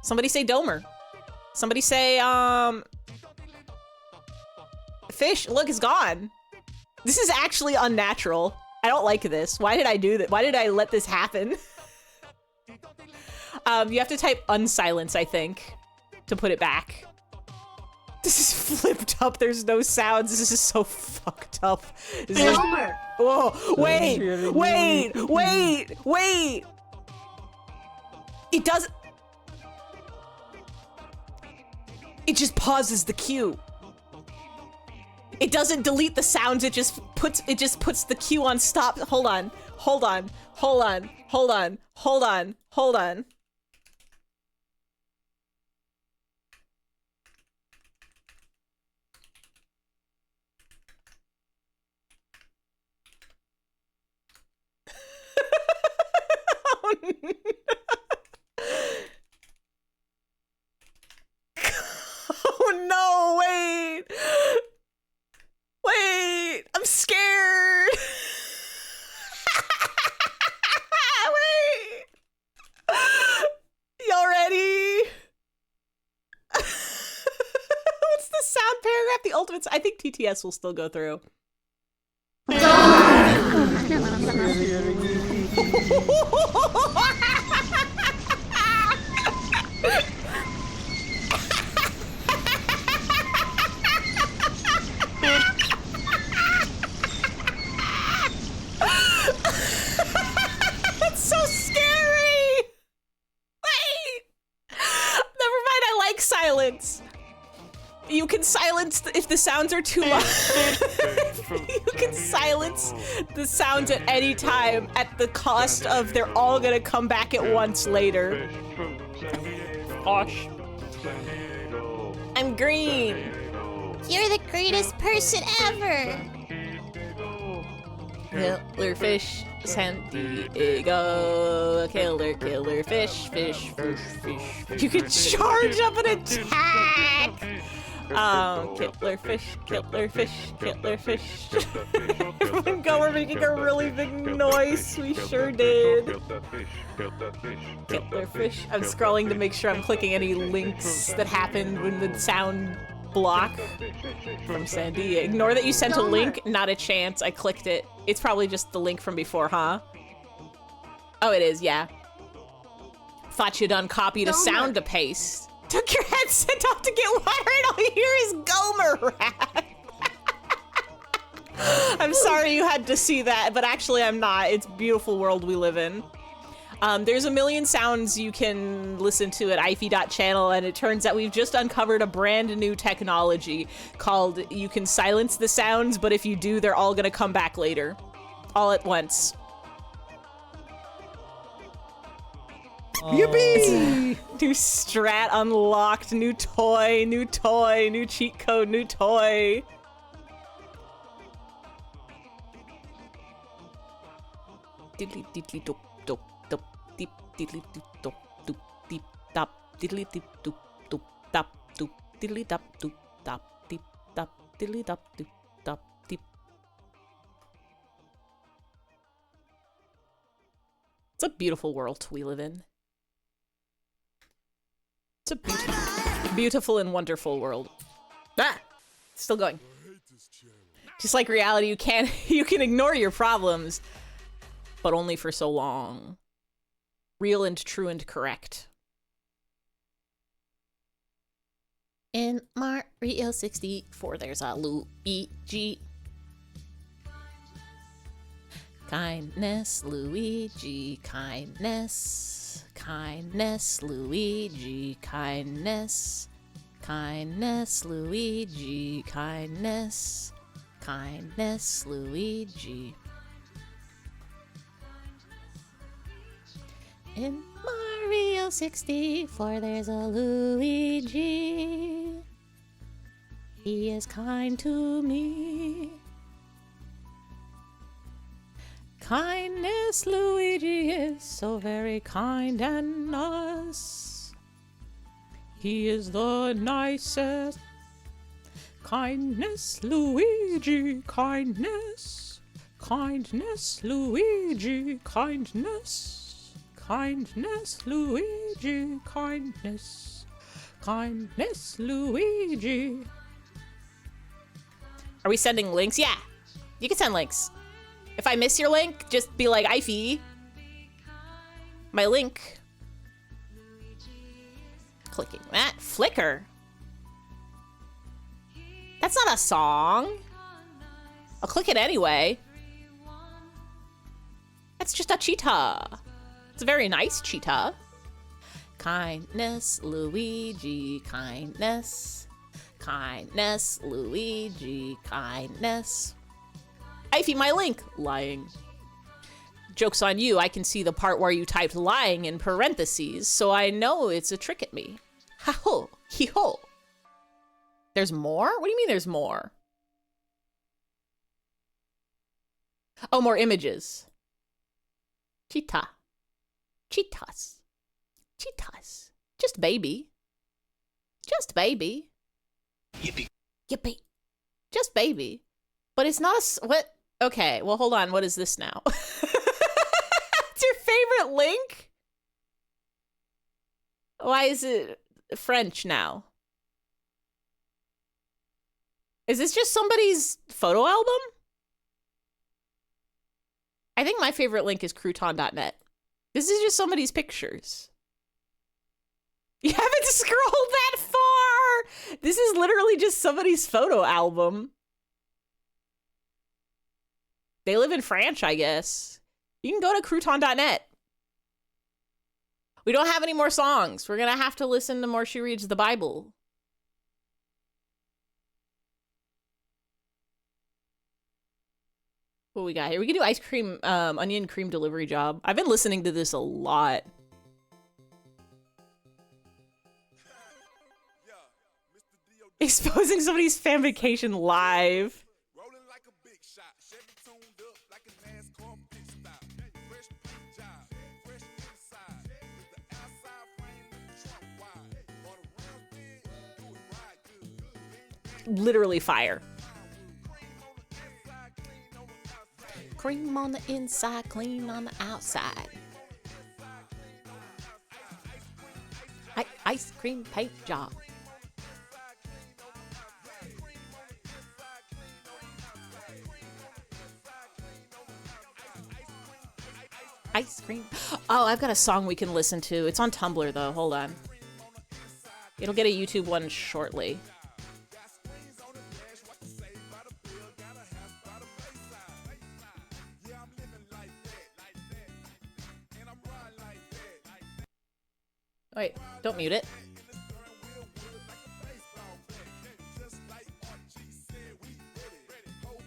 Somebody say Domer. Somebody say, fish. Look, it's gone. This is actually unnatural. I don't like this. Why did I do that? Why did I let this happen? You have to type unsilence, I think, to put it back. This is flipped up. There's no sounds. This is so fucked up. This is... Whoa, wait. It does... It just pauses the cue. It doesn't delete the sounds. It just puts the cue on stop. Hold on. Oh no, wait. Wait, I'm scared. Wait. Y'all ready? What's the sound paragraph? The ultimate. I think TTS will still go through. That's so scary! Wait! Never mind, I like silence. You can silence if the sounds are too loud. You can silence the sounds at any time at the cost of they're all gonna come back at once later. Gosh. I'm green. You're the greatest person ever. Killer fish, San Diego. Killer fish. You can charge up an attack. Killer fish. Everyone go, we're making a really big noise. We sure did. Killer fish. I'm scrolling to make sure I'm clicking any links that happened when the sound block from San Diego. Ignore that you sent a link, not a chance. I clicked it. It's probably just the link from before, huh? Oh, it is, yeah. Thought you done copied a sound to paste. Took your headset off to get water and all you hear is Gomer Rat. I'm sorry you had to see that, but actually I'm not. It's a beautiful world we live in. There's a million sounds you can listen to at ify.channel, and it turns out we've just uncovered a brand new technology called you can silence the sounds, but if you do, they're all gonna come back later. All at once. Yippee! New strat unlocked, new toy, new cheat code, new toy. Diddly diddly dop dop dop deep diddly dop dop. deep dop diddly deep doop doop dop doop diddly dop doop dop deep dop diddly dop doop dop deep. It's a beautiful world we live in. It's a beautiful and wonderful world. Ah, still going. Just like reality, you can ignore your problems, but only for so long. Real and true and correct. In Mario 64, there's a Luigi. Kindness, Luigi, kindness. Kindness, Luigi, kindness. Kindness, Luigi, kindness. Kindness, Luigi. In Mario 64, there's a Luigi. He is kind to me. Kindness, Luigi is so very kind and nice. He is the nicest. Kindness, Luigi, kindness. Kindness, Luigi, kindness. Kindness, Luigi, kindness. Kindness, Luigi. Are we sending links? Yeah, you can send links. If I miss your link, just be like, Ify. My link. Clicking that. Flickr. That's not a song. I'll click it anyway. That's just a cheetah. It's a very nice cheetah. Kindness, Luigi, kindness. Kindness, Luigi, kindness. Ify, my link. Lying. Joke's on you, I can see the part where you typed lying in parentheses, so I know it's a trick at me. Ha-ho, hee-ho. There's more? What do you mean there's more? Oh, more images. Cheetah. Cheetahs. Cheetahs. Just baby. Just baby. Yippee. Yippee. Just baby. But it's not a... What? Okay, well, hold on. What is this now? It's your favorite link? Why is it French now? Is this just somebody's photo album? I think my favorite link is crouton.net. This is just somebody's pictures. You haven't scrolled that far! This is literally just somebody's photo album. They live in France, I guess. You can go to crouton.net. We don't have any more songs. We're gonna have to listen to more She Reads the Bible. What we got here? We can do ice cream, onion cream delivery job. I've been listening to this a lot. Exposing somebody's fan vacation live. Literally fire. Cream on the inside, clean on the outside. Ice cream paint job. Ice cream. Oh, I've got a song we can listen to. It's on Tumblr though. Hold on. It'll get a YouTube one shortly. Wait, don't mute it.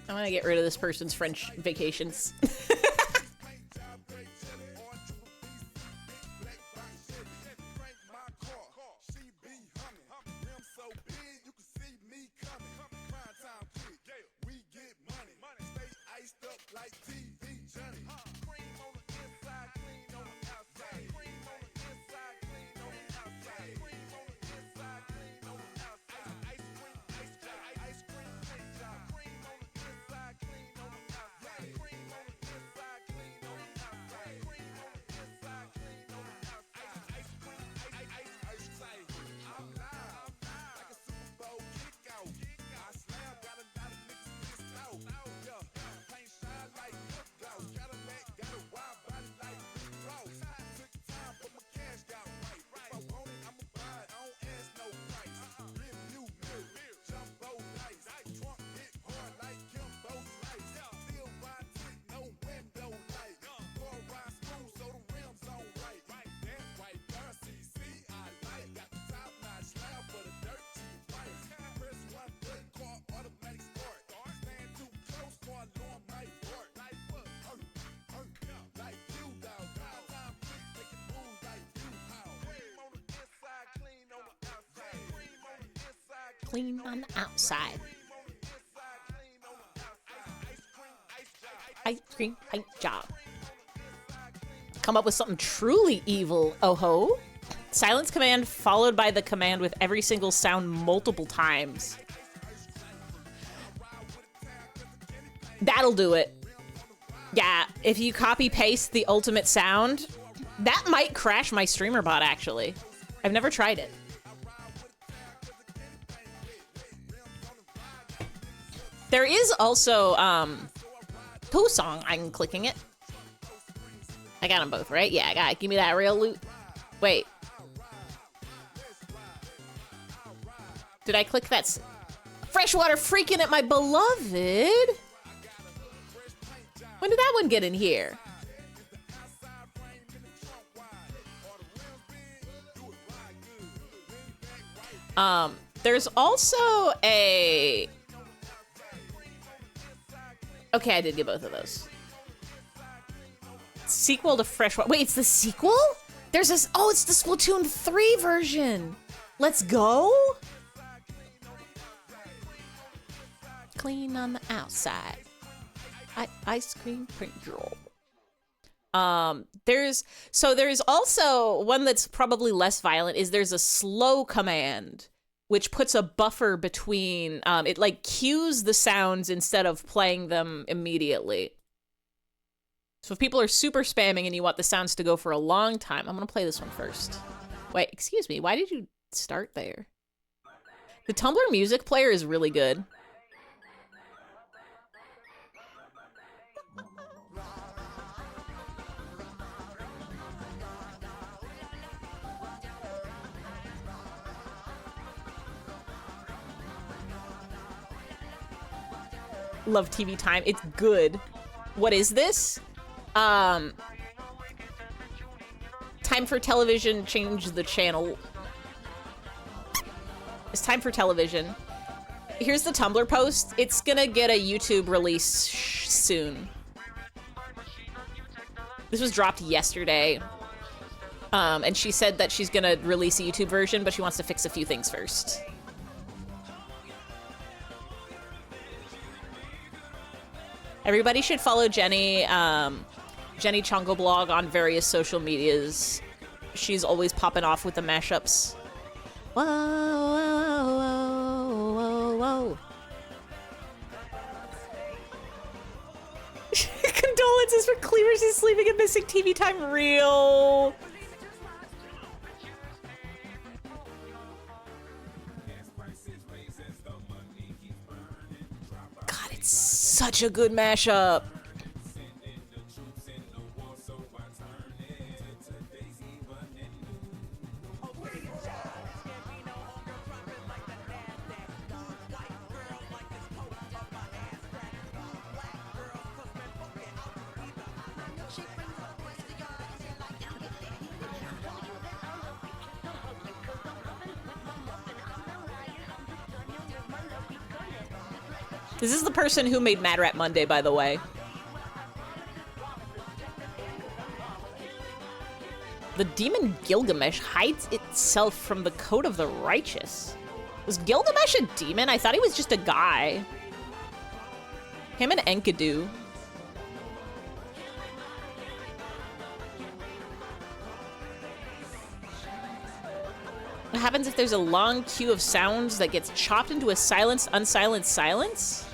I'm gonna get rid of this person's French vacations. Clean on the outside. Ice cream paint job. Come up with something truly evil, oh ho. Silence command followed by the command with every single sound multiple times. That'll do it. Yeah, if you copy paste the ultimate sound, that might crash my streamer bot actually. I've never tried it. There is also Pooh Song. I'm clicking it. I got them both, right? Yeah, I got it. Give me that real loot. Wait. Did I click that? Freshwater freaking at my beloved. When did that one get in here? There's also a... Okay, I did get both of those. Sequel to Freshwater. Wait, it's the sequel? There's this... Oh, it's the Splatoon 3 version. Let's go. Clean on the outside. Ice cream print job. There's also one that's probably less violent is there's a slow command which puts a buffer between it like cues the sounds instead of playing them immediately. So if people are super spamming and you want the sounds to go for a long time, I'm gonna play this one first. Wait, excuse me, why did you start there? The Tumblr music player is really good. Love TV time. It's good. What is this? Time for television. Change the channel. It's time for television. Here's the Tumblr post. It's gonna get a YouTube release soon. This was dropped yesterday. And she said that she's gonna release a YouTube version, but she wants to fix a few things first. Everybody should follow Jenny, Jenny Chongo blog on various social medias. She's always popping off with the mashups. Whoa, whoa, whoa, whoa, whoa. Condolences for Cleavers is sleeping and missing TV time real. God, it's such a good mashup. This is the person who made Mad Rat Monday, by the way. The demon Gilgamesh hides itself from the code of the righteous. Was Gilgamesh a demon? I thought he was just a guy. Him and Enkidu. What happens if there's a long queue of sounds that gets chopped into a silenced, unsilenced silence?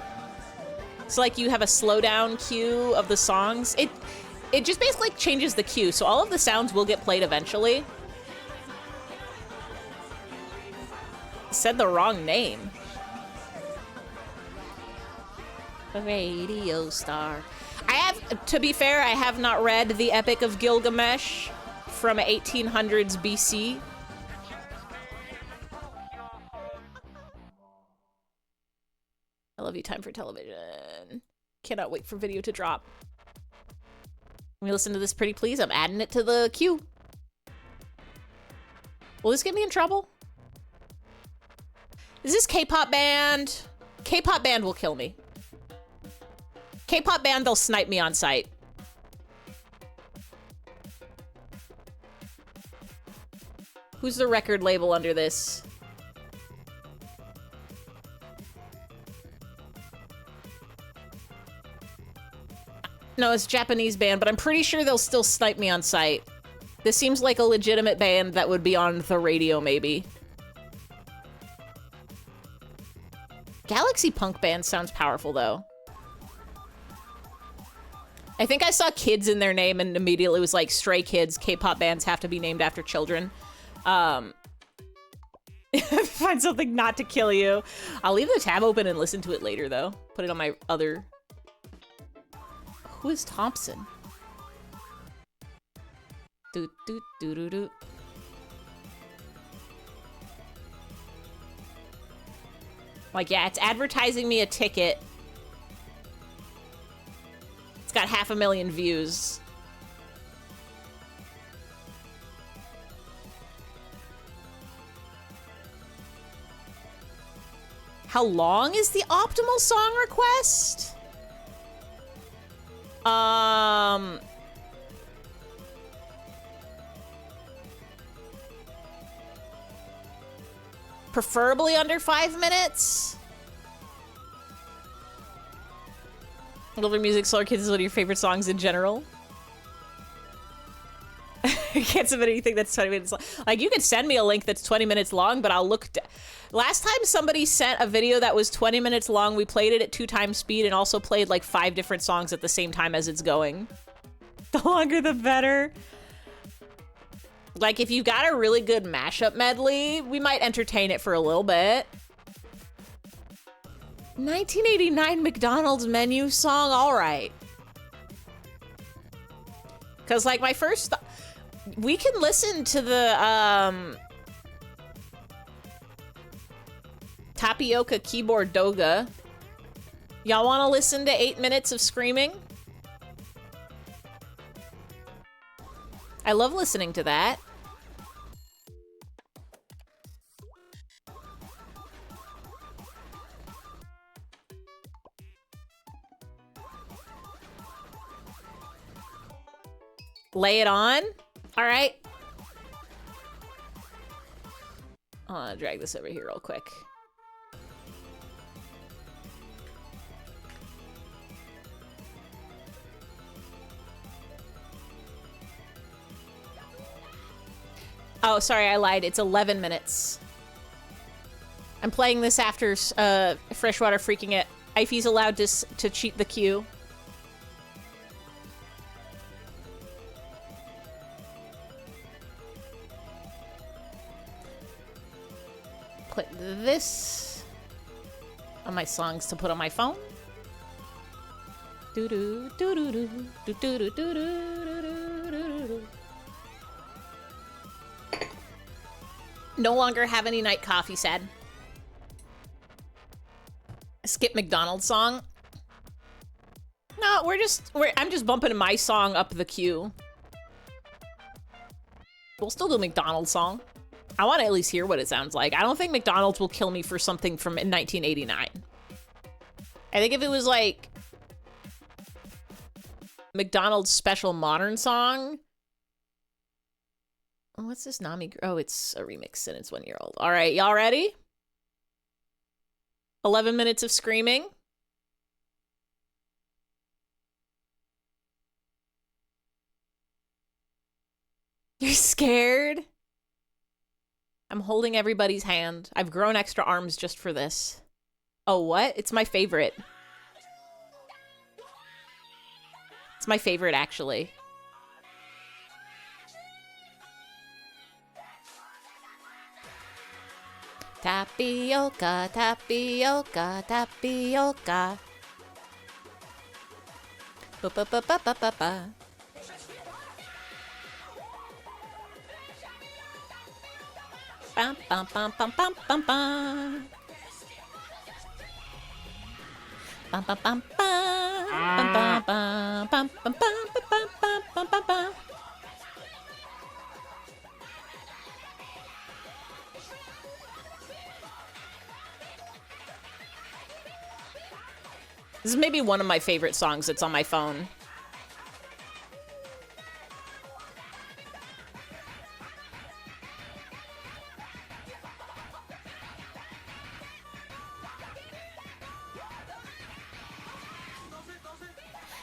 So like you have a slowdown queue of the songs. It just basically changes the queue, so all of the sounds will get played eventually. Said the wrong name. A radio star. I have, to be fair, I have not read the Epic of Gilgamesh from 1800s BC. I love you, time for television. Cannot wait for video to drop. Let me listen to this pretty please. I'm adding it to the queue. Will this get me in trouble? Is this K-pop band? K-pop band will kill me. K-pop band, they'll snipe me on sight. Who's the record label under this? No, it's a Japanese band, but I'm pretty sure they'll still snipe me on sight. This seems like a legitimate band that would be on the radio, maybe. Galaxy Punk Band sounds powerful, though. I think I saw kids in their name and immediately was like, Stray Kids, K-pop bands have to be named after children. Find something not to kill you. I'll leave the tab open and listen to it later, though. Put it on my other... Who is Thompson? Doot, doot, doot, doot, doot. Like, yeah, it's advertising me a ticket. It's got 500,000 views. How long is the optimal song request? Preferably under 5 minutes. Love your music, Solar Kids is one of your favorite songs in general. I can't submit anything that's 20 minutes long. Like, you could send me a link that's 20 minutes long, but I'll look... Last time somebody sent a video that was 20 minutes long, we played it at 2 times speed and also played like 5 different songs at the same time as it's going. The longer the better. Like, if you've got a really good mashup medley, we might entertain it for a little bit. 1989 McDonald's menu song, all right. Because, like, my first... We can listen to the, Tapioca Keyboard Doga. Y'all want to listen to 8 minutes of screaming? I love listening to that. Lay it on? All right. I'll drag this over here real quick. Oh, sorry, I lied. It's 11 minutes. I'm playing this after Freshwater Freaking It. Ify's allowed to cheat the queue. Put this on my songs to put on my phone. Doo doo doo doo doo doo doo doo doo doo doo. No longer have any night coffee, said. Skip McDonald's song. No, I'm just bumping my song up the queue. We'll still do McDonald's song. I want to at least hear what it sounds like. I don't think McDonald's will kill me for something from 1989. I think if it was like McDonald's special modern song. What's this Nami? Oh, it's a remix and it's 1 year old. All right, y'all ready? 11 minutes of screaming. You're scared? I'm holding everybody's hand. I've grown extra arms just for this. Oh, what? It's my favorite. It's my favorite, actually. Tapioca, tapioca, tapioca. Ba-ba-ba-ba-ba-ba. Bum, bum, bum, bum, bum, bum, bum. Bum, bum, bum, bum. Bum, bum, bum, bum, bum, bum, bum, bum, bum, bum. This is maybe one of my favorite songs that's on my phone.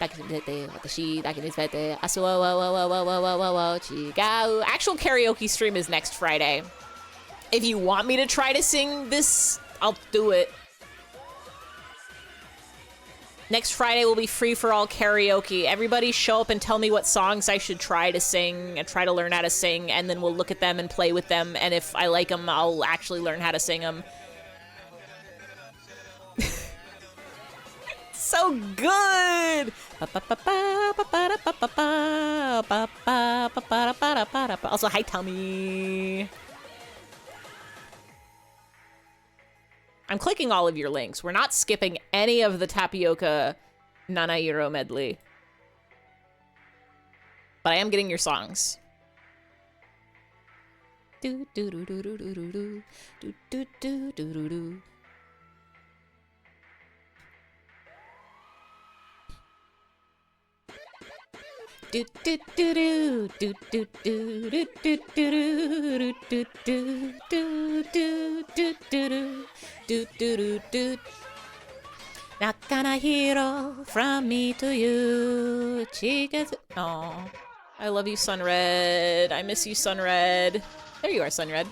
Actual karaoke stream is next Friday. If you want me to try to sing this, I'll do it. Next Friday will be free for all karaoke. Everybody show up and tell me what songs I should try to sing and try to learn how to sing, and then we'll look at them and play with them, and if I like them, I'll actually learn how to sing them. So good! Also, hi, Tummy. I'm clicking all of your links. We're not skipping any of the Tapioca Nanairo medley. But I am getting your songs. Do do do do do do do do do do do do do. Do do do do do do do do do do do do do do do do do. Nakanahiro from me to you. Chigazu. Oh, I love you, Sunred. I miss you, Sunred. There you are, Sunred.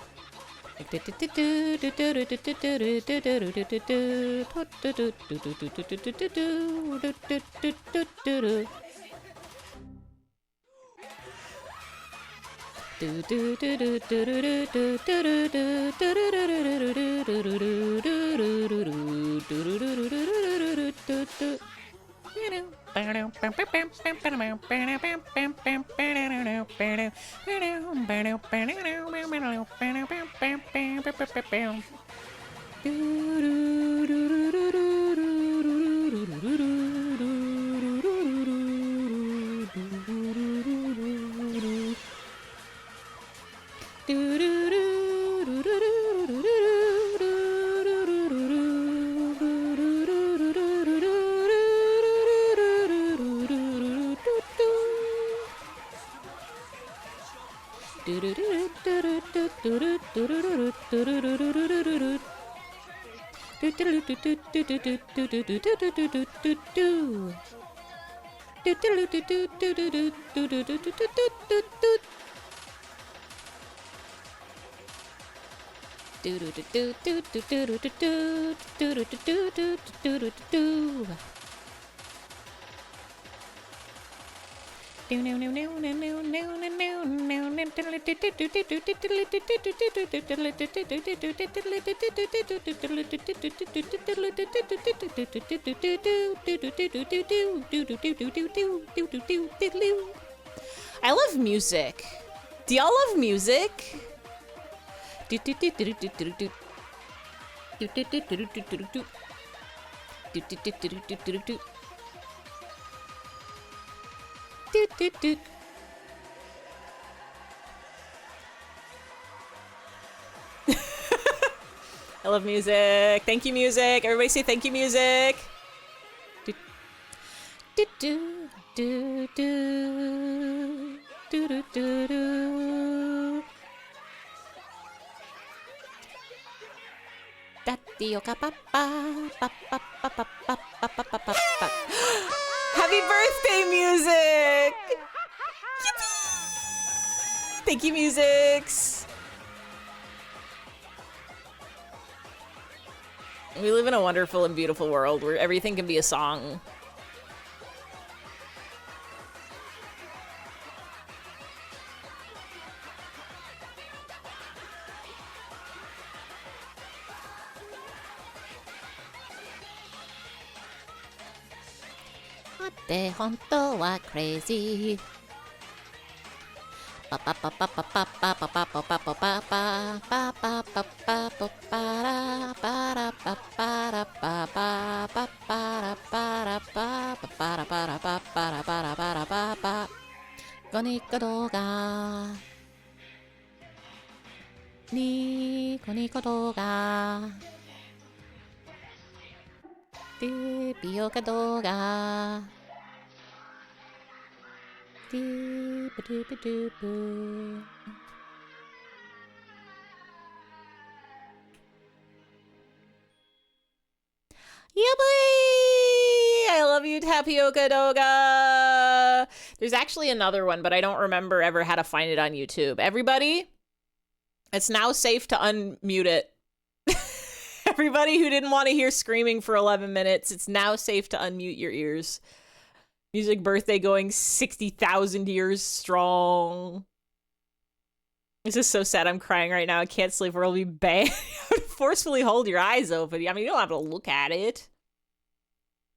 I love music. Do y'all love music? I love music. Thank you, music. Everybody say thank you, music. Happy birthday, music! Yippee! Thank you, musics. We live in a wonderful and beautiful world where everything can be a song. Ate honto wa crazy. Nico doga. Nico doga. Tapioca doga. Doo-ba-doo-ba-doo-boo. Yeah, boy! I love you, Tapioca Doga. There's actually another one, but I don't remember ever how to find it on YouTube. Everybody, it's now safe to unmute it. Everybody who didn't want to hear screaming for 11 minutes, it's now safe to unmute your ears. Music birthday going 60,000 years strong. This is so sad. I'm crying right now. I can't sleep or it'll be bad. Forcefully hold your eyes open. I mean, you don't have to look at it.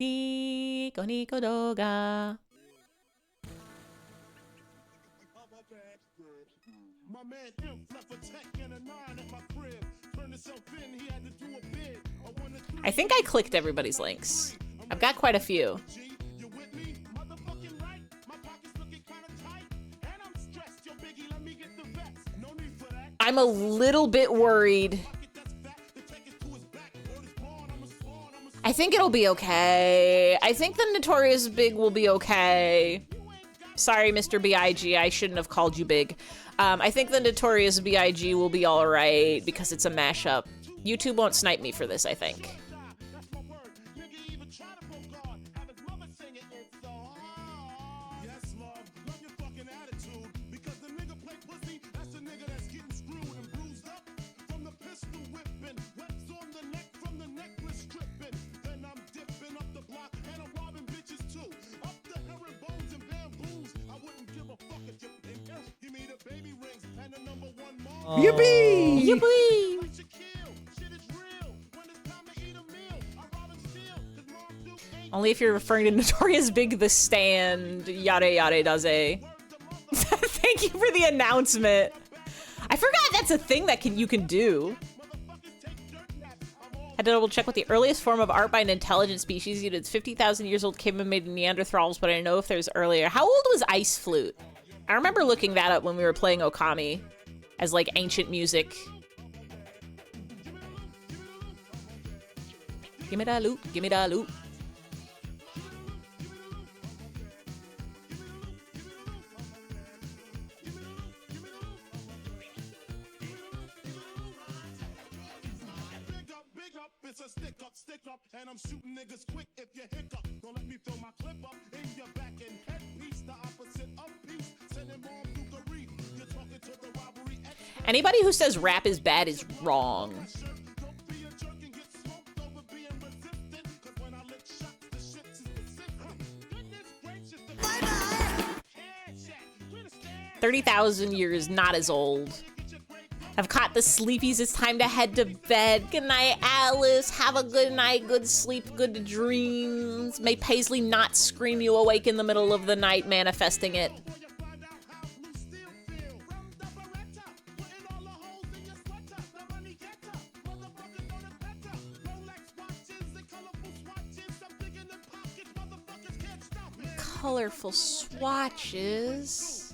Nico Nico Doga. I think I clicked everybody's links. I've got quite a few. I'm a little bit worried. I think it'll be okay. I think the Notorious Big will be okay. Sorry, Mr. B.I.G. I shouldn't have called you Big. I think the Notorious B.I.G. will be alright because it's a mashup. YouTube won't snipe me for this, I think. Yippee! Yippee! Only if you're referring to Notorious Big the Stand, yada yada does a. Thank you for the announcement. I forgot that's a thing that you can do. Had to double check what the earliest form of art by an intelligent species. It's 50,000 years old, came and made Neanderthals, but I don't know if there's earlier. How old was Ice Flute? I remember looking that up when we were playing Okami as like ancient music. Give me that loot, give me that loot. It's a stick up, and I'm shooting niggas quick if you hiccup. Don't let me throw my clip up in your back and head piece, the opposite of peace. Sending bomb through the reef. You're talking to the robbery. Anybody who says rap is bad is wrong. Don't be a jerk and get smoked over being resistant. Cause when I lick shots, the shit's specific. Goodness gracious, the bye-bye. 30,000 years, not as old. I've caught the sleepies. It's time to head to bed. Good night, Alice. Have a good night, good sleep, good dreams. May Paisley not scream you awake in the middle of the night, manifesting it. Colorful swatches.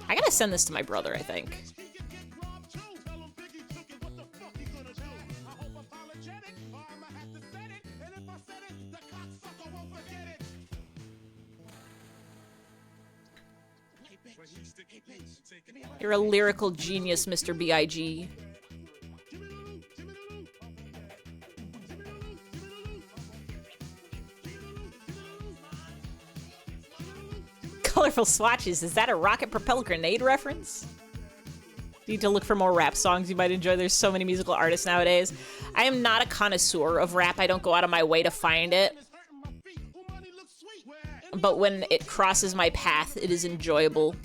I gotta send this to my brother, I think. You're a lyrical genius, Mr. B.I.G. Colorful swatches. Is that a rocket propelled grenade reference? Need to look for more rap songs you might enjoy. There's so many musical artists nowadays. I am not a connoisseur of rap. I don't go out of my way to find it. But when it crosses my path, it is enjoyable.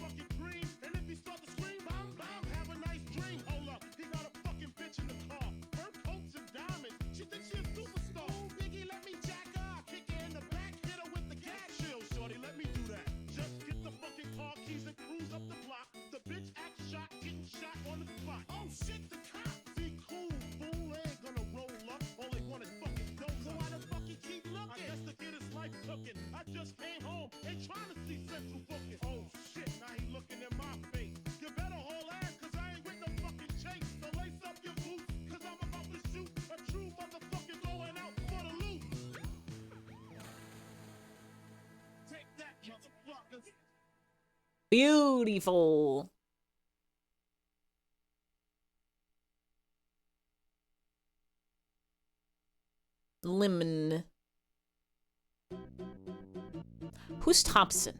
Beautiful. Who's Thompson?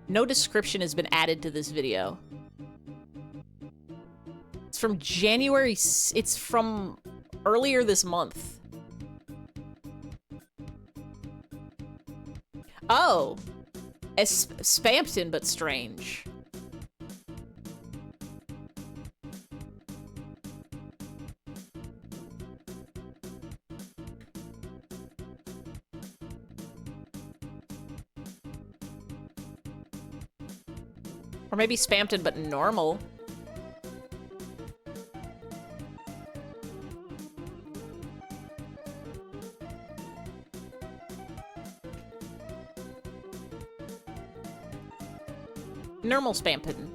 No description has been added to this video. It's from January. It's from earlier this month. Oh. It's Spampton, but strange. Or maybe Spampton, but normal. Normal Spampton.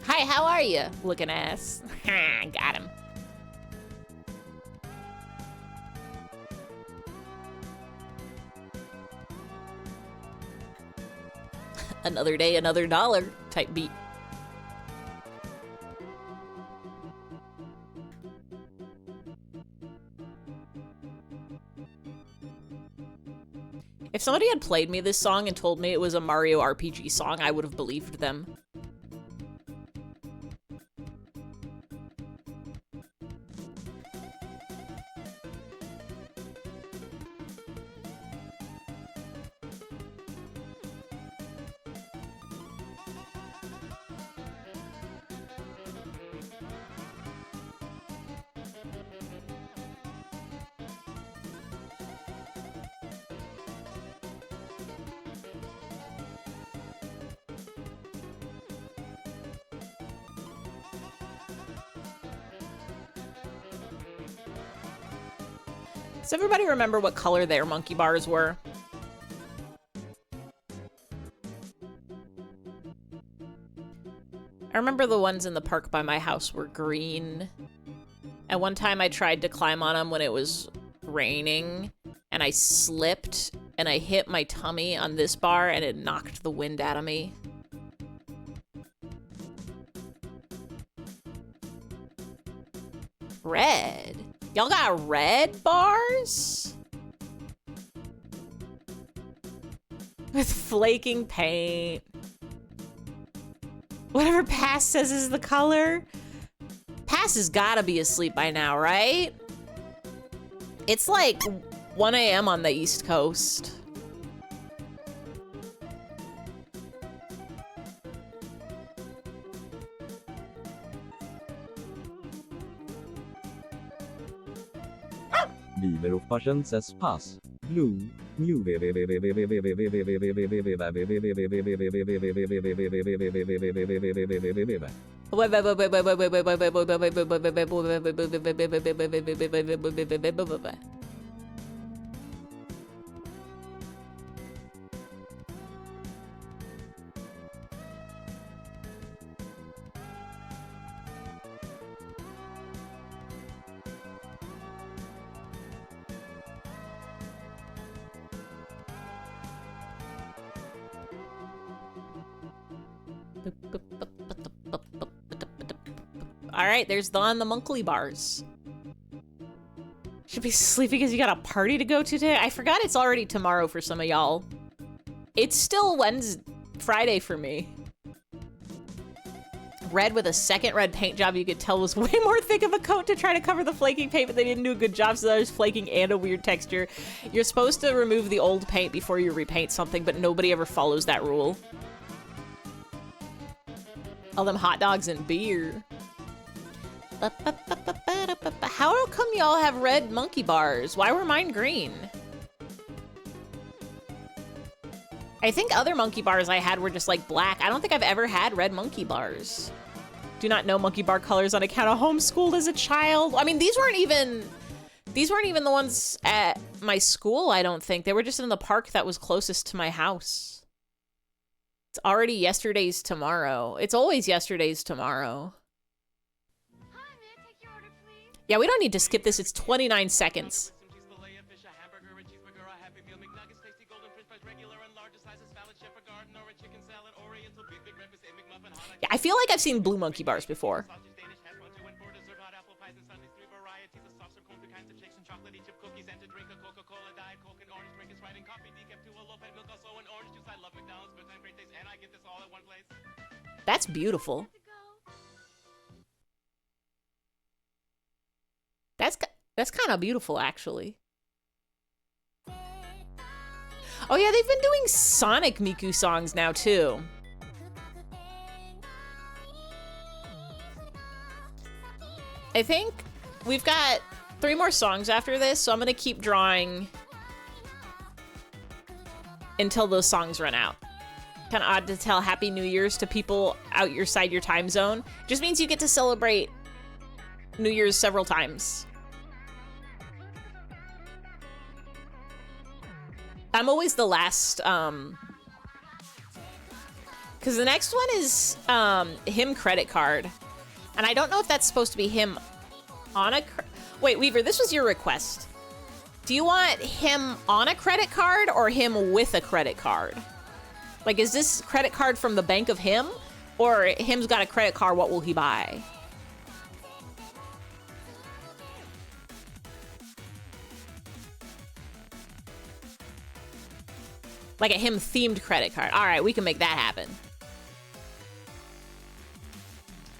Hi, how are you? Looking ass. Got him. Another day, another dollar type beat. If somebody had played me this song and told me it was a Mario RPG song, I would have believed them. Does everybody remember what color their monkey bars were? I remember the ones in the park by my house were green. And one time I tried to climb on them when it was raining, and I slipped, and I hit my tummy on this bar, and it knocked the wind out of me. Red. Y'all got red bars? With flaking paint. Whatever Pass says is the color. Pass has gotta be asleep by now, right? It's like 1 a.m. on the East Coast. Viver of patience as pass. Blue. New. Alright, there's the Monkley bars. Should be sleepy because you got a party to go to today? I forgot it's already tomorrow for some of y'all. It's still Friday for me. Red with a second red paint job you could tell was way more thick of a coat to try to cover the flaking paint, but they didn't do a good job, so there's flaking and a weird texture. You're supposed to remove the old paint before you repaint something, but nobody ever follows that rule. All them hot dogs and beer. How come y'all have red monkey bars? Why were mine green? I think other monkey bars I had were just like black. I don't think I've ever had red monkey bars. Do not know monkey bar colors on account of homeschooled as a child. I mean, these weren't even the ones at my school, I don't think. They were just in the park that was closest to my house. It's already yesterday's tomorrow. It's always yesterday's tomorrow. Yeah, we don't need to skip this. It's 29 seconds. Yeah, I feel like I've seen Blue Monkey bars before. That's beautiful. That's kind of beautiful, actually. Oh yeah, they've been doing Sonic Miku songs now too. I think we've got 3 more songs after this, so I'm gonna keep drawing until those songs run out. Kind of odd to tell Happy New Year's to people outside your time zone. Just means you get to celebrate New Year's several times. I'm always the last, because the next one is him credit card. And I don't know if that's supposed to be him on a... Wait, Weaver, this was your request. Do you want him on a credit card or him with a credit card? Like, is this credit card from the bank of him? Or him's got a credit card, what will he buy? Like a him-themed credit card. All right, we can make that happen.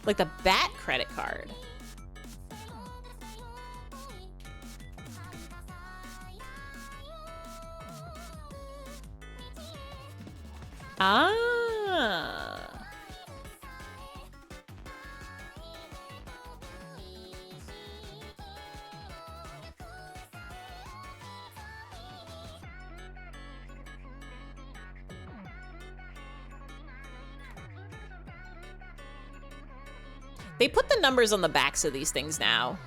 Like the Bat credit card. Ah. They put the numbers on the backs of these things now.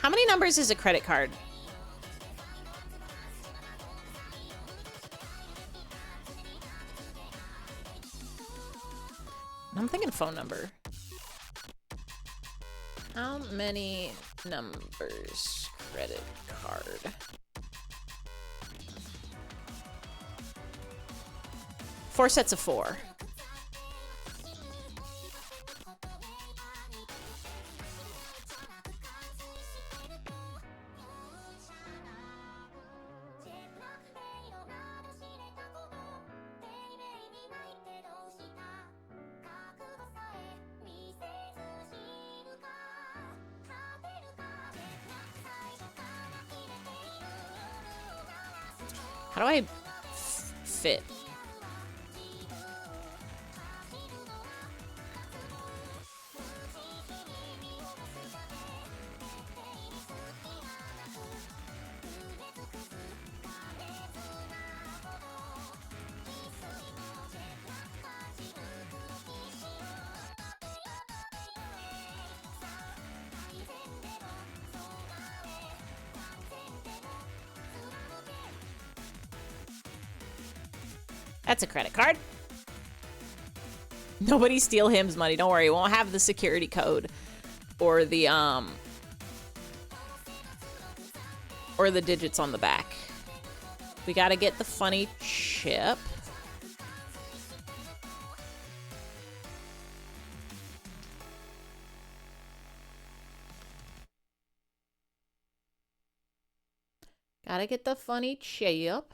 How many numbers is a credit card? I'm thinking phone number. How many numbers credit card? Four sets of 4. How do I fit? That's a credit card. Nobody steal him's money. Don't worry, it won't have the security code or the digits on the back. We gotta get the funny chip. Gotta get the funny chip.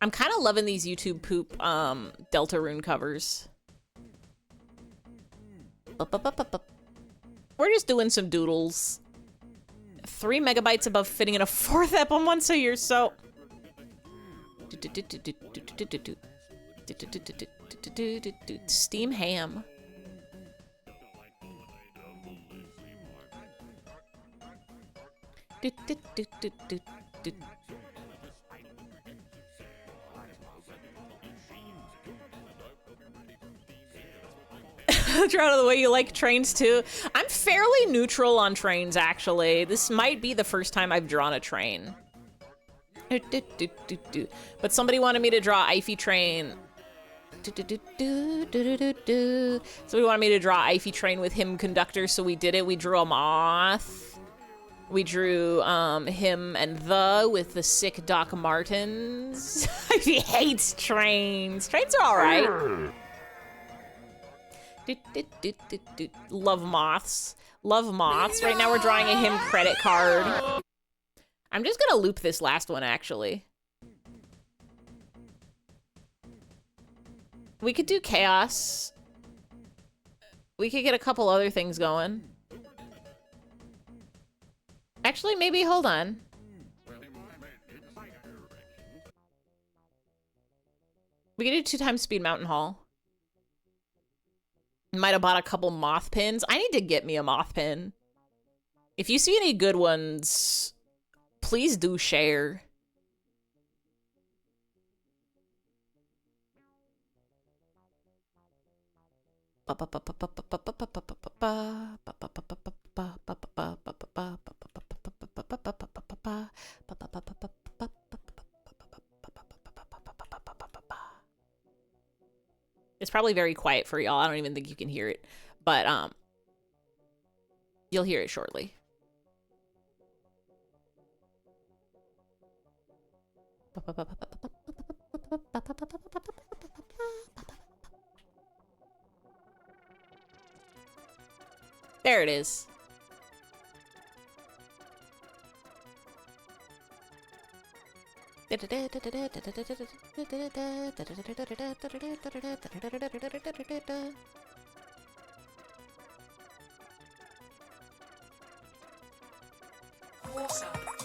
I'm kind of loving these YouTube poop Deltarune covers. We're just doing some doodles. 3 megabytes above fitting in a 4th ep on one, so you're so... Steam ham. Drown of the way you like trains too. I'm fairly neutral on trains, actually. This might be the first time I've drawn a train. But somebody wanted me to draw Eify train. Somebody wanted me to draw Eify train with him conductor, so we did it. We drew a moth. We drew him and with the sick Doc Martens. He hates trains. Trains are all right. Love moths. Love moths. Right now we're drawing a him credit card. I'm just gonna loop this last one, actually. We could do chaos. We could get a couple other things going. Actually, maybe, hold on. We could do 2 times speed mountain hall. Might have bought a couple moth pins. I need to get me a moth pin. If you see any good ones, please do share. It's probably very quiet for y'all. I don't even think you can hear it, but you'll hear it shortly. There it is.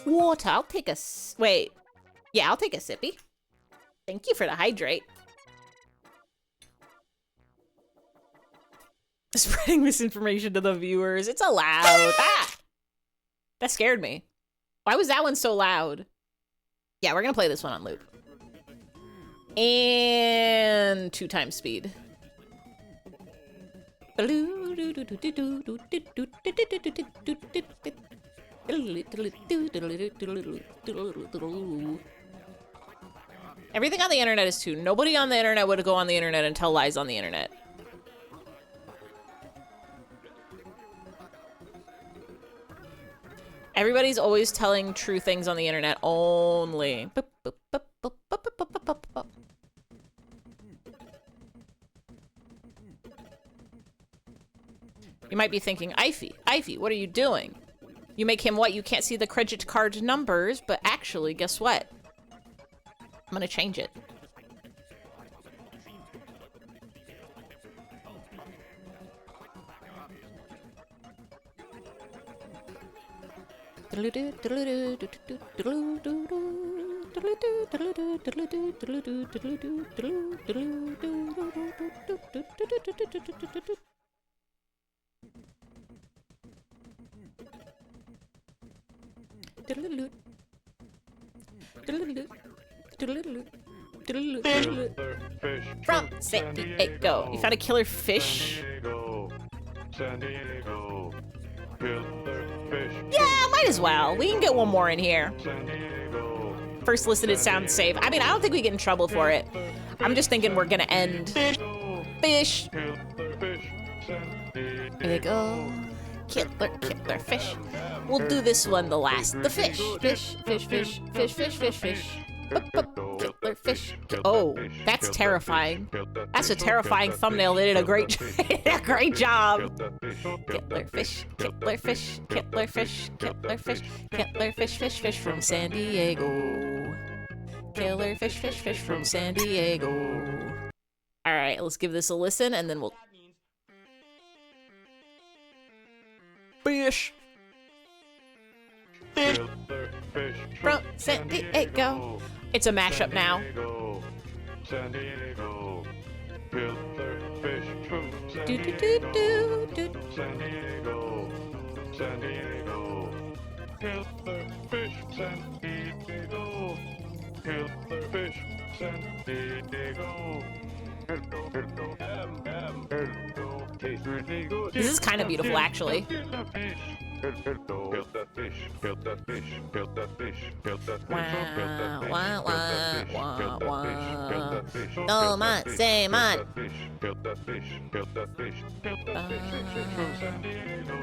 Water. I'll take a wait. Yeah, I'll take a sippy. Thank you for the hydrate. Spreading misinformation to the viewers. It's allowed. Ah! That scared me. Why was that one so loud? Yeah, we're gonna play this one on loop. And 2 times speed. Everything on the internet is 2. Nobody on the internet would go on the internet and tell lies on the internet. Everybody's always telling true things on the internet only. You might be thinking, Eify, what are you doing? You make him what? You can't see the credit card numbers, but actually, guess what? I'm gonna change it. From San Diego. You found a killer fish? San Diego. Killer fish. Yeah, might as well. We can get one more in here. San Diego. First listed sound save. I mean, I don't think we get in trouble for it. I'm just thinking we're gonna end. Fish. Here we go. Killer fish. We'll do this one the last. The fish. Fish. Killer fish. Oh, that's terrifying. That's a terrifying thumbnail. They did a great job. Killer fish from San Diego. Killer fish, fish, fish from San Diego. All right, let's give this a listen, and then we'll... Fish. Fish from San Diego. It's a mashup now. San Diego. Killer fish from San Do, do, do, Diego. do, do. San Diego. San Diego. Killer fish San Diego. Killer fish San Diego. Hello, hello, hello. Tastes really good. This is kind of beautiful, actually. Kill that fish. Kill that fish. Kill that fish. Kill that fish. Kill that fish. Kill that fish. Wah, Kill that fish. wah, Kill that fish. Kill that fish. Oh, man, say, man. Kill that fish. Kill that fish. Kill that fish from San Diego.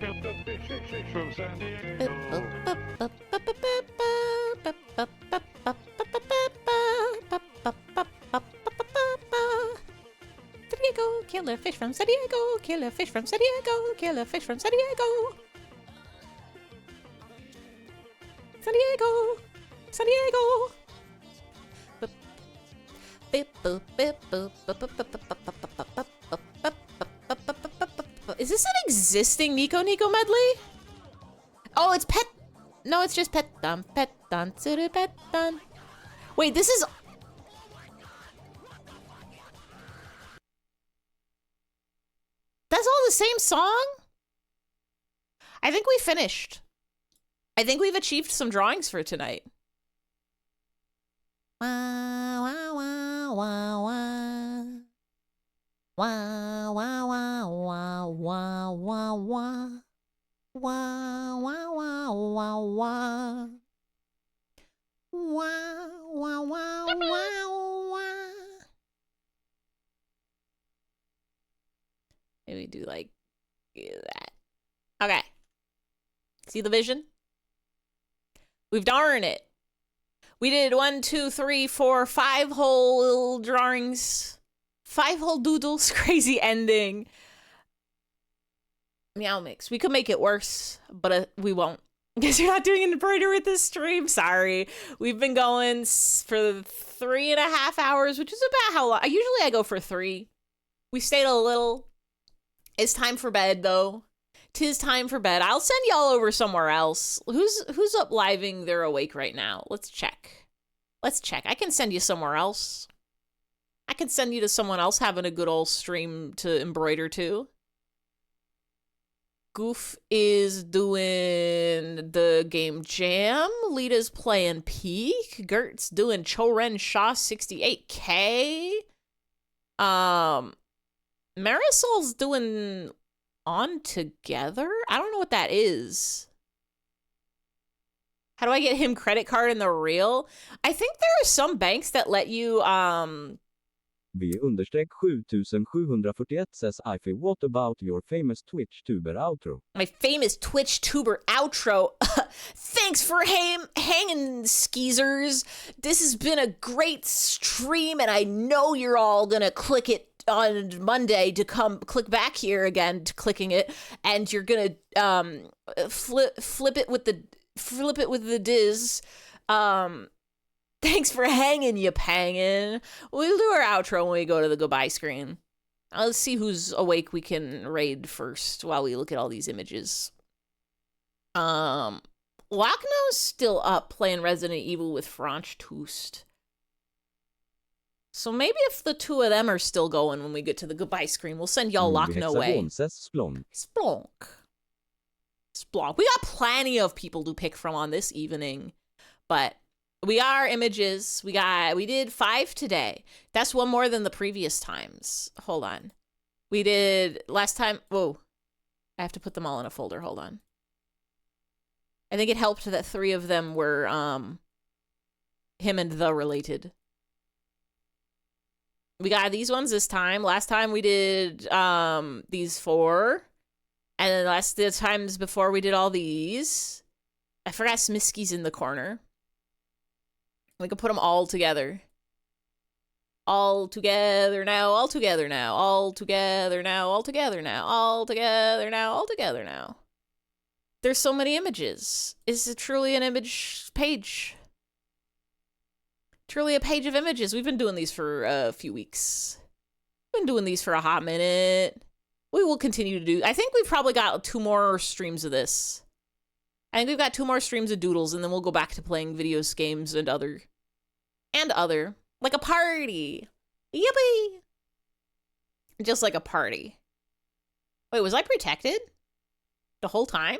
Kill that fish from San Diego. San Diego, killer fish from San Diego, killer fish from San Diego, killer fish from San Diego. San Diego, San Diego. Is this an existing Nico Nico medley? Oh, it's pet. No, it's just pet dun, tsuru pet dun. Wait, this is. That's all the same song? I think we finished. I think we've achieved some drawings for tonight. Wah, wah, wah, wah, wah. Wah, wah, wah, wah, wah, wah, wah. Wah, wah, wah, wah, wah. Wah, wah, wah, wah, wah. Maybe do like that. Okay. See the vision? We've done it. We did 1, 2, 3, 4, 5 whole drawings. 5 whole doodles. Crazy ending. Meow mix. We could make it worse, but we won't. Because you're not doing an embroidery with this stream. Sorry. We've been going for 3.5 hours, which is about how long. Usually I go for 3. We stayed a little. It's time for bed, though. 'Tis time for bed. I'll send y'all over somewhere else. Who's up living? They're awake right now. Let's check. Let's check. I can send you somewhere else. I can send you to someone else having a good old stream to embroider to. Goof is doing the game Jam. Lita's playing Peak. Gert's doing Choren Shaw 68K. Marisol's doing On Together? I don't know what that is. How do I get him credit card in the reel? I think there are some banks that let you, V_7741 says Ify, what about your famous Twitch tuber outro? My famous Twitch tuber outro. Thanks for hanging, skeezers. This has been a great stream, and I know you're all gonna click it on Monday to come click back here again to clicking it, and you're gonna flip it with the Diz. Thanks for hanging, you pangin'. We'll do our outro when we go to the goodbye screen. Let's see who's awake we can raid first while we look at all these images. Lochno's still up playing Resident Evil with Franch Toost. So maybe if the two of them are still going when we get to the goodbye screen, we'll send y'all Lochno away. Splonk. Splonk. We got plenty of people to pick from on this evening, but we got our images. We did 5 today. That's one more than the previous times. Hold on. We did last time. Whoa. I have to put them all in a folder. Hold on. I think it helped that 3 of them were him and the related. We got these ones this time. Last time we did these 4. And then the times before we did all these. I forgot Smisky's in the corner. We can put them all together. All together now, all together now, all together now, all together now, all together now, all together now. There's so many images. Is it truly an image page? Truly a page of images. We've been doing these for a few weeks. Been doing these for a hot minute. We will continue to do. I think we've probably got 2 more streams of this. I think we've got 2 more streams of Doodles, and then we'll go back to playing video games and other. Like a party. Yippee! Just like a party. Wait, was I protected? The whole time?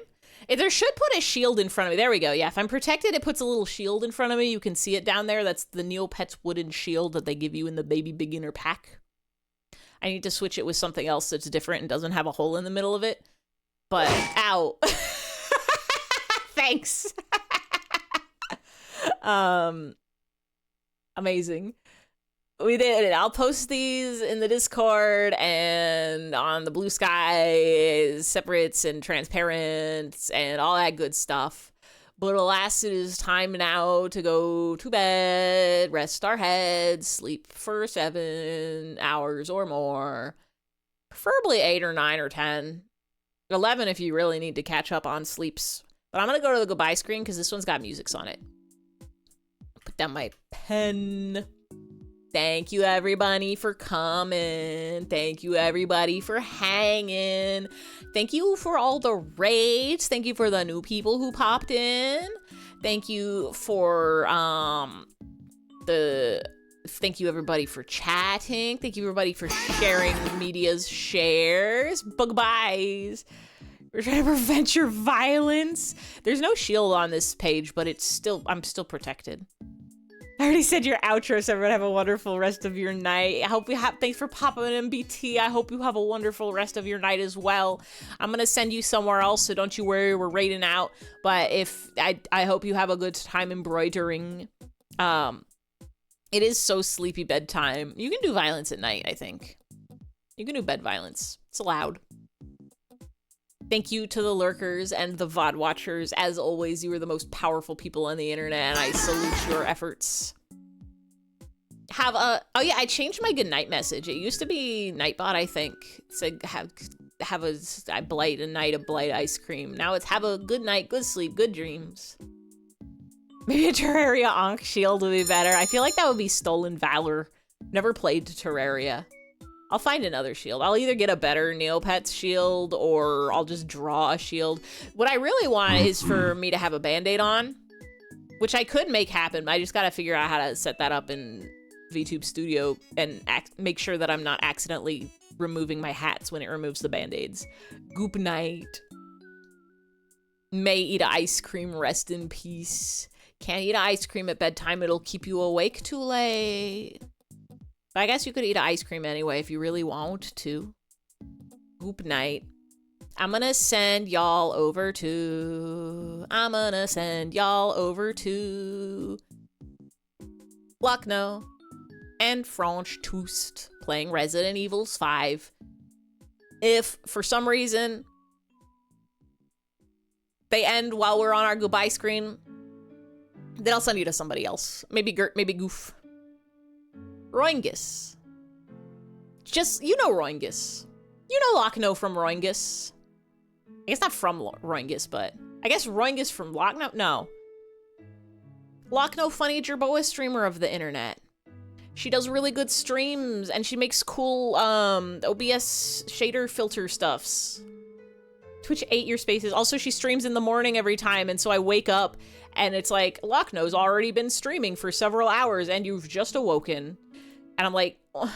There should put a shield in front of me. There we go. Yeah, if I'm protected, it puts a little shield in front of me. You can see it down there. That's the Neopets wooden shield that they give you in the baby beginner pack. I need to switch it with something else that's different and doesn't have a hole in the middle of it. But, ow. Thanks. Amazing. We did it. I'll post these in the Discord and on the Blue Sky separates and transparents and all that good stuff. But alas, it is time now to go to bed, rest our heads, sleep for 7 hours or more. Preferably 8 or 9 or 10. 11 if you really need to catch up on sleeps. But I'm going to go to the goodbye screen because this one's got music on it. Put down my pen. Thank you, everybody, for coming. Thank you, everybody, for hanging. Thank you for all the raids. Thank you for the new people who popped in. Thank you for, thank you, everybody, for chatting. Thank you, everybody, for sharing media's shares. Bug-byes. We're trying to prevent your violence. There's no shield on this page, but I'm still protected. I already said your outro, so everyone have a wonderful rest of your night. I hope you have, thanks for popping in, MBT. I hope you have a wonderful rest of your night as well. I'm gonna send you somewhere else, so don't you worry, we're raiding out. But I hope you have a good time embroidering. It is so sleepy bedtime. You can do violence at night, I think. You can do bed violence. It's allowed. Thank you to the lurkers and the VOD watchers. As always, you are the most powerful people on the internet, and I salute your efforts. Oh yeah, I changed my goodnight message. It used to be Nightbot, I think. It said have a blight a night of blight ice cream. Now it's have a good night, good sleep, good dreams. Maybe a Terraria Ankh shield would be better. I feel like that would be stolen valor. Never played Terraria. I'll find another shield. I'll either get a better Neopets shield or I'll just draw a shield. What I really want is for me to have a band-aid on, which I could make happen. I just gotta figure out how to set that up in VTube Studio and make sure that I'm not accidentally removing my hats when it removes the band-aids. Goop night. May eat ice cream, rest in peace. Can't eat ice cream at bedtime, it'll keep you awake too late. But I guess you could eat ice cream anyway if you really want to. Goop night. I'm gonna send y'all over to Lucknow and Franche Toast playing Resident Evil 5. If for some reason they end while we're on our goodbye screen, then I'll send you to somebody else. Maybe Gert, maybe Goof. Roingus. Just, you know Roingus. You know Lucknow from Roingus. I guess not from Roingus, but I guess Roingus from Lucknow? No. Lucknow Funny Jerboa streamer of the internet. She does really good streams, and she makes cool OBS shader filter stuffs. Twitch 8 your spaces. Also, she streams in the morning every time, and so I wake up, and it's like, Lucknow's already been streaming for several hours, and you've just awoken. And I'm like, oh.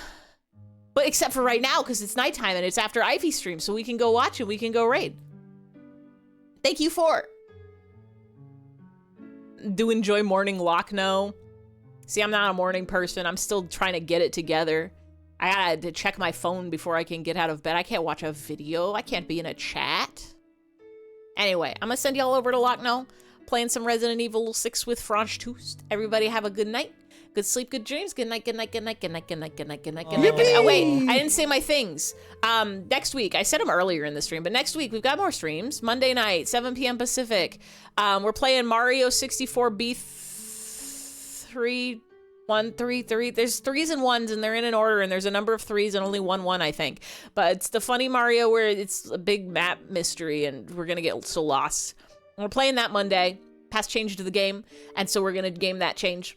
But except for right now, because it's nighttime and it's after Ivy stream, so we can go watch it, we can go raid. Thank you for. Do enjoy morning Lucknow. See, I'm not a morning person. I'm still trying to get it together. I gotta check my phone before I can get out of bed. I can't watch a video. I can't be in a chat. Anyway, I'm gonna send y'all over to Lucknow, playing some Resident Evil 6 with Franche Toast. Everybody have a good night. Good sleep, good dreams. Good night, good night, good night, good night, good night, good night, good night, good night, good night. Oh, wait, I didn't say my things. Next week, I said them earlier in the stream, but next week we've got more streams. Monday night, 7 p.m. Pacific. We're playing Mario 64 B3, 1, 3, 3. There's 3s and 1s, and they're in an order, and there's a number of 3s and only 1, 1, I think. But it's the funny Mario where it's a big map mystery, and we're gonna get so lost. And we're playing that Monday. Past change to the game, and so we're gonna game that change.